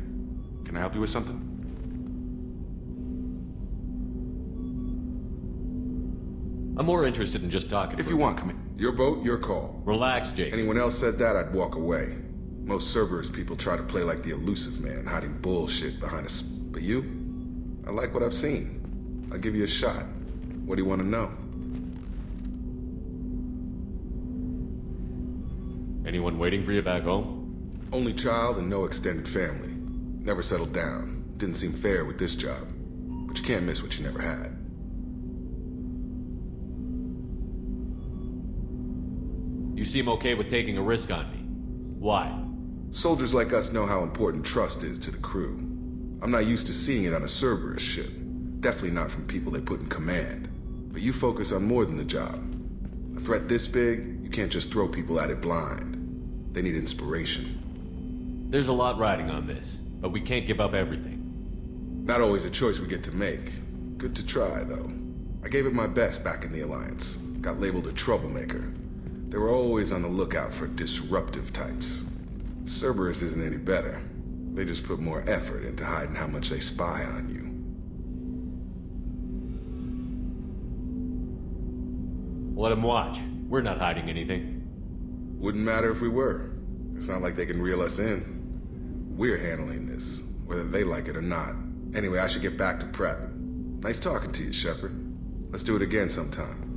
can I help you with something? I'm more interested in just talking. If you want, come in. Your boat, your call. Relax, Jake. Anyone else said that, I'd walk away. Most Cerberus people try to play like the elusive man, hiding bullshit behind us. But you? I like what I've seen. I'll give you a shot. What do you want to know? Anyone waiting for you back home? Only child and no extended family. Never settled down. Didn't seem fair with this job. But you can't miss what you never had. You seem okay with taking a risk on me. Why? Soldiers like us know how important trust is to the crew. I'm not used to seeing it on a Cerberus ship. Definitely not from people they put in command. But you focus on more than the job. A threat this big, you can't just throw people at it blind. They need inspiration. There's a lot riding on this, but we can't give up everything. Not always a choice we get to make. Good to try, though. I gave it my best back in the Alliance. Got labeled a troublemaker. They were always on the lookout for disruptive types. Cerberus isn't any better. They just put more effort into hiding how much they spy on you. Let them watch. We're not hiding anything. Wouldn't matter if we were. It's not like they can reel us in. We're handling this, whether they like it or not. Anyway, I should get back to prep. Nice talking to you, Shepard. Let's do it again sometime.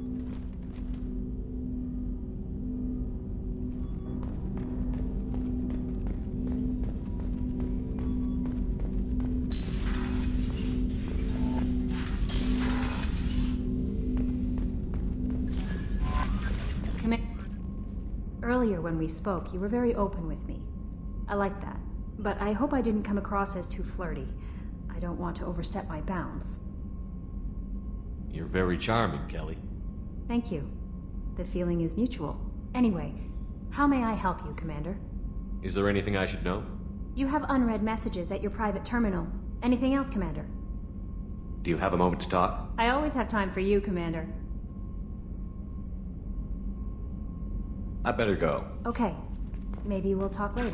Earlier when we spoke, you were very open with me. I like that. But I hope I didn't come across as too flirty. I don't want to overstep my bounds. You're very charming, Kelly. Thank you. The feeling is mutual. Anyway, how may I help you, Commander? Is there anything I should know? You have unread messages at your private terminal. Anything else, Commander? Do you have a moment to talk? I always have time for you, Commander. I better go. Okay. Maybe we'll talk later.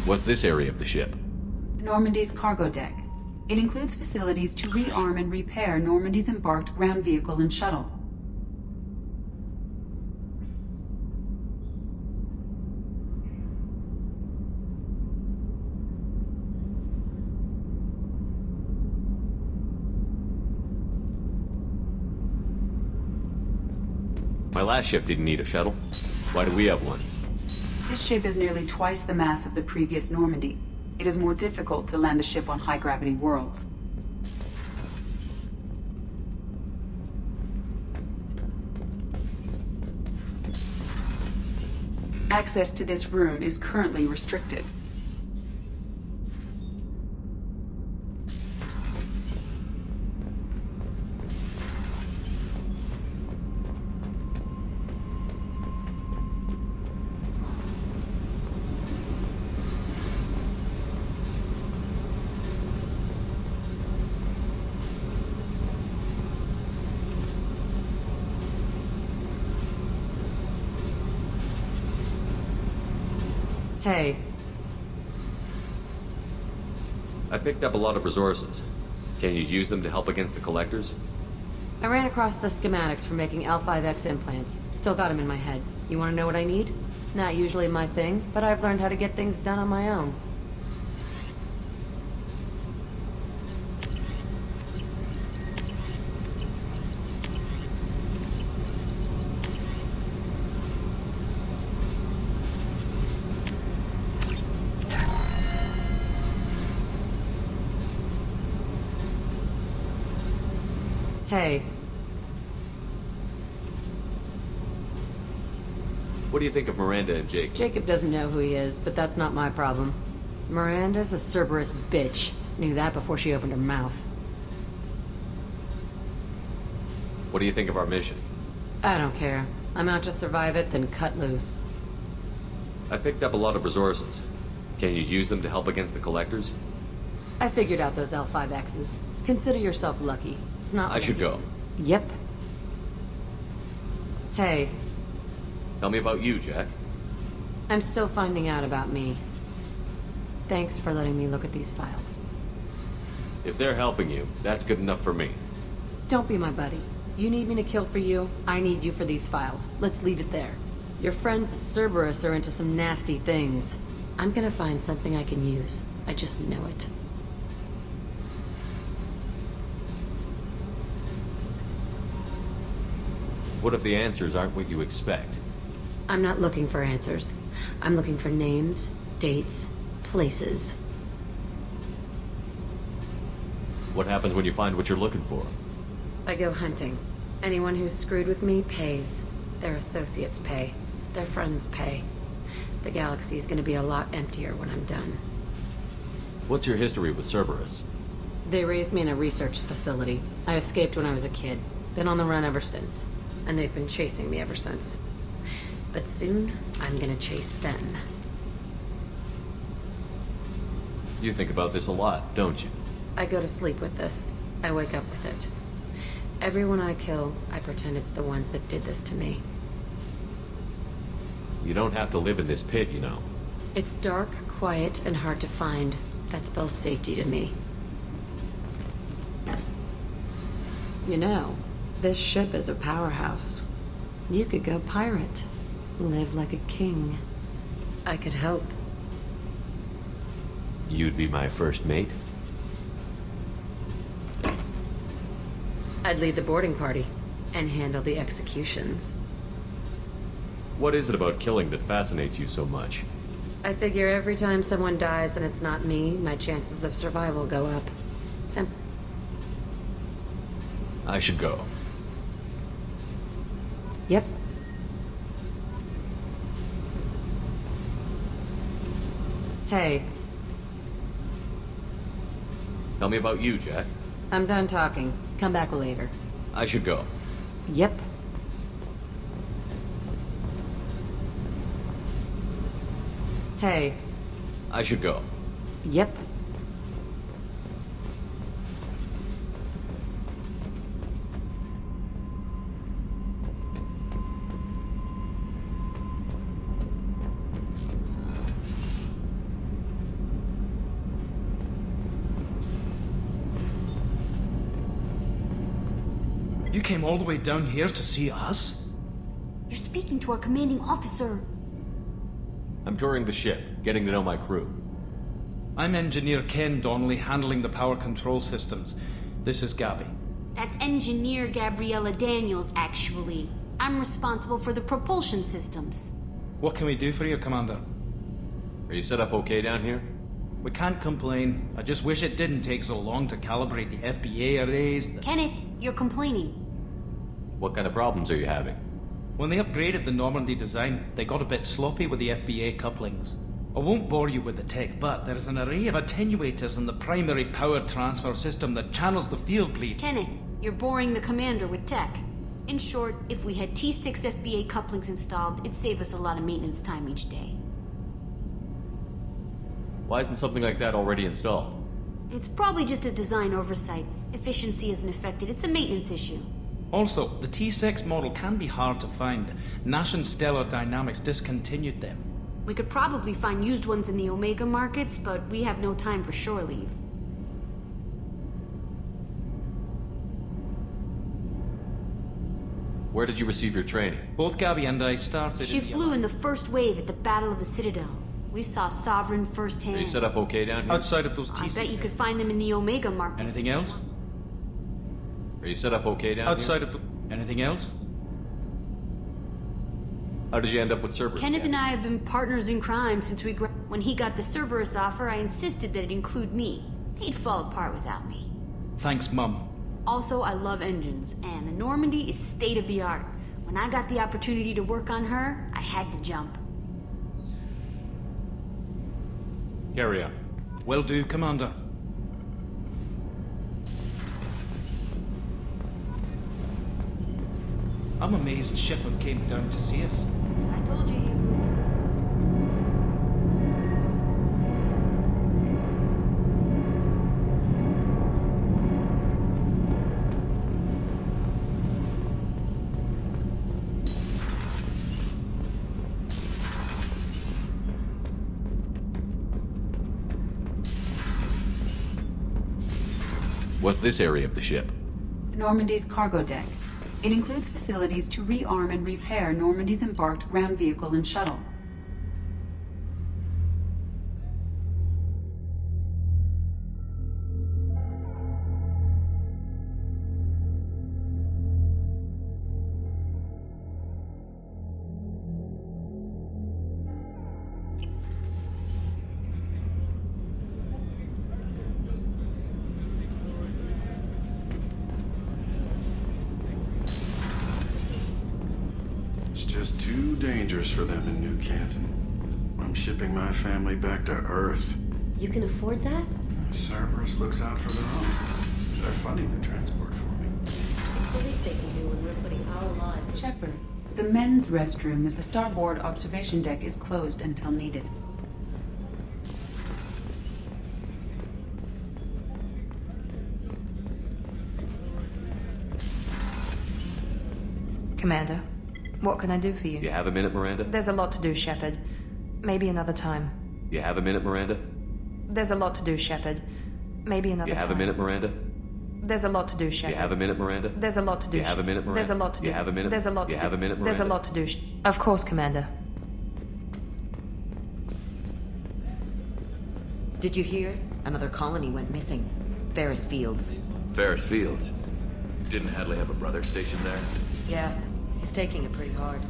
What's this area of the ship? Normandy's cargo deck. It includes facilities to rearm and repair Normandy's embarked ground vehicle and shuttle. My last ship didn't need a shuttle. Why do we have one? This ship is nearly twice the mass of the previous Normandy. It is more difficult to land the ship on high-gravity worlds. Access to this room is currently restricted. Hey. I picked up a lot of resources. Can you use them to help against the collectors? I ran across the schematics for making L5X implants. Still got them in my head. You want to know what I need? Not usually my thing, but I've learned how to get things done on my own. Hey. What do you think of Miranda and Jake? Jacob doesn't know who he is, but that's not my problem. Miranda's a Cerberus bitch. Knew that before she opened her mouth. What do you think of our mission? I don't care. I'm out to survive it, then cut loose. I picked up a lot of resources. Can you use them to help against the Collectors? I figured out those L5Xs. Consider yourself lucky. It's not I should go. Yep. Hey. Tell me about you, Jack. I'm still finding out about me. Thanks for letting me look at these files. If they're helping you, that's good enough for me. Don't be my buddy. You need me to kill for you, I need you for these files. Let's leave it there. Your friends at Cerberus are into some nasty things. I'm gonna find something I can use. I just know it. What if the answers aren't what you expect? I'm not looking for answers. I'm looking for names, dates, places. What happens when you find what you're looking for? I go hunting. Anyone who's screwed with me pays. Their associates pay. Their friends pay. The galaxy's gonna be a lot emptier when I'm done. What's your history with Cerberus? They raised me in a research facility. I escaped when I was a kid. Been on the run ever since. And they've been chasing me ever since. But soon, I'm gonna chase them. You think about this a lot, don't you? I go to sleep with this. I wake up with it. Everyone I kill, I pretend it's the ones that did this to me. You don't have to live in this pit, you know. It's dark, quiet, and hard to find. That spells safety to me. You know, this ship is a powerhouse. You could go pirate. Live like a king. I could help. You'd be my first mate? I'd lead the boarding party and handle the executions. What is it about killing that fascinates you so much? I figure every time someone dies and it's not me, my chances of survival go up. Simple. I should go. Yep. Hey. Tell me about you, Jack. I'm done talking. Come back later. I should go. Yep. Hey. I should go. Yep. You came all the way down here to see us? You're speaking to our commanding officer. I'm touring the ship, getting to know my crew. I'm Engineer Ken Donnelly, handling the power control systems. This is Gabby. That's Engineer Gabriella Daniels, actually. I'm responsible for the propulsion systems. What can we do for you, Commander? Are you set up okay down here? We can't complain. I just wish it didn't take so long to calibrate the FBA arrays. Kenneth, you're complaining. What kind of problems are you having? When they upgraded the Normandy design, they got a bit sloppy with the FBA couplings. I won't bore you with the tech, but there is an array of attenuators in the primary power transfer system that channels the field bleed. Kenneth, you're boring the commander with tech. In short, if we had T6 FBA couplings installed, it'd save us a lot of maintenance time each day. Why isn't something like that already installed? It's probably just a design oversight. Efficiency isn't affected. It's a maintenance issue. Also, the T6 model can be hard to find. Nash and Stellar Dynamics discontinued them. We could probably find used ones in the Omega markets, but we have no time for shore leave. Where did you receive your training? Both Gabby and I started. She flew in the first wave at the Battle of the Citadel. We saw Sovereign firsthand. Are you set up okay down here? Outside of those I T6. bet you could find them in the Omega market. Anything else? Are you set up okay down Outside here? of the... Anything else? How did you end up with Cerberus? Kenneth and I have been partners in crime since we... When he got the Cerberus offer, I insisted that it include me. He'd fall apart without me. Thanks, Mum. Also, I love engines, and the Normandy is state-of-the-art. When I got the opportunity to work on her, I had to jump. Carry on. Will do, Commander. I'm amazed Shepard came down to see us. I told you he would. What's this area of the ship? Normandy's cargo deck. It includes facilities to rearm and repair Normandy's embarked ground vehicle and shuttle. It's just too dangerous for them in New Canton. I'm shipping my family back to Earth. You can afford that? Cerberus looks out for their own. They're funding the transport for me. It's the least they can do when we're putting our lives... Shepard, the men's restroom is the starboard observation deck is closed until needed. Commander, what can I do for you? You have a minute, Miranda? There's a lot to do, Shepard. Maybe another time. You have a minute, Miranda? There's a lot to do, Shepard. Maybe another You time. have a minute, Miranda? There's a lot to do, Shepard. You have a minute, Miranda? There's a lot to do. You have a minute, Miranda? There's a lot to do. You have a minute? There's a lot to You do. have a minute, There's a Miranda? lot to do. Of course, Commander. Did you hear? Another colony went missing. Ferris Fields. Ferris Fields? Didn't Hadley have a brother stationed there? Yeah, he's taking it pretty hard.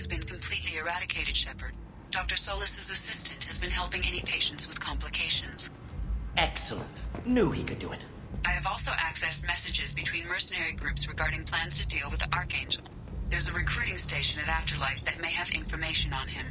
has been completely eradicated, Shepard. Dr. Solis's assistant has been helping any patients with complications. Excellent. Knew he could do it. I have also accessed messages between mercenary groups regarding plans to deal with the Archangel. There's a recruiting station at Afterlife that may have information on him.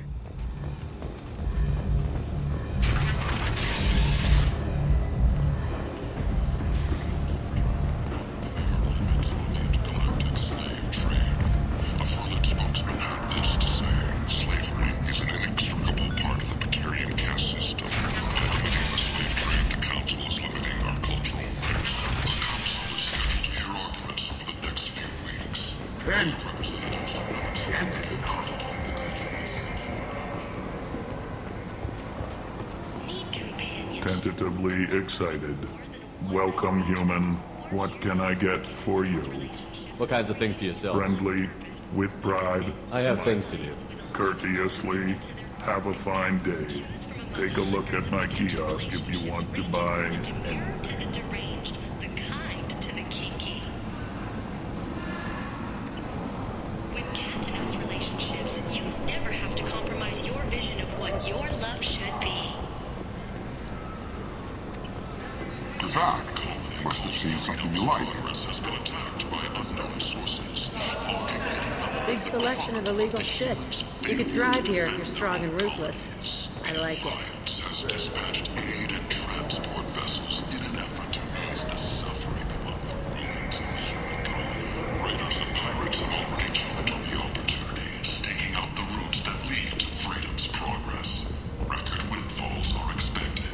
Tentatively excited. Welcome, human. What can I get for you? What kinds of things do you sell? Friendly, with pride. I have things to do. Courteously. Have a fine day. Take a look at my kiosk if you want to buy anything. To the deranged, the kind to the kinky. With cat-and-mouse relationships, you never have to compromise your vision of what your love should be. You're back. You must have seen something you like. Has been attacked by unknown sources. Big selection of illegal shit. You could thrive here if you're strong and ruthless. I like it. Has dispatched aid and transport vessels in an effort to ease the suffering among the rulings of humankind. Raiders and pirates have already jumped on the opportunity, staking out the routes that lead to freedom's progress. Record windfalls are expected.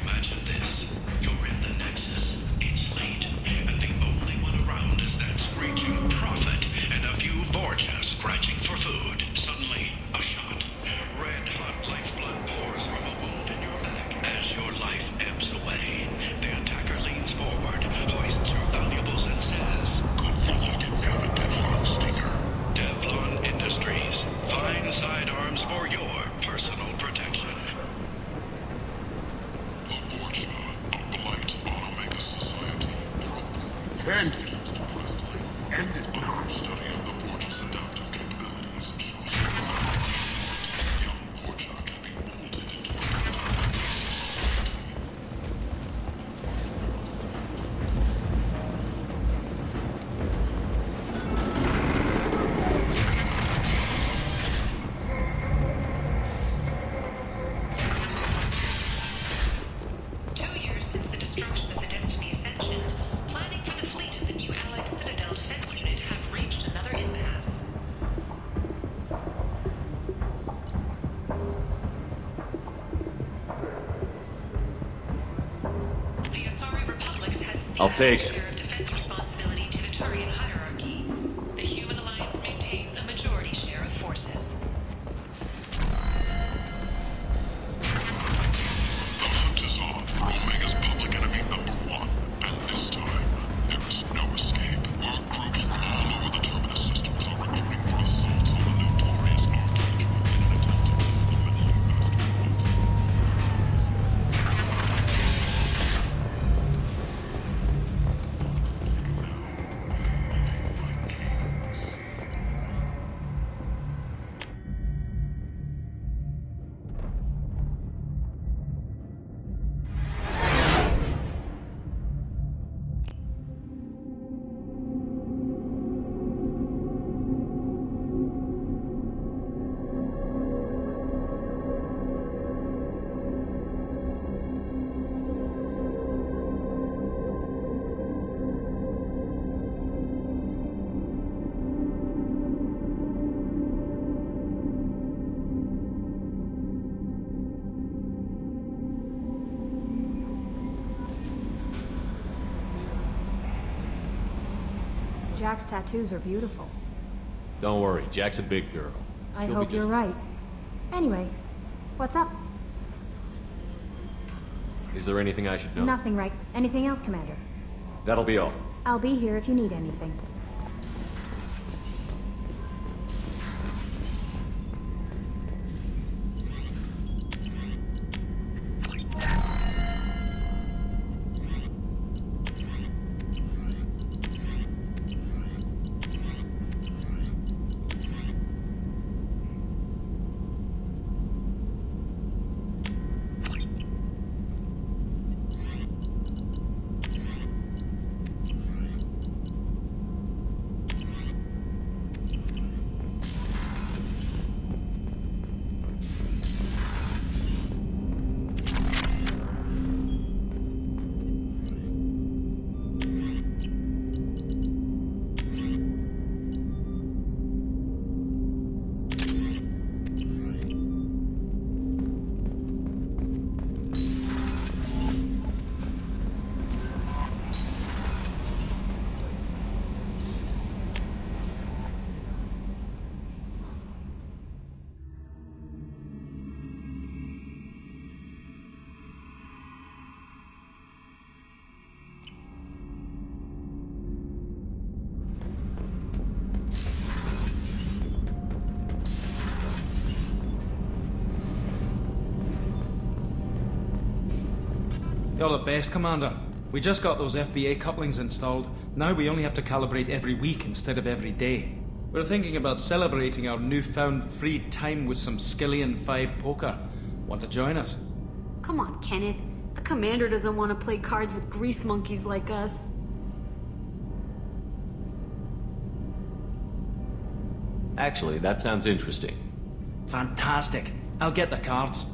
Imagine this. You're in the Nexus. It's late, and the only one around is that screeching prophet and a few Vorjas scratching for food. Suddenly, a shot. Red-hot lifeblood pours from a wound in your back. As your life ebbs away, the attacker leans forward, hoists your valuables, and says, "Good luck. Have a Teflon stinger." Teflon Industries. Fine sidearms for your personal protection. End it now. Study of the Vortex adaptive capabilities. Young Vortex can be molded into I'll take it. Defense responsibility to the Turian hierarchy. The Human Alliance maintains a majority share of forces. The hunt is on for Omega's public enemy #1, and this time, there is no escape. Our groups from all over the Terminus systems are recruiting for assaults on the notorious Archangel in an attempt to kill the Jack's tattoos are beautiful. Don't worry, Jack's a big girl. I She'll hope be you're just- right. Anyway, what's up? Is there anything I should know? Nothing, right? Anything else, Commander? That'll be all. I'll be here if you need anything. You're the best, Commander. We just got those FBA couplings installed. Now we only have to calibrate every week instead of every day. We're thinking about celebrating our newfound free time with some Skillian 5 poker. Want to join us? Come on, Kenneth. The commander doesn't want to play cards with grease monkeys like us. Actually, that sounds interesting. Fantastic. I'll get the cards.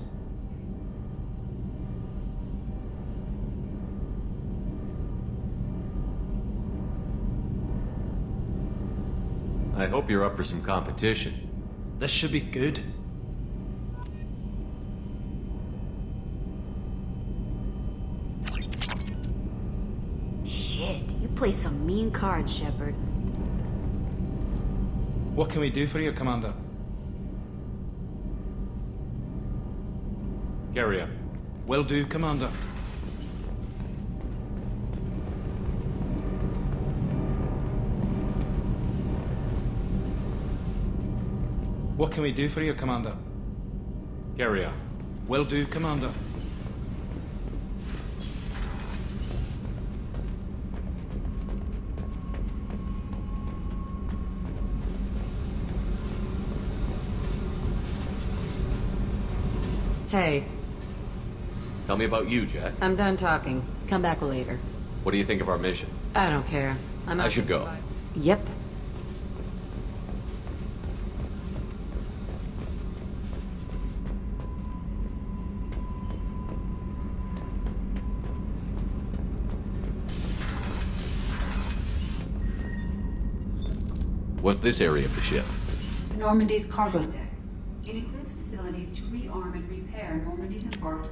I hope you're up for some competition. This should be good. Shit, you play some mean cards, Shepard. What can we do for you, Commander? Carry on. Will do, Commander. What can we do for you, Commander? Carry on. Will do, Commander. Hey, Tell me about you, Jack. I'm done talking. Come back later. What do you think of our mission? I don't care. I'm out I to should go. survive. Yep. What's this area of the ship? The Normandy's cargo deck. It includes facilities to rearm and repair Normandy's embarked.